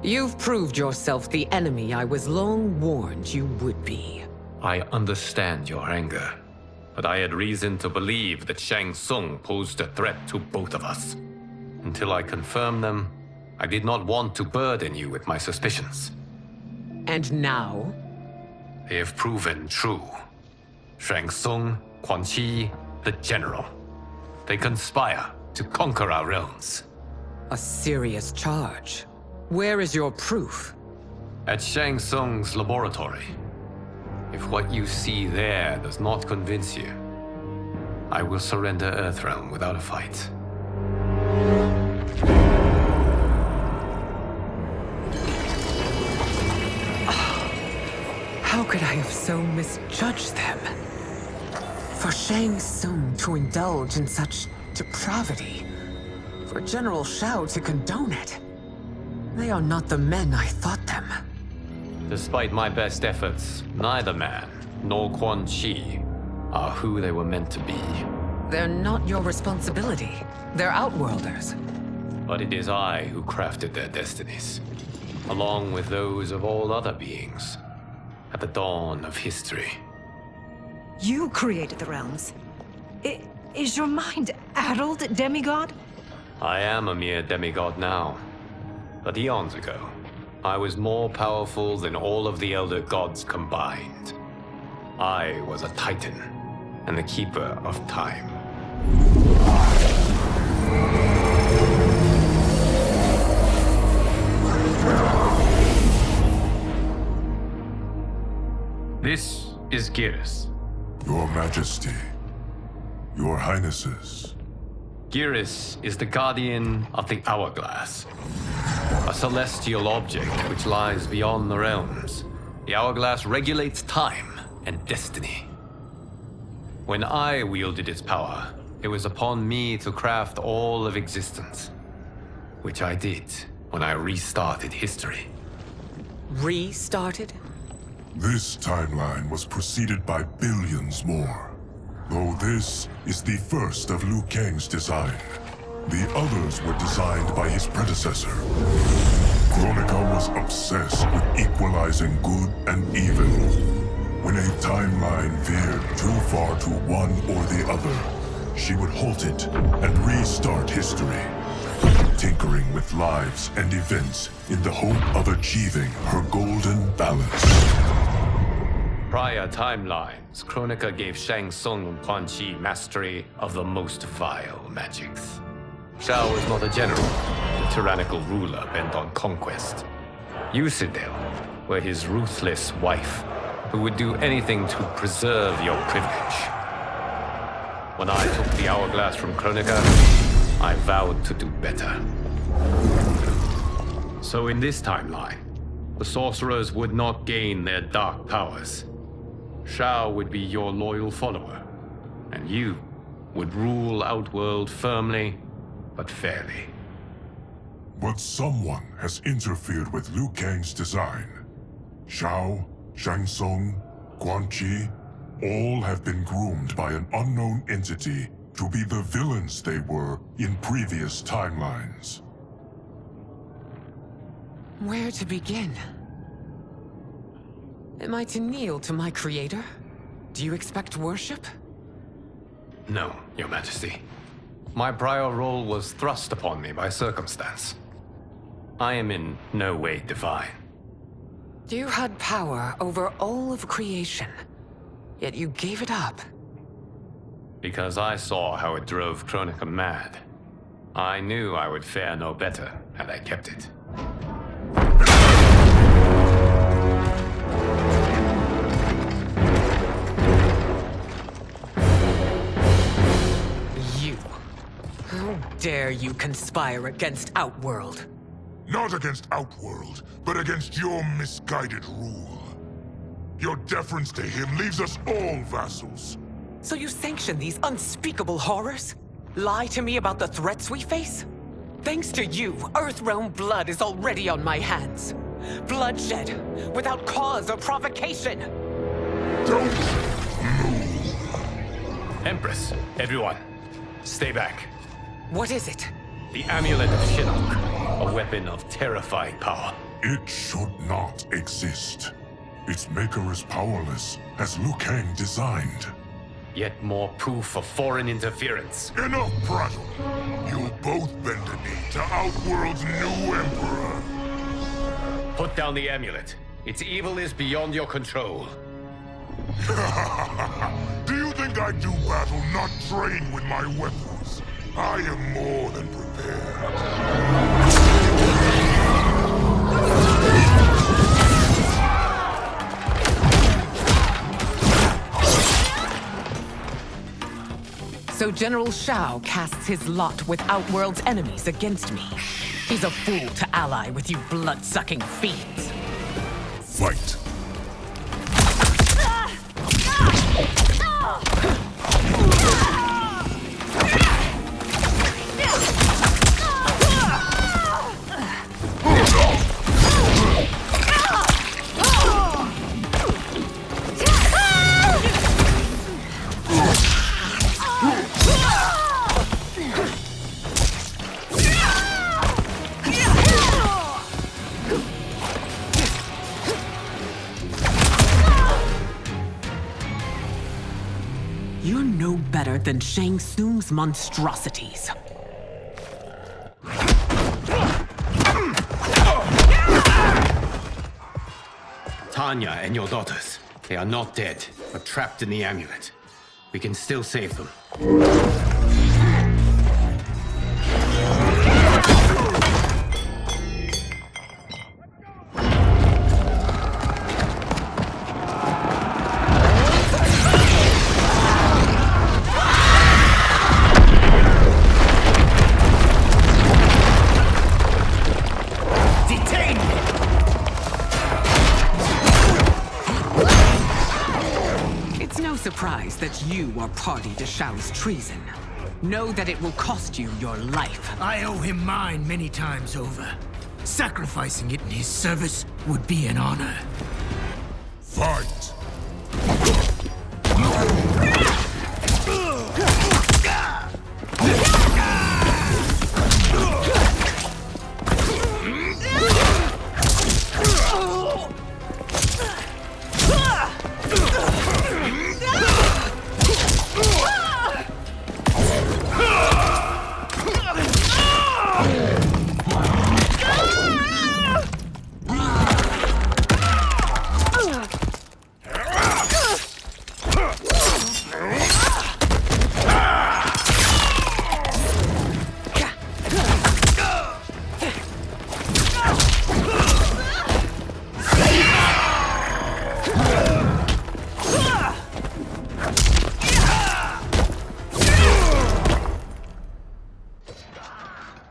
You've proved yourself the enemy I was long warned you would be. I understand your anger, but I had reason to believe that Shang-Tsung posed a threat to both of us. Until I confirmed them, I did not want to burden you with my suspicions. And now? They have proven true. Shang-Tsung, Quan Chi, the General. They conspire to conquer our realms. A serious charge. Where is your proof? At Shang-Tsung's laboratory. If what you see there does not convince you, I will surrender Earthrealm without a fight. How could I have so misjudged them? For Shang-Tsung to indulge in such depravity, for General Shao to condone it, they are not the men I thought them. Despite my best efforts, neither man nor Quan Chi are who they were meant to be. They're not your responsibility. They're Outworlders. But it is I who crafted their destinies, along with those of all other beings, at the dawn of history. You created the realms. Is your mind addled, demigod? I am a mere demigod now, but eons ago, I was more powerful than all of the Elder Gods combined. I was a Titan, and the Keeper of Time. This is Geras. Your Majesty, Your Highnesses. Geras is the guardian of the Hourglass, a celestial object which lies beyond the realms. The Hourglass regulates time and destiny. When I wielded its power, it was upon me to craft all of existence, which I did when I restarted history. Restarted? This timeline was preceded by billions more. Though this is the first of Liu Kang's design, the others were designed by his predecessor. Kronika was obsessed with equalizing good and evil. When a timeline veered too far to one or the other, she would halt it and restart history, tinkering with lives and events in the hope of achieving her golden balance. Prior timelines, Kronika gave Shang Tsung and Quan Chi mastery of the most vile magics. Shao was not a general, a tyrannical ruler bent on conquest. Yusidel were his ruthless wife, who would do anything to preserve your privilege. When I took the Hourglass from Kronika, I vowed to do better. So in this timeline, the sorcerers would not gain their dark powers. Shao would be your loyal follower, and you would rule Outworld firmly, but fairly. But someone has interfered with Liu Kang's design. Shao, Shang Tsung, Quan Chi, all have been groomed by an unknown entity to be the villains they were in previous timelines. Where to begin? Am I to kneel to my creator? Do you expect worship? No, Your Majesty. My prior role was thrust upon me by circumstance. I am in no way divine. You had power over all of creation, yet you gave it up. Because I saw how it drove Kronika mad. I knew I would fare no better had I kept it. How dare you conspire against Outworld? Not against Outworld, but against your misguided rule. Your deference to him leaves us all vassals. So you sanction these unspeakable horrors? Lie to me about the threats we face? Thanks to you, Earthrealm blood is already on my hands. Bloodshed, without cause or provocation. Don't move. Empress, everyone, stay back. What is it? The Amulet of Shinnok, a weapon of terrifying power. It should not exist. Its maker is powerless, as Liu Kang designed. Yet more proof of foreign interference. Enough prattle! You'll both bend a knee to Outworld's new emperor. Put down the amulet. Its evil is beyond your control. Do you think I do battle not trained with my weapons? I am more than prepared. So General Shao casts his lot with Outworld's enemies against me. He's a fool to ally with you blood-sucking fiends. Fight. than Shang-Tsung's monstrosities. Tanya and your daughters, they are not dead, but trapped in the amulet. We can still save them. Surprised that you are party to Shao's treason. Know that it will cost you your life. I owe him mine many times over. Sacrificing it in his service would be an honor. Fight!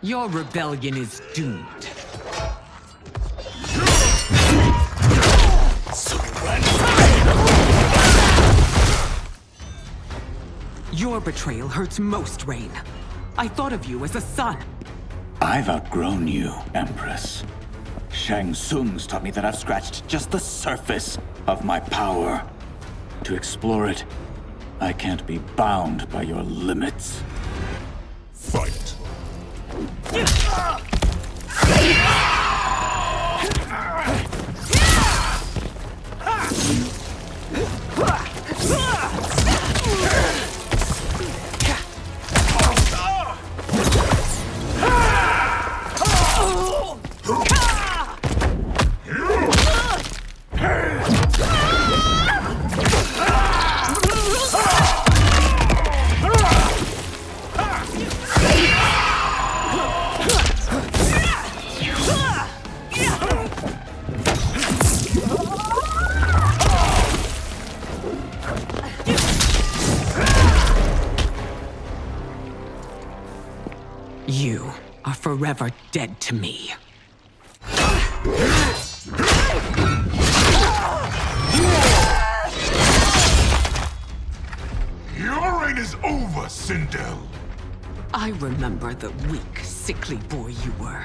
Your rebellion is doomed. Your betrayal hurts most, Rain. I thought of you as a son. I've outgrown you, Empress. Shang-Tsung's taught me that I've scratched just the surface of my power. To explore it, I can't be bound by your limits. Fight! You are forever dead to me. Your reign is over, Sindel. I remember the weak, sickly boy you were.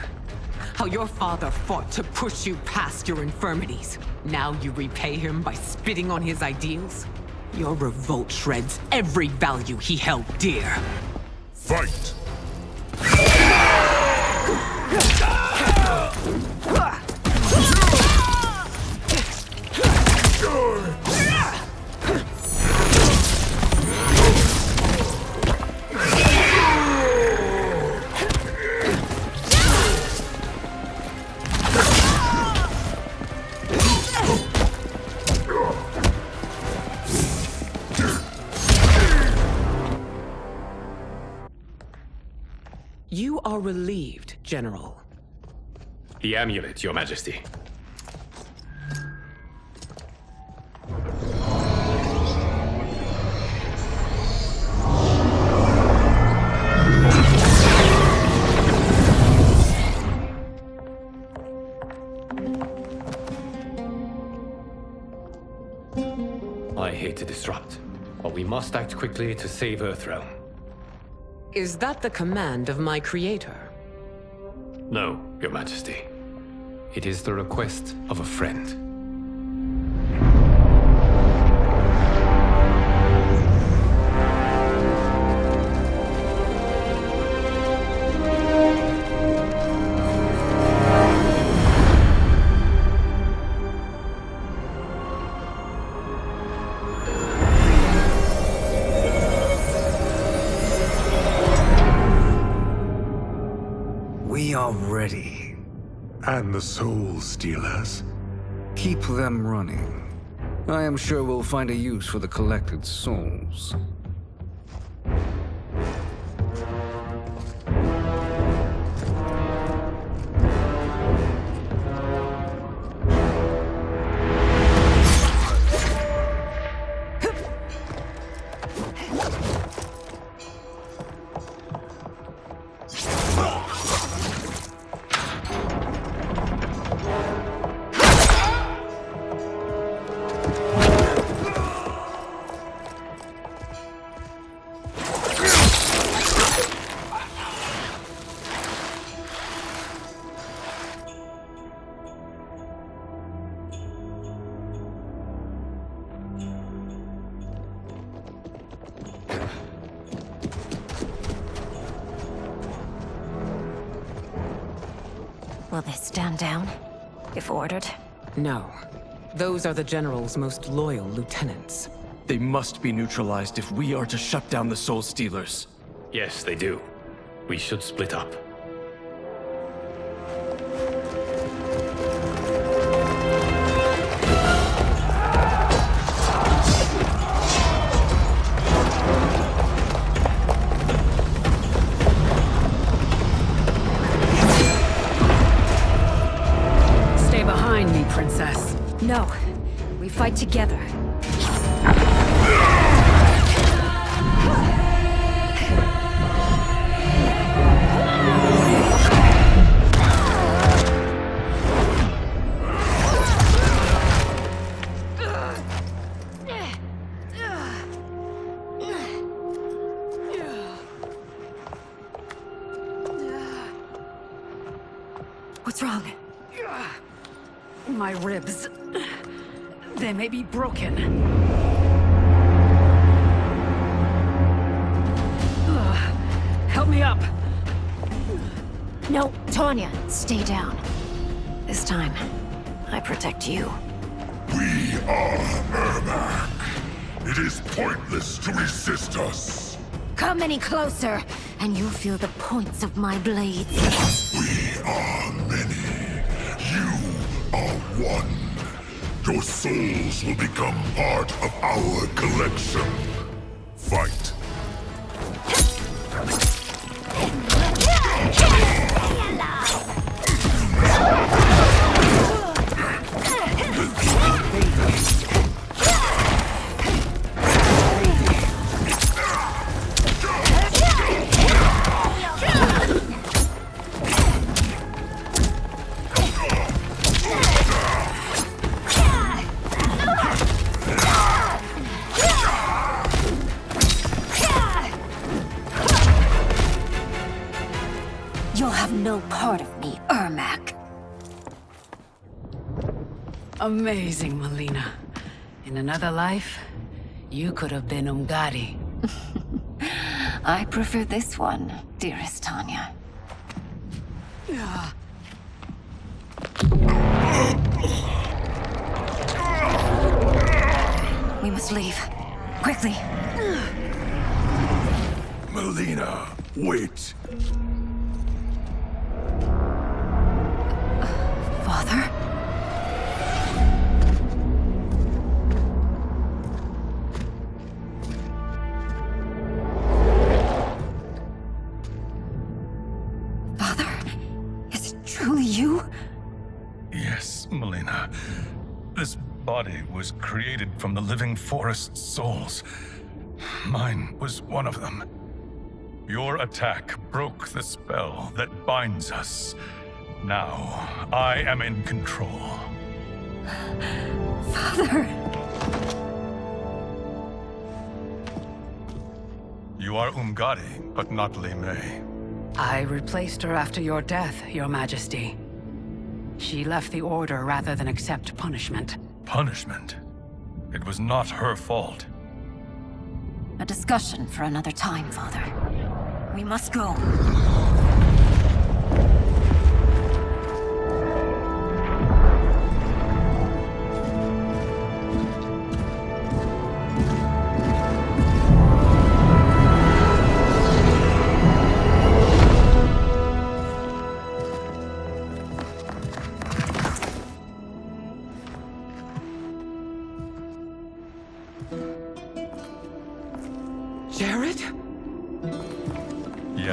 How your father fought to push you past your infirmities. Now you repay him by spitting on his ideals? Your revolt shreds every value he held dear. Fight! You are relieved, General. The amulet, Your Majesty. I hate to disrupt, but we must act quickly to save Earthrealm. Is that the command of my creator? No, Your Majesty. It is the request of a friend. We are ready. And the Soul Stealers? Keep them running. I am sure we'll find a use for the collected souls. Will they stand down, if ordered? No. Those are the General's most loyal lieutenants. They must be neutralized if we are to shut down the Soul Stealers. Yes, they do. We should split up. Princess. No. We fight together. What's wrong? My ribs. They may be broken. Help me up. No, Tanya, stay down. This time, I protect you. We are Ermac. It is pointless to resist us. Come any closer, and you'll feel the points of my blades. We are many. You are one. Your souls will become part of our collection. Fight. No part of me, Ermac. Amazing, Melina. In another life, you could have been Umgadi. I prefer this one, dearest Tanya. We must leave. Quickly. Melina, wait. Father? Father, is it truly you? Yes, Melina. This body was created from the living forest souls. Mine was one of them. Your attack broke the spell that binds us. Now, I am in control. Father! You are Umgadi, but not Li Mei. I replaced her after your death, Your Majesty. She left the Order rather than accept punishment. Punishment? It was not her fault. A discussion for another time, Father. We must go.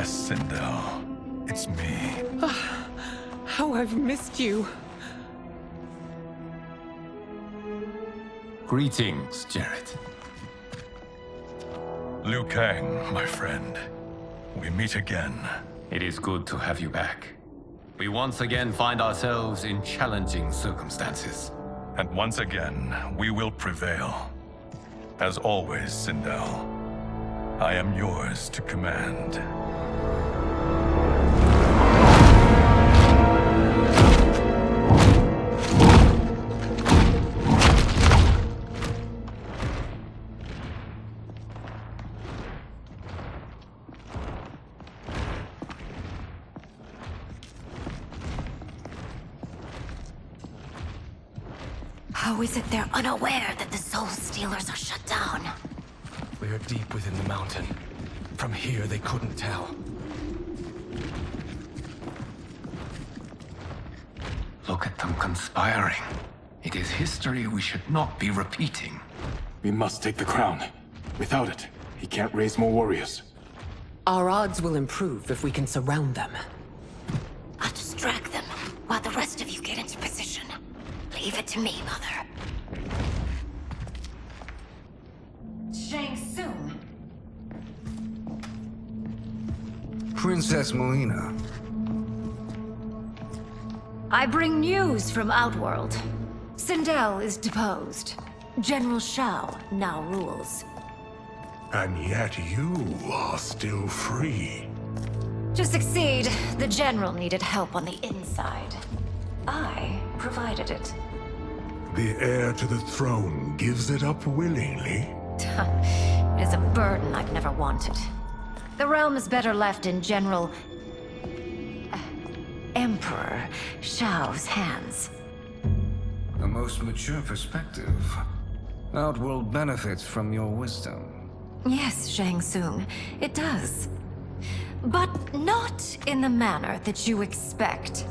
Yes, Sindel. It's me. How I've missed you. Greetings, Jared. Liu Kang, my friend. We meet again. It is good to have you back. We once again find ourselves in challenging circumstances. And once again, we will prevail. As always, Sindel, I am yours to command. How is it they're unaware that the Soul Stealers are shut down? We are deep within the mountain. From here, they couldn't tell. Look at them conspiring. It is history we should not be repeating. We must take the crown. Without it, he can't raise more warriors. Our odds will improve if we can surround them. I'll distract them while the rest of you get into position. Leave it to me, Mother. Shang-Tsung. Princess Melina. I bring news from Outworld. Sindel is deposed. General Shao now rules. And yet you are still free. To succeed, the General needed help on the inside. I provided it. The heir to the throne gives it up willingly. It is a burden I've never wanted. The realm is better left in General... Emperor Shao's hands. A most mature perspective. Outworld benefits from your wisdom. Yes, Shang-Tsung, it does. But not in the manner that you expect.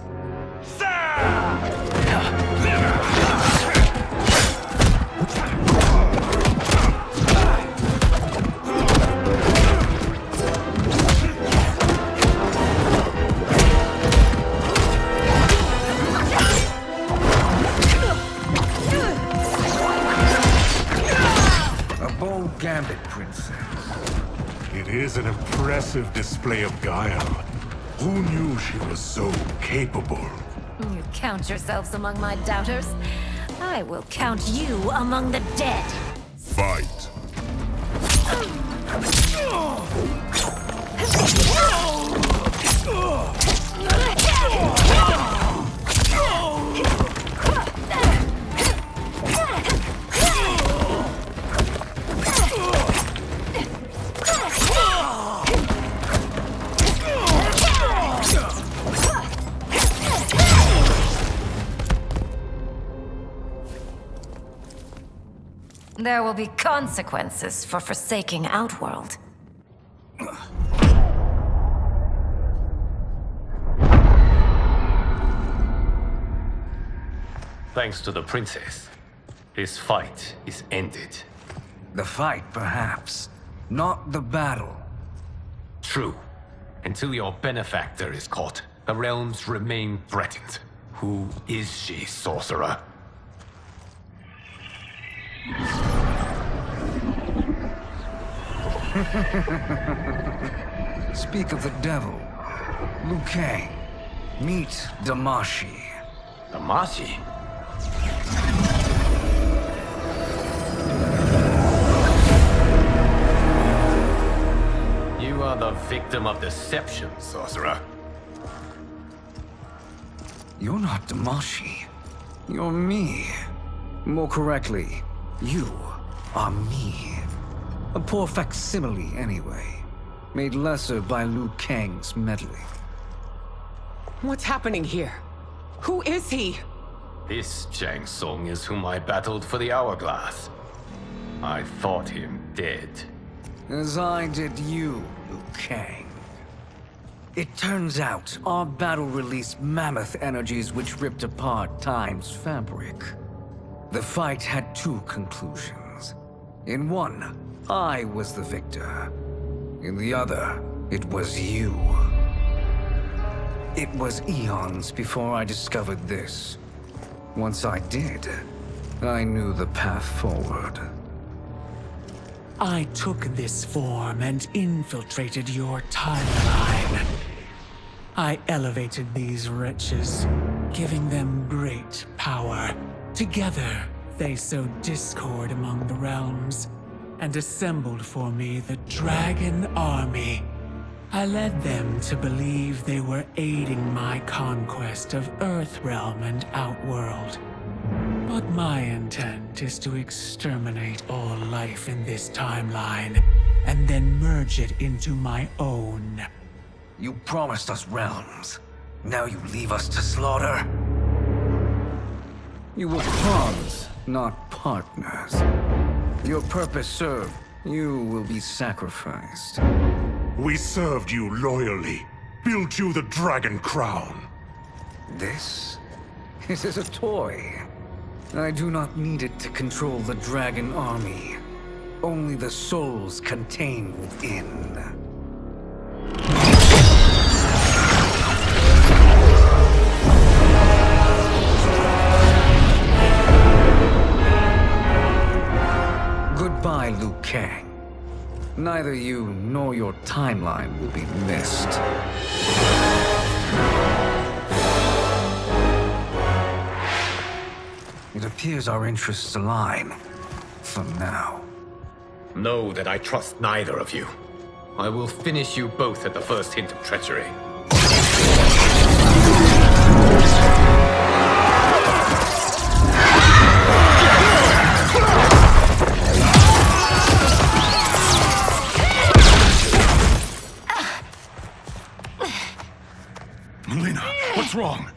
A bold gambit, Princess. It is an impressive display of guile. Who knew she was so capable? You count yourselves among my doubters. I will count you among the dead. Fight. There will be consequences for forsaking Outworld. Thanks to the princess, this fight is ended. The fight, perhaps. Not the battle. True. Until your benefactor is caught, the realms remain threatened. Who is she, sorcerer? Speak of the devil. Liu Kang. Meet Damashi. Damashi? You are the victim of deception, sorcerer. You're not Damashi. You're me. More correctly, you are me. A poor facsimile, anyway. Made lesser by Liu Kang's meddling. What's happening here? Who is he? This Shang-Tsung is whom I battled for the Hourglass. I thought him dead. As I did you, Liu Kang. It turns out our battle released mammoth energies which ripped apart time's fabric. The fight had two conclusions. In one, I was the victor. In the other, It was you. It was eons before I discovered this. Once I did, I knew the path forward. I took this form and infiltrated your timeline. I elevated these wretches, giving them great power. Together, they sowed discord among the realms and assembled for me the Dragon Army. I led them to believe they were aiding my conquest of Earthrealm and Outworld. But my intent is to exterminate all life in this timeline, and then merge it into my own. You promised us realms. Now you leave us to slaughter? You were pawns, not partners. Your purpose served. You will be sacrificed. We served you loyally, built you the Dragon Crown. This is a toy. I do not need it to control the Dragon Army. Only the souls contained within. Goodbye, Liu Kang. Neither you nor your timeline will be missed. It appears our interests align. For now. Know that I trust neither of you. I will finish you both at the first hint of treachery. Melina, what's wrong?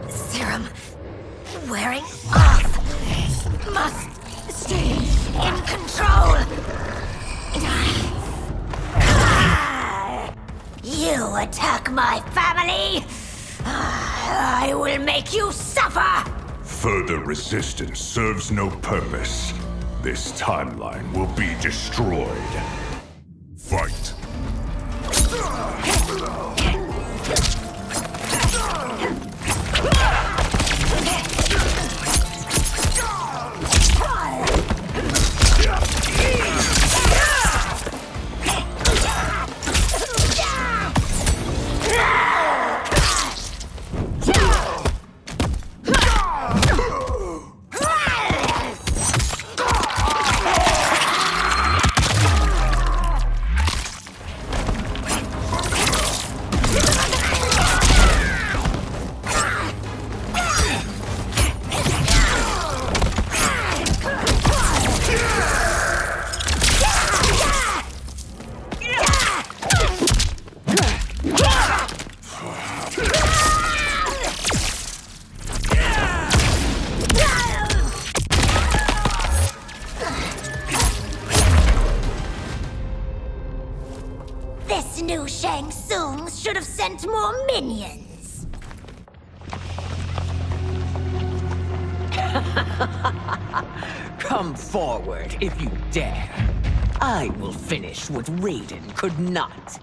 Serum wearing off. Must stay in control. You attack my family. I will make you suffer. Further resistance serves no purpose. This timeline will be destroyed. Fight. This new Shang-Tsung should have sent more minions. Come forward if you dare. I will finish what Rayden could not.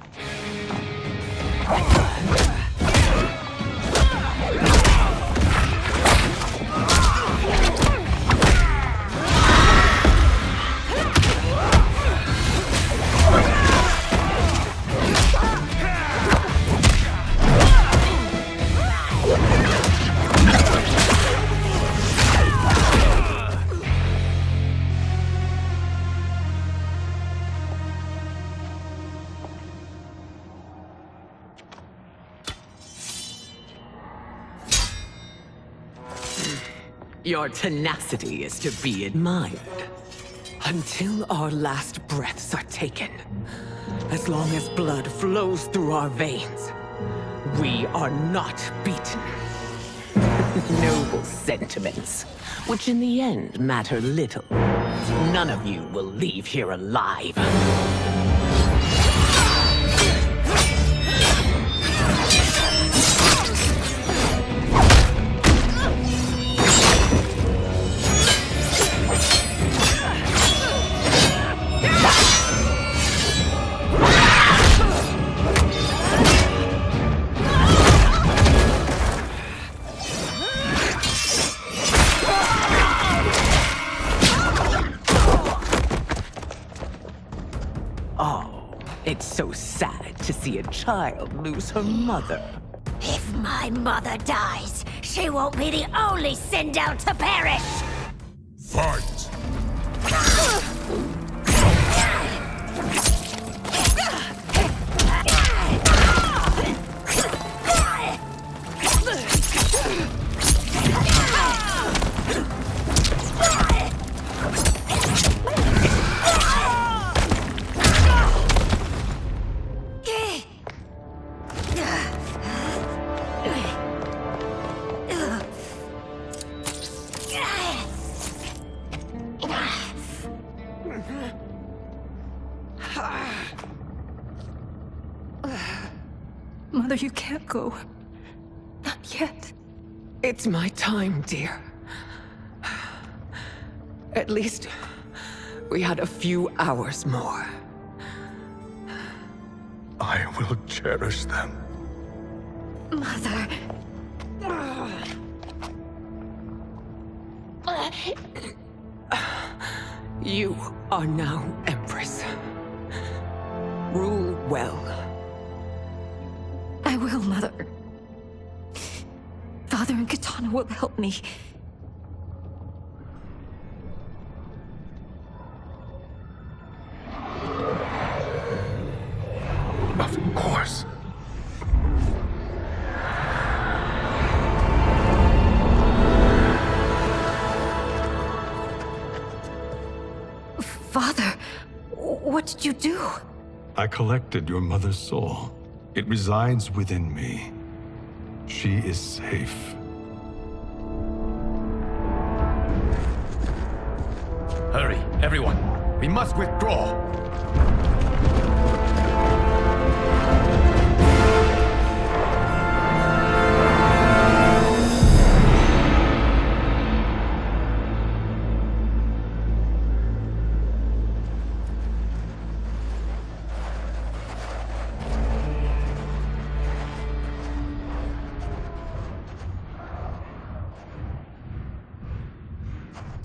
Your tenacity is to be admired. Until our last breaths are taken, as long as blood flows through our veins, we are not beaten. Noble sentiments, which in the end matter little. None of you will leave here alive. see a child lose her mother. If my mother dies, she won't be the only Sindel to perish! Fight! Mother, you can't go. Not yet. It's my time, dear. At least we had a few hours more. I will cherish them. Mother. You are now Empress. Rule well. I will, Mother. Father and Katana will help me. Of course. Father, what did you do? I collected your mother's soul. It resides within me. She is safe. Hurry, everyone. We must withdraw.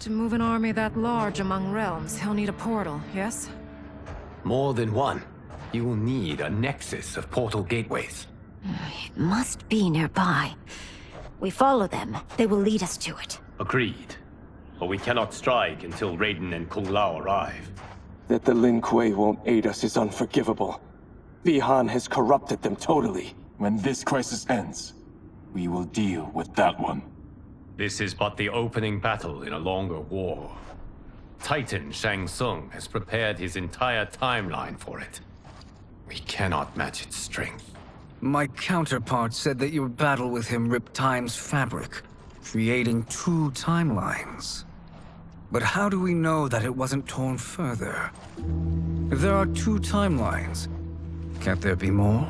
To move an army that large among realms, he'll need a portal, yes? More than one. You will need a nexus of portal gateways. It must be nearby. We follow them. They will lead us to it. Agreed. But we cannot strike until Rayden and Kung Lao arrive. That the Lin Kuei won't aid us is unforgivable. Bi-Han has corrupted them totally. When this crisis ends, we will deal with that one. This is but the opening battle in a longer war. Titan Shang-Tsung has prepared his entire timeline for it. We cannot match its strength. My counterpart said that your battle with him ripped time's fabric, creating two timelines. But how do we know that it wasn't torn further? If there are two timelines, can't there be more?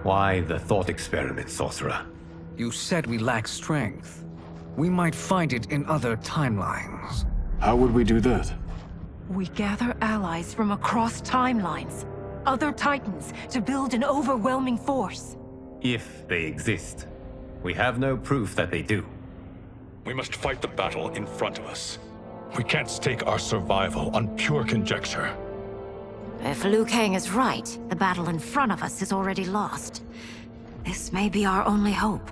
Why the thought experiment, Sorcerer? You said we lack strength. We might find it in other timelines. How would we do that? We gather allies from across timelines, other titans, to build an overwhelming force. If they exist. We have no proof that they do. We must fight the battle in front of us. We can't stake our survival on pure conjecture. If Liu Kang is right, the battle in front of us is already lost. This may be our only hope.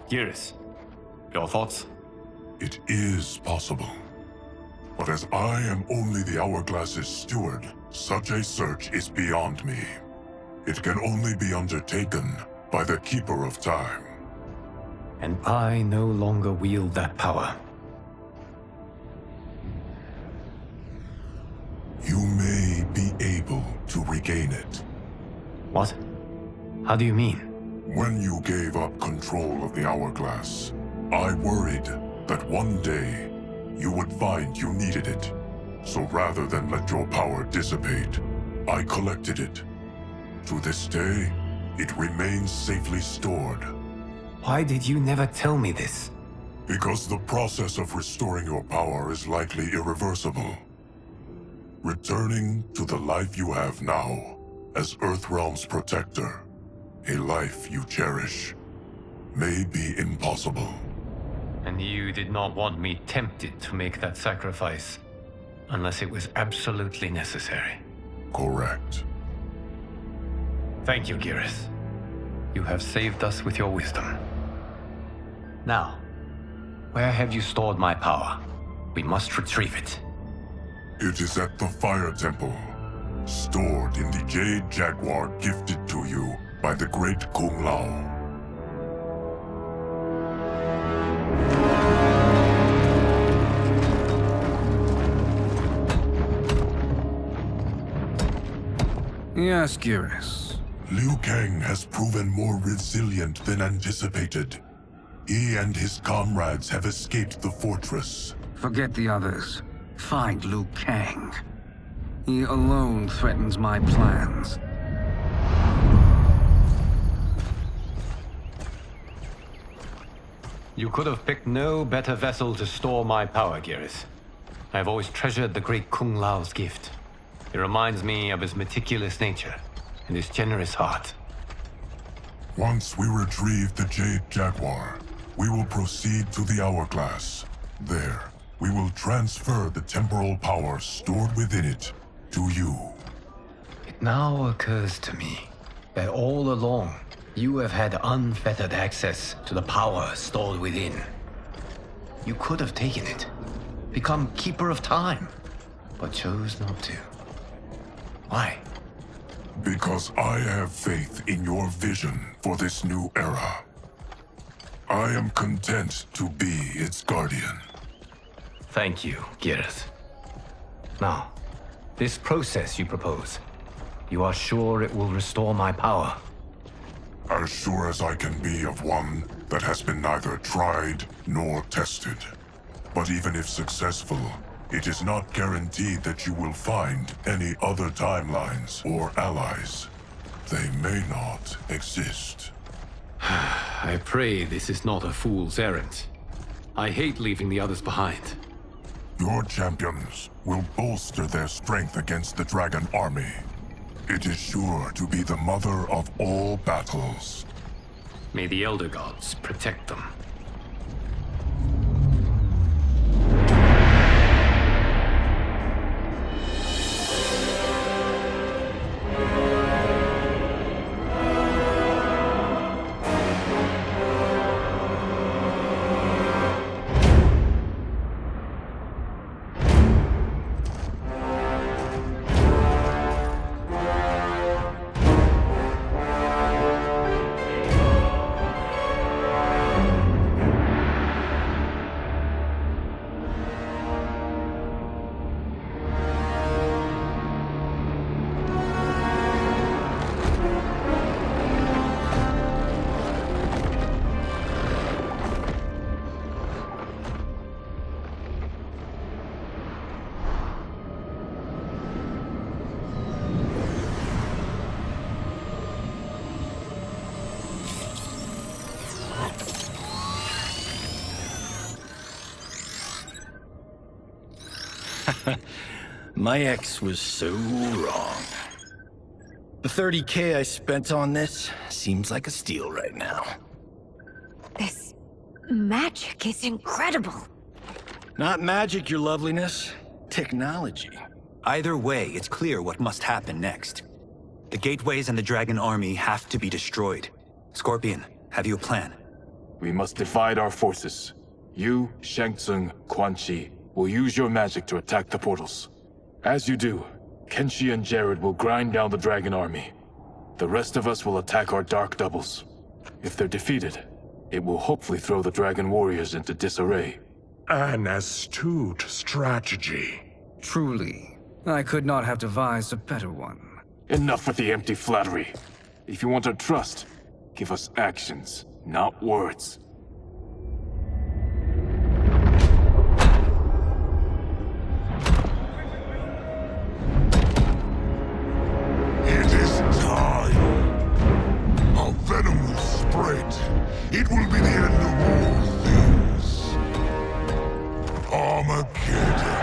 Geras, your thoughts? It is possible. But as I am only the Hourglass's steward, such a search is beyond me. It can only be undertaken by the Keeper of Time. And I no longer wield that power. You may be able to regain it. What? How do you mean? When you gave up control of the Hourglass, I worried that one day you would find you needed it. So rather than let your power dissipate, I collected it. To this day, it remains safely stored. Why did you never tell me this? Because the process of restoring your power is likely irreversible. Returning to the life you have now, as Earthrealm's protector, a life you cherish, may be impossible. And you did not want me tempted to make that sacrifice, unless it was absolutely necessary. correct. Thank you, Geras. You have saved us with your wisdom. Now, where have you stored my power? We must retrieve it. It is at the Fire Temple, stored in the Jade Jaguar gifted to you by the great Kun Lao. Yes, Geras. Liu Kang has proven more resilient than anticipated. He and his comrades have escaped the fortress. Forget the others. Find Liu Kang. He alone threatens my plans. You could have picked no better vessel to store my power, Geras. I have always treasured the great Kun Lao's gift. It reminds me of his meticulous nature and his generous heart. Once we retrieve the Jade Jaguar, we will proceed to the Hourglass. There, we will transfer the temporal power stored within it to you. It now occurs to me that all along, you have had unfettered access to the power stored within. You could have taken it, become Keeper of Time, but chose not to. Why? Because I have faith in your vision for this new era. I am content to be its guardian. Thank you, Geras. Now, this process you propose, you are sure it will restore my power? As sure as I can be of one that has been neither tried nor tested. But even if successful, it is not guaranteed that you will find any other timelines or allies. They may not exist. I pray this is not a fool's errand. I hate leaving the others behind. Your champions will bolster their strength against the Dragon Army. It is sure to be the mother of all battles. May the Elder Gods protect them. My ex was so wrong. The 30K I spent on this seems like a steal right now. This magic is incredible. Not magic, your loveliness. Technology. Either way, it's clear what must happen next. The gateways and the Dragon Army have to be destroyed. Scorpion, have you a plan? We must divide our forces. You, Shang-Tsung, Quan Chi, will use your magic to attack the portals. As you do, Kenshi and Jared will grind down the Dragon Army. The rest of us will attack our dark doubles. If they're defeated, it will hopefully throw the Dragon Warriors into disarray. An astute strategy. Truly, I could not have devised a better one. Enough with the empty flattery. If you want our trust, give us actions, not words. It is time. Our venom will spread. It will be the end of all things. Armageddon.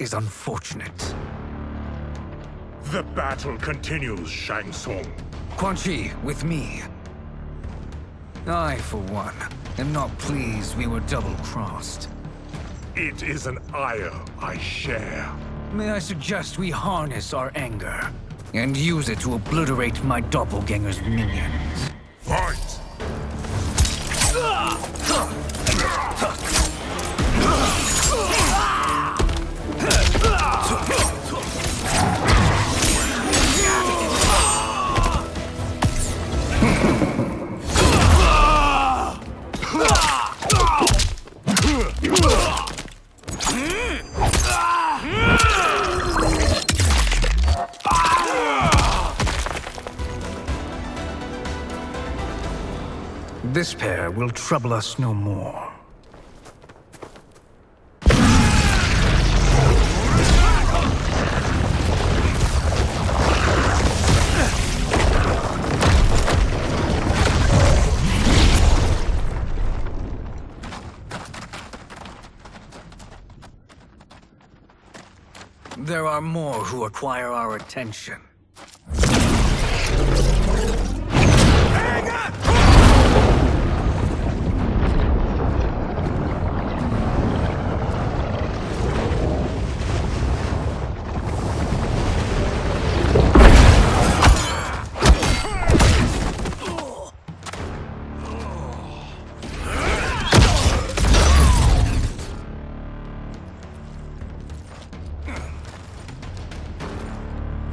is unfortunate. The battle continues, Shang-Tsung. Quan Chi, with me. I, for one, am not pleased we were double-crossed. It is an ire I share. May I suggest we harness our anger and use it to obliterate my doppelganger's minions? Fight! This pair will trouble us no more. There are more who acquire our attention.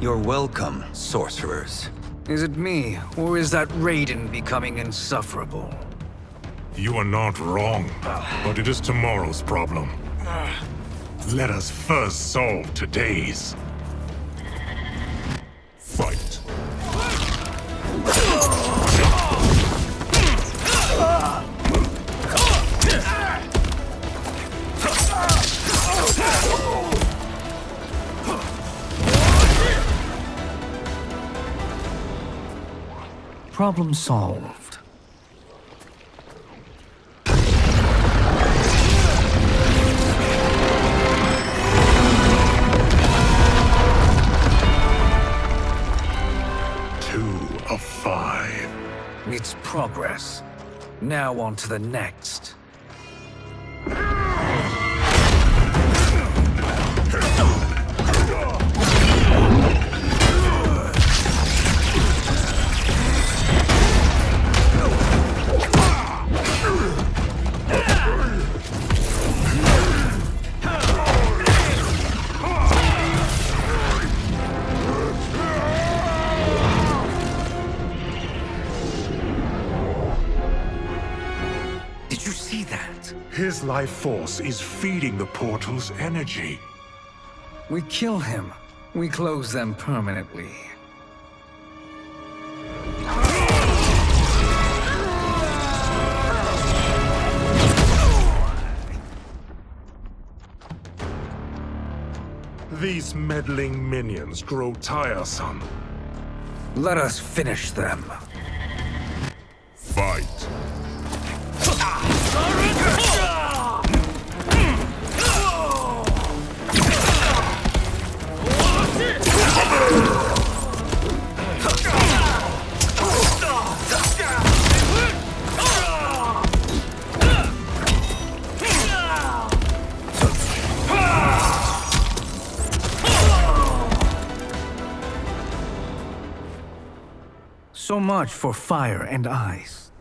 You're welcome, sorcerers. Is it me, or is that Rayden becoming insufferable? You are not wrong, but it is tomorrow's problem. Let us first solve today's. Fight. Problem solved. Two of 5. It's progress. Now on to the next. His life force is feeding the portal's energy. We kill him. We close them permanently. These meddling minions grow tiresome. Let us finish them. Fight. So much for fire and ice.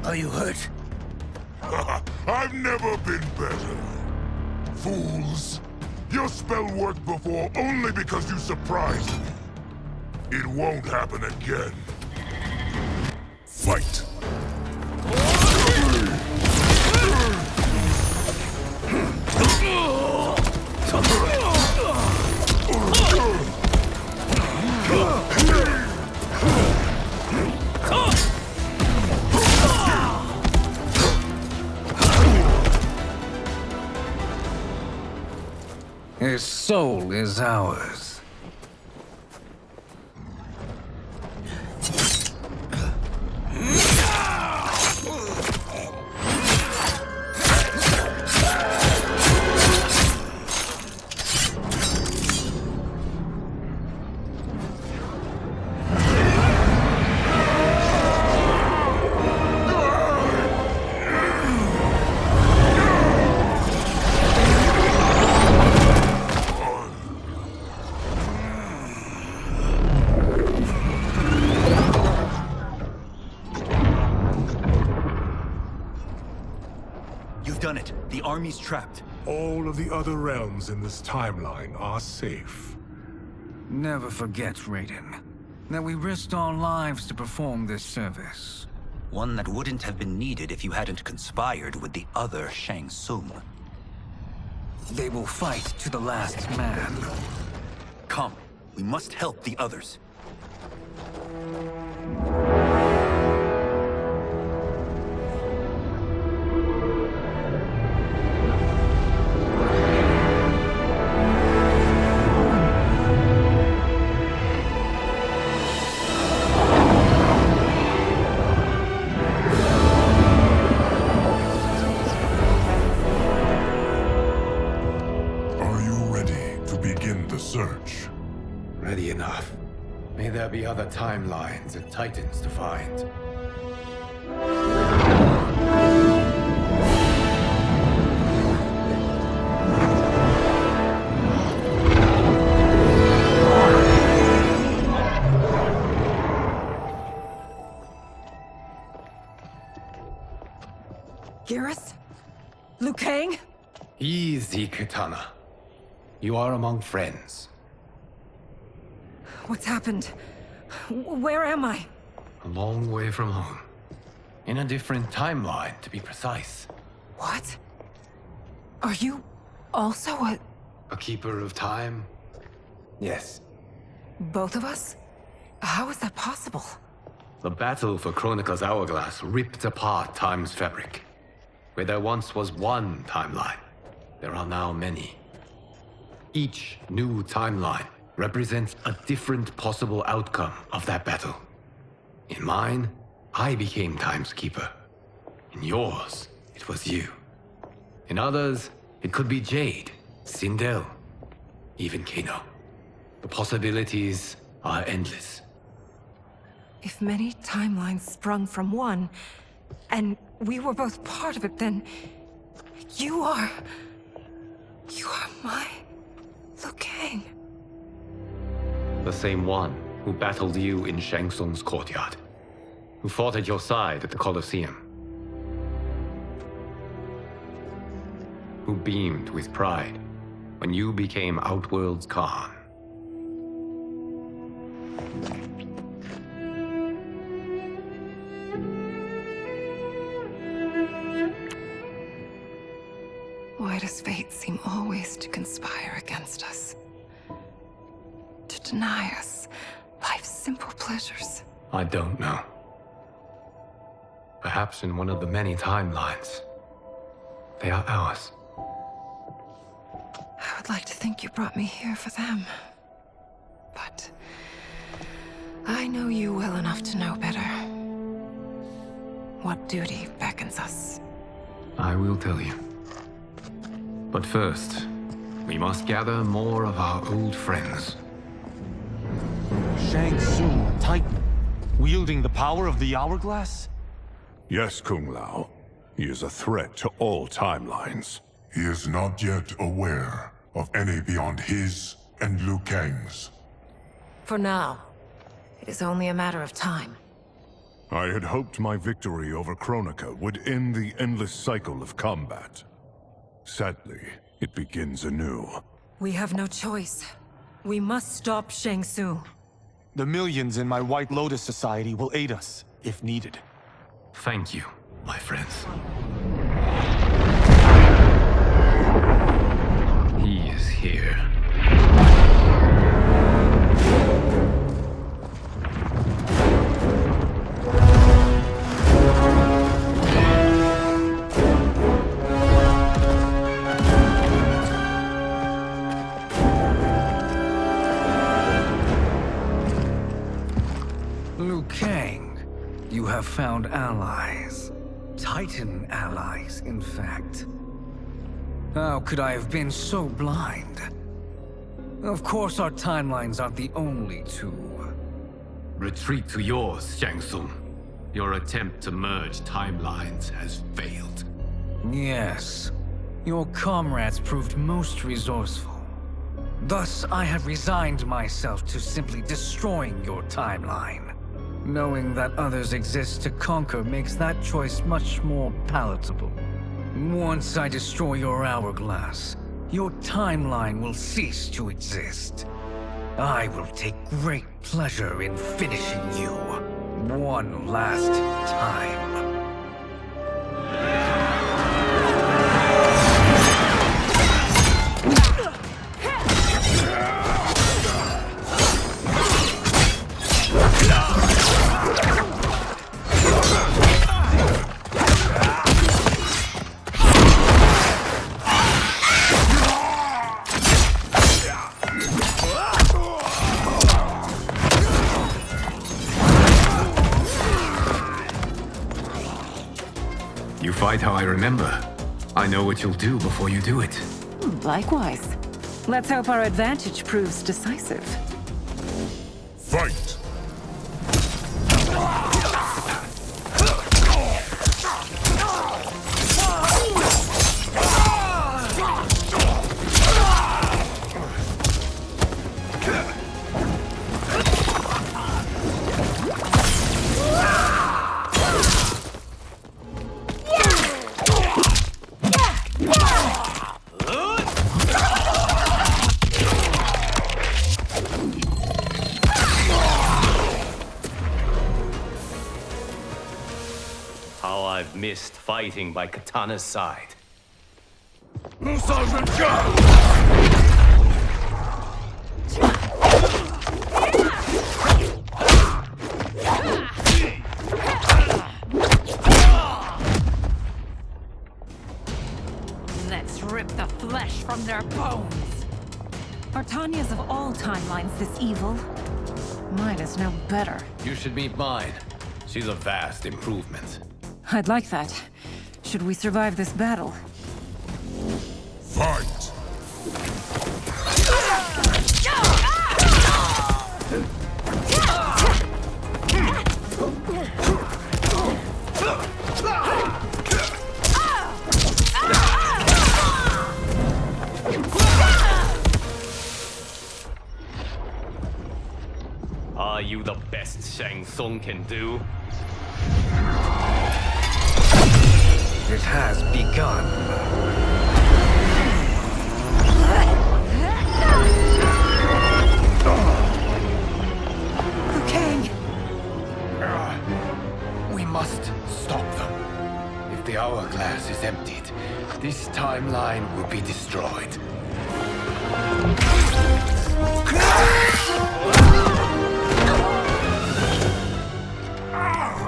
Are you hurt? I've never been better. Fools! Your spell worked before only because you surprised me. It won't happen again. Fight! His soul is ours. The army's trapped. All of the other realms in this timeline are safe. Never forget, Rayden, that we risked our lives to perform this service. One that wouldn't have been needed if you hadn't conspired with the other Shang-Tsung. They will fight to the last man. Come, we must help the others. Ready enough. May there be other timelines and titans to find. Garrus? Liu Kang? Easy, Katana. You are among friends. What's happened? Where am I? A long way from home. In a different timeline, to be precise. What? Are you also a keeper of time? Yes. both of us? How is that possible? The battle for Chronica's hourglass ripped apart time's fabric. Where there once was one timeline, there are now many. Each new timeline represents a different possible outcome of that battle. In mine, I became Time's Keeper. In yours, it was you. In others, it could be Jade, Sindel, even Kano. The possibilities are endless. If many timelines sprung from one, and we were both part of it, then you are my Liu Kang. The same one who battled you in Shang Tsung's courtyard, who fought at your side at the Colosseum, who beamed with pride when you became Outworld's Khan. Why does fate seem always to conspire against us? To deny us life's simple pleasures? I don't know. Perhaps in one of the many timelines, they are ours. I would like to think you brought me here for them. But I know you well enough to know better. What duty beckons us? I will tell you. But first, we must gather more of our old friends. Shang-Tsung, Titan, wielding the power of the hourglass? Yes, Kung Lao. He is a threat to all timelines. He is not yet aware of any beyond his and Liu Kang's. For now, it is only a matter of time. I had hoped my victory over Chronica would end the endless cycle of combat. Sadly, it begins anew. We have no choice. We must stop Shang-Tsung. The millions in my White Lotus Society will aid us, if needed. Thank you, my friends. He is here. have found allies. Titan allies, in fact. How could I have been so blind? Of course our timelines aren't the only two. Retreat to yours, Shang-Tsung. Your attempt to merge timelines has failed. Yes. Your comrades proved most resourceful. Thus, I have resigned myself to simply destroying your timeline. Knowing that others exist to conquer makes that choice much more palatable. Once I destroy your hourglass, your timeline will cease to exist. I will take great pleasure in finishing you one last time. You fight how I remember. I know what you'll do before you do it. Likewise. Let's hope our advantage proves decisive. Fight! I've missed fighting by Katana's side. Let's rip the flesh from their bones. Are Tanya's of all timelines this evil? Mine is no better. You should meet mine. She's a vast improvement. I'd like that. Should we survive this battle? Fight! Are you the best Shang-Tsung can do? It has begun. Liu Kang! We must stop them. If the hourglass is emptied, this timeline will be destroyed.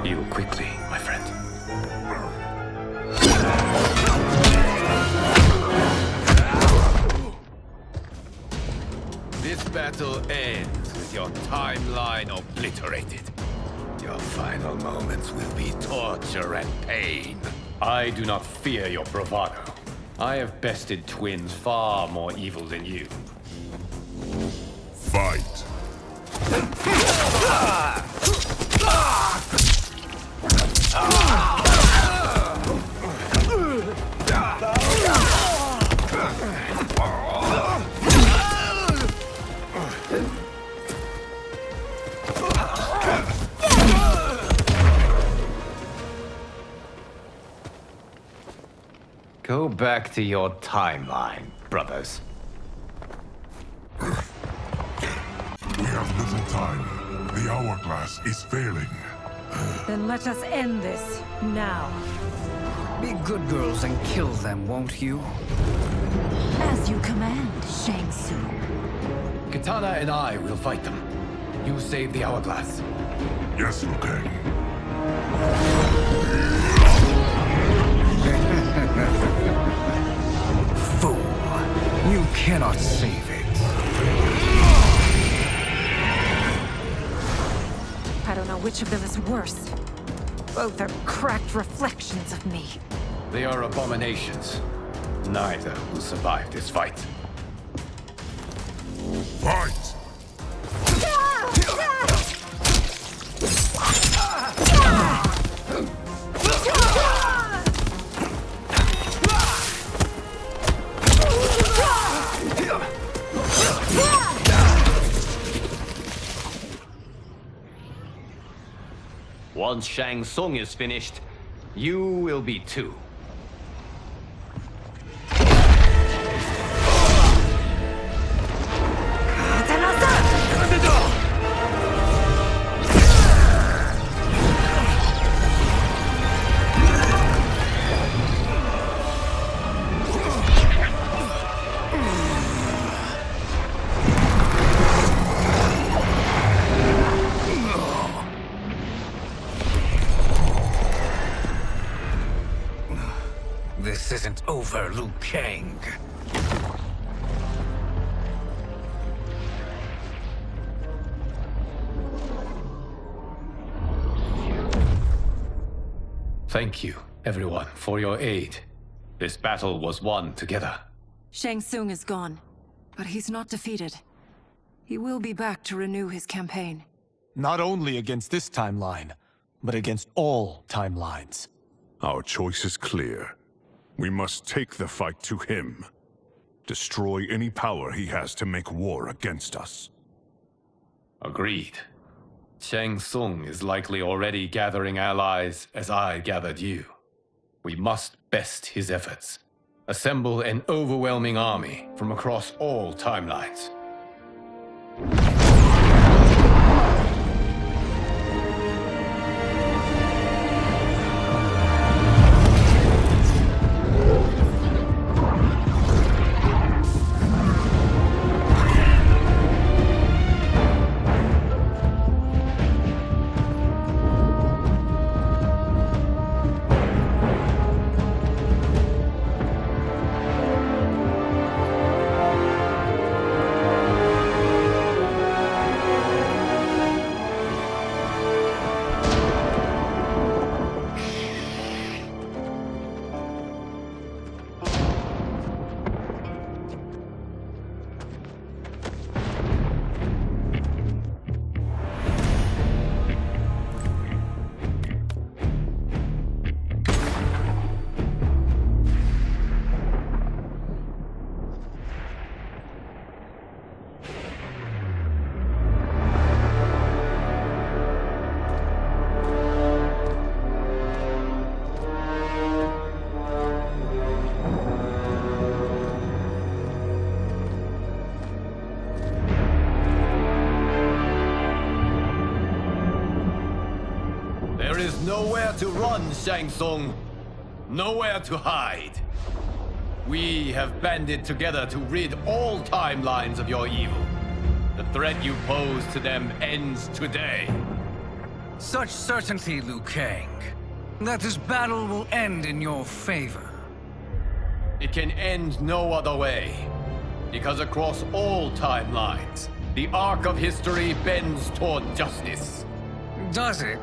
Heal quickly, my friend. This battle ends with your timeline obliterated. Your final moments will be torture and pain. I do not fear your bravado. I have bested twins far more evil than you. Fight! Go back to your timeline, brothers. We have little time. The hourglass is failing. Then let us end this, now. Be good girls and kill them, won't you? As you command, Shang-Tsung. Katana and I will fight them. You save the hourglass. Yes, Liu Kang. Fool! You cannot save it. I don't know which of them is worse. Both are cracked reflections of me. They are abominations. Neither will survive this fight. Fight! Once Shang-Tsung is finished, you will be too. This isn't over, Liu Kang. Thank you, everyone, for your aid. This battle was won together. Shang Tsung is gone, but he's not defeated. He will be back to renew his campaign. Not only against this timeline, but against all timelines. Our choice is clear. We must take the fight to him. Destroy any power he has to make war against us. Agreed. Shang Tsung is likely already gathering allies as I gathered you. We must best his efforts. Assemble an overwhelming army from across all timelines. Nowhere to run, Shang Tsung. Nowhere to hide. We have banded together to rid all timelines of your evil. The threat you pose to them ends today. Such certainty, Liu Kang, that this battle will end in your favor. It can end no other way. Because across all timelines, the arc of history bends toward justice. Does it?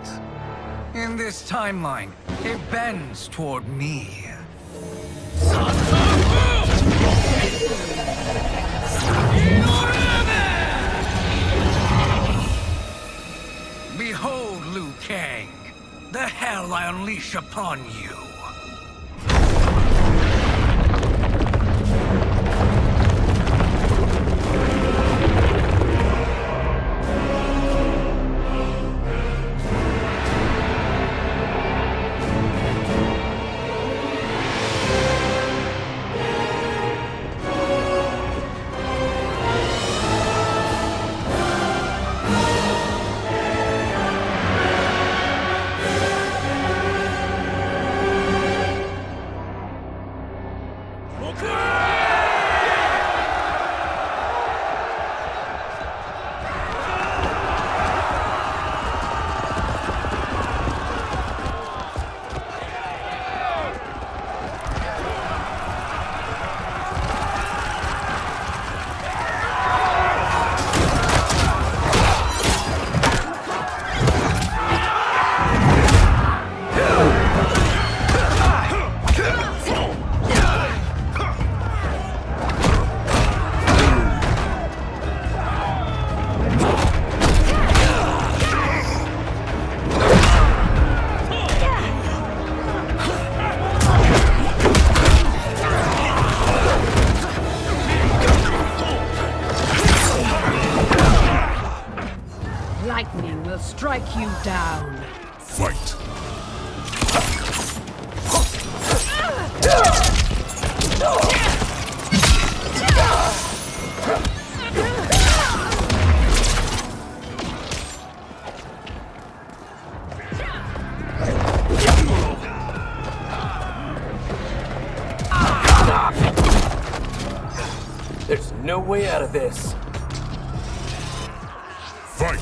In this timeline, it bends toward me. Behold, Liu Kang, the hell I unleash upon you. you down. Fight. There's no way out of this. Fight!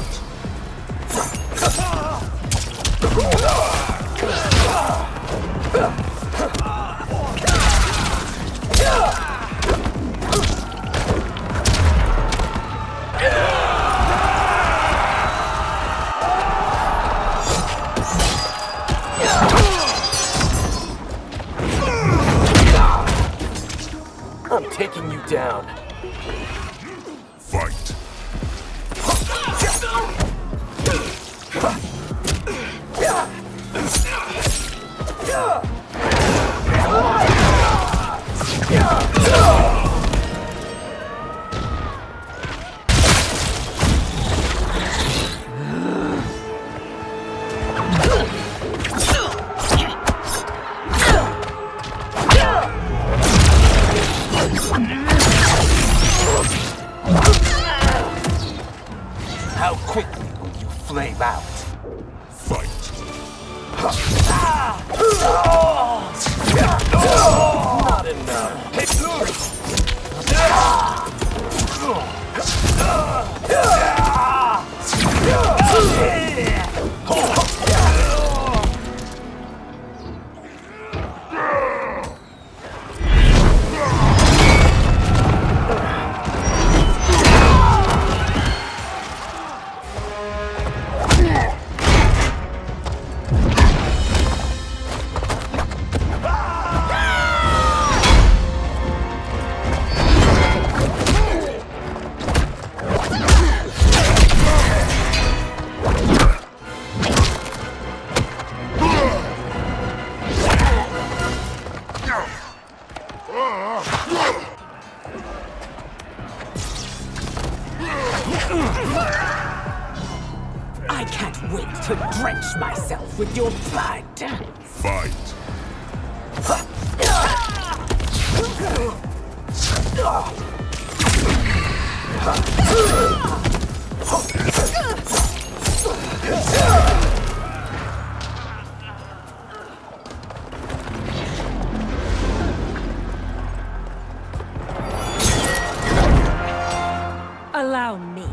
I'm taking you down. Fight. How quickly will you flame out? Fight. Not enough. I can't wait to drench myself with your blood. Fight. Allow me.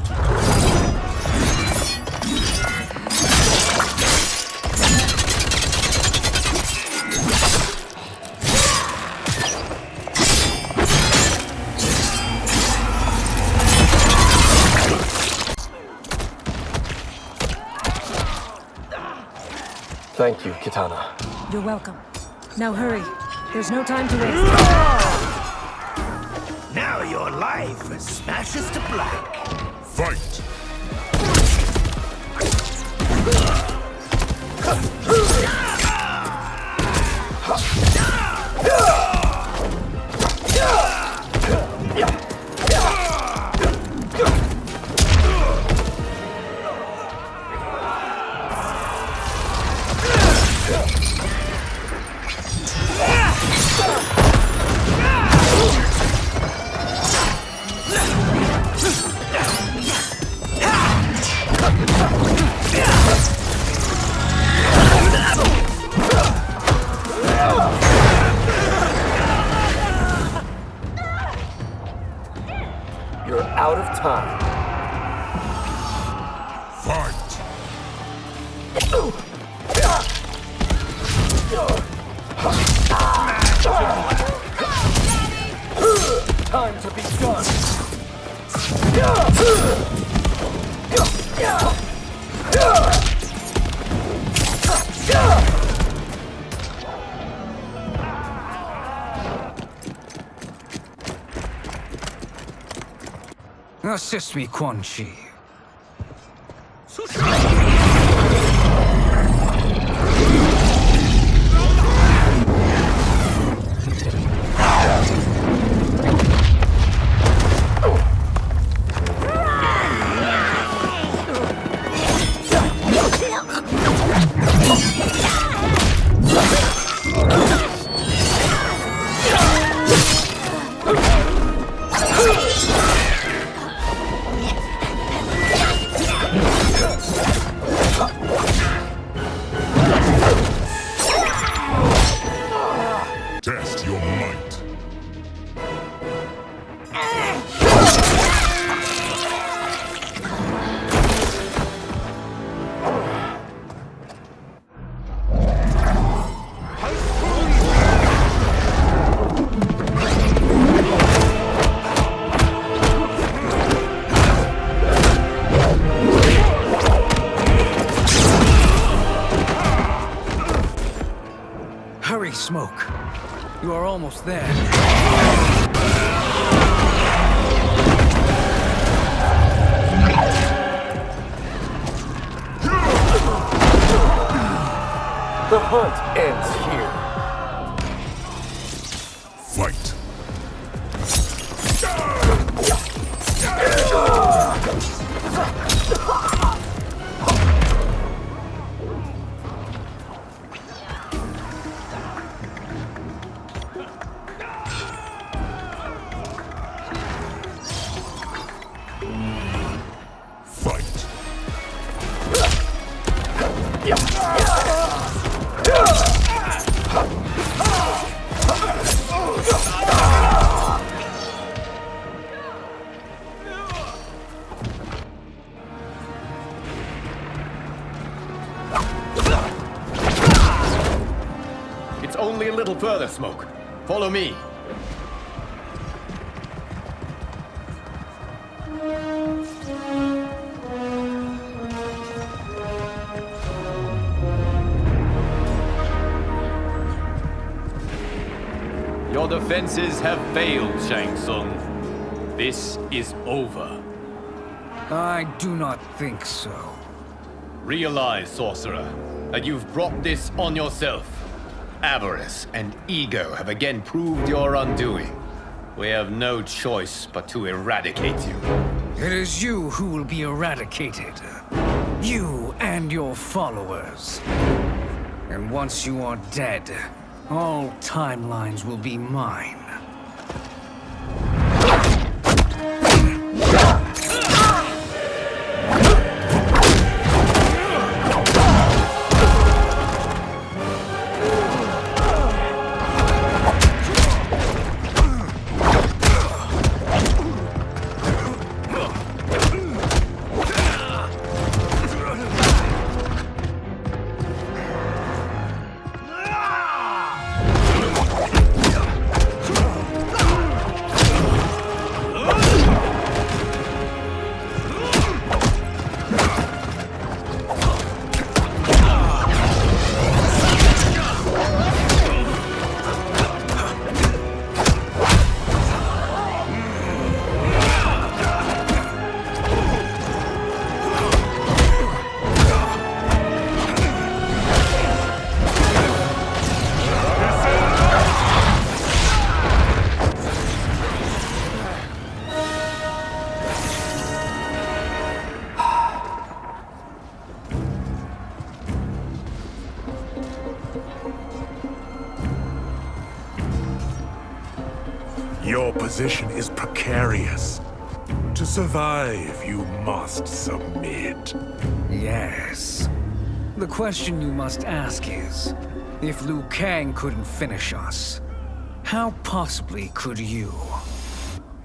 Thank you, Kitana. You're welcome. Now hurry. There's no time to waste. Now your life smashes to black. Fight. You're out of time. Fight. Time to be done. Assist me, Quan Chi. your might. Hurry, Smoke. You are almost there. The hunt ends here. Fight. It's only a little further, Smoke. Follow me. Your defenses have failed, Shang-Tsung. This is over. I do not think so. Realize, sorcerer, that you've brought this on yourself. Avarice and ego have again proved your undoing. We have no choice but to eradicate you. It is you who will be eradicated. You and your followers. And once you are dead, all timelines will be mine. Your position is precarious. To survive, you must submit. Yes. The question you must ask is, if Liu Kang couldn't finish us, how possibly could you?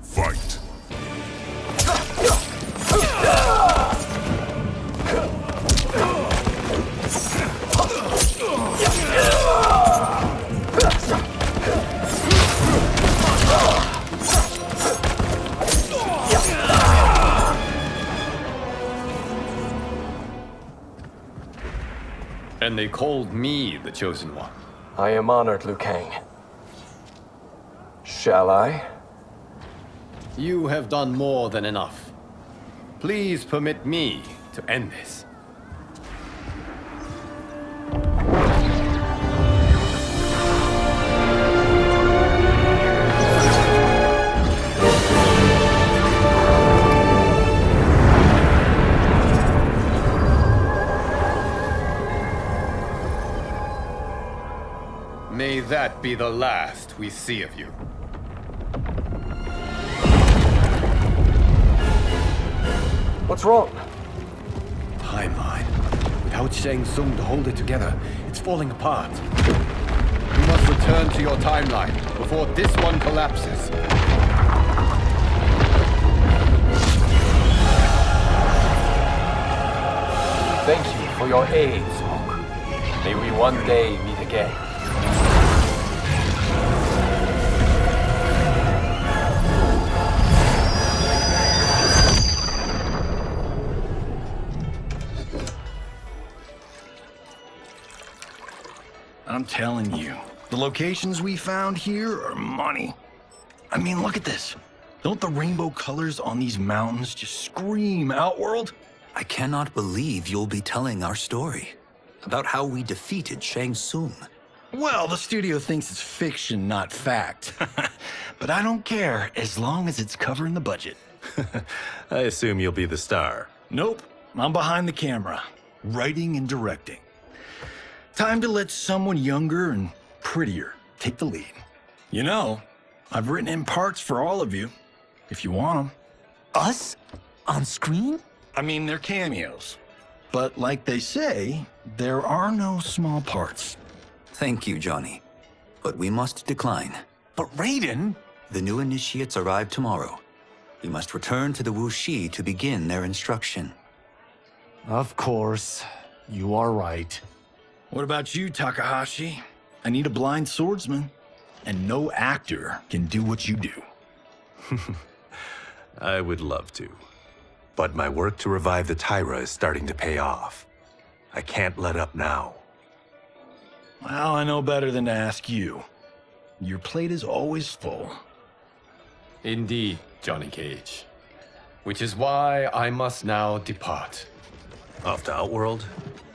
Fight. And they called me the Chosen One. I am honored, Liu Kang. Shall I? You have done more than enough. Please permit me to end this. May that be the last we see of you. What's wrong? Timeline. Without Shang-Tsung to hold it together, it's falling apart. We must return return to your timeline before this one collapses. Thank you for your aid, Smoke. May we one day meet again. I'm telling you, the locations we found here are money. I mean, look at this. Don't the rainbow colors on these mountains just scream Outworld? I cannot believe you'll be telling our story about how we defeated Shang-Tsung. Well, the studio thinks it's fiction, not fact. But I don't care, as long as it's covering the budget. I assume you'll be the star. Nope, I'm behind the camera, writing and directing. Time to let someone younger and prettier take the lead. You know, I've written in parts for all of you, if you want them. Us? On screen? I mean, they're cameos. But like they say, there are no small parts. Thank you, Johnny. But we must decline. But Rayden? The new initiates arrive tomorrow. We must return to the Wuxi to begin their instruction. Of course. You are right. What about you, Takahashi? I need a blind swordsman. And no actor can do what you do. I would love to. But my work to revive the Tyra is starting to pay off. I can't let up now. Well, I know better than to ask you. Your plate is always full. Indeed, Johnny Cage. Which is why I must now depart. Off to Outworld?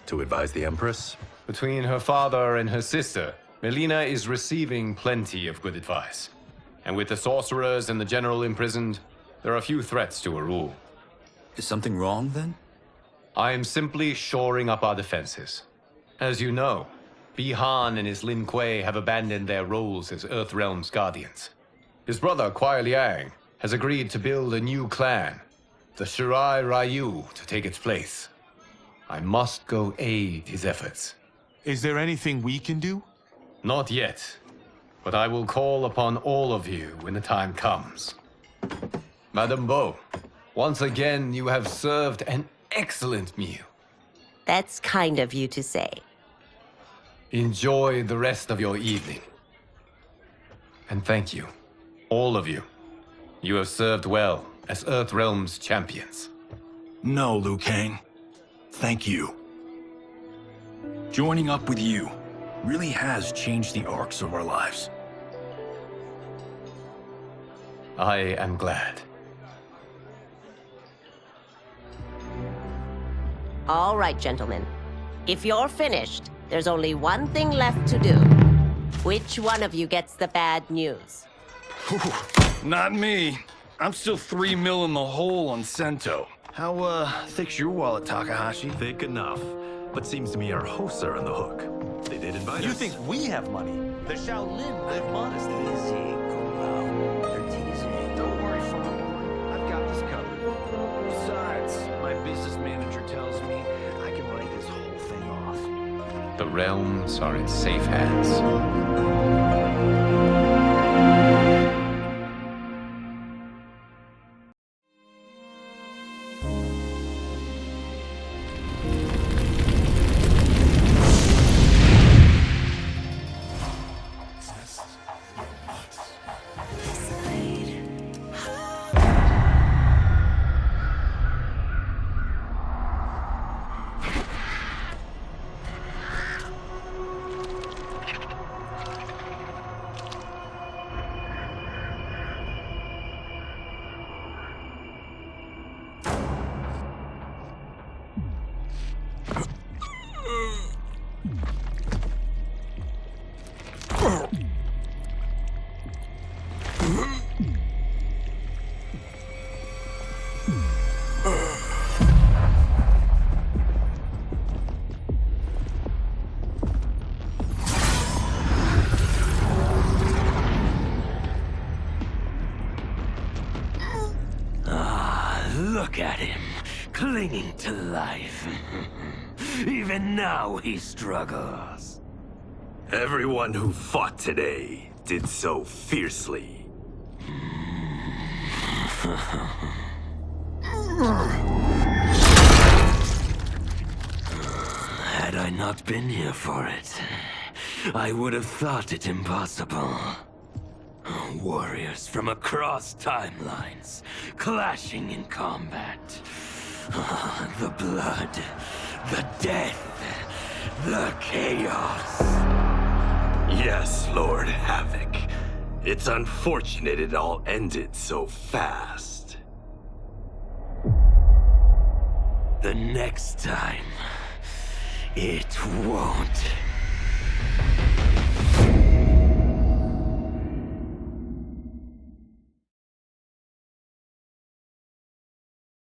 To advise the Empress? Between her father and her sister, Melina is receiving plenty of good advice. And with the sorcerers and the general imprisoned, there are few threats to her rule. Is something wrong, then? I am simply shoring up our defenses. As you know, Bi-Han and his Lin Kuei have abandoned their roles as Earthrealm's guardians. His brother, Kuai Liang, has agreed to build a new clan, the Shirai Ryu, to take its place. I must go aid his efforts. Is there anything we can do? Not yet, but I will call upon all of you when the time comes. Madame Bo, once again you have served an excellent meal. That's kind of you to say. Enjoy the rest of your evening. And thank you, all of you. You have served well as Earthrealm's champions. No, Liu Kang. Thank you. Joining up with you really has changed the arcs of our lives. I am glad. All right, gentlemen. If you're finished, there's only one thing left to do. Which one of you gets the bad news? Not me. I'm still 3 mil in the hole on Sento. How, thick's your wallet, Takahashi? Thick enough. But seems to me our hosts are on the hook. They did invite us. You think we have money? The Shaolin live modestly. Easy, Kun Lao. They're teasing. Don't worry, Father. I've got this covered. Besides, my business manager tells me I can write this whole thing off. The realms are in safe hands. Look at him, clinging to life. Even now he struggles. Everyone who fought today did so fiercely. Had I not been here for it, I would have thought it impossible. Warriors from across timelines, clashing in combat. The blood, the death, the chaos. Yes, Lord Havoc. It's unfortunate it all ended so fast. The next time, it won't.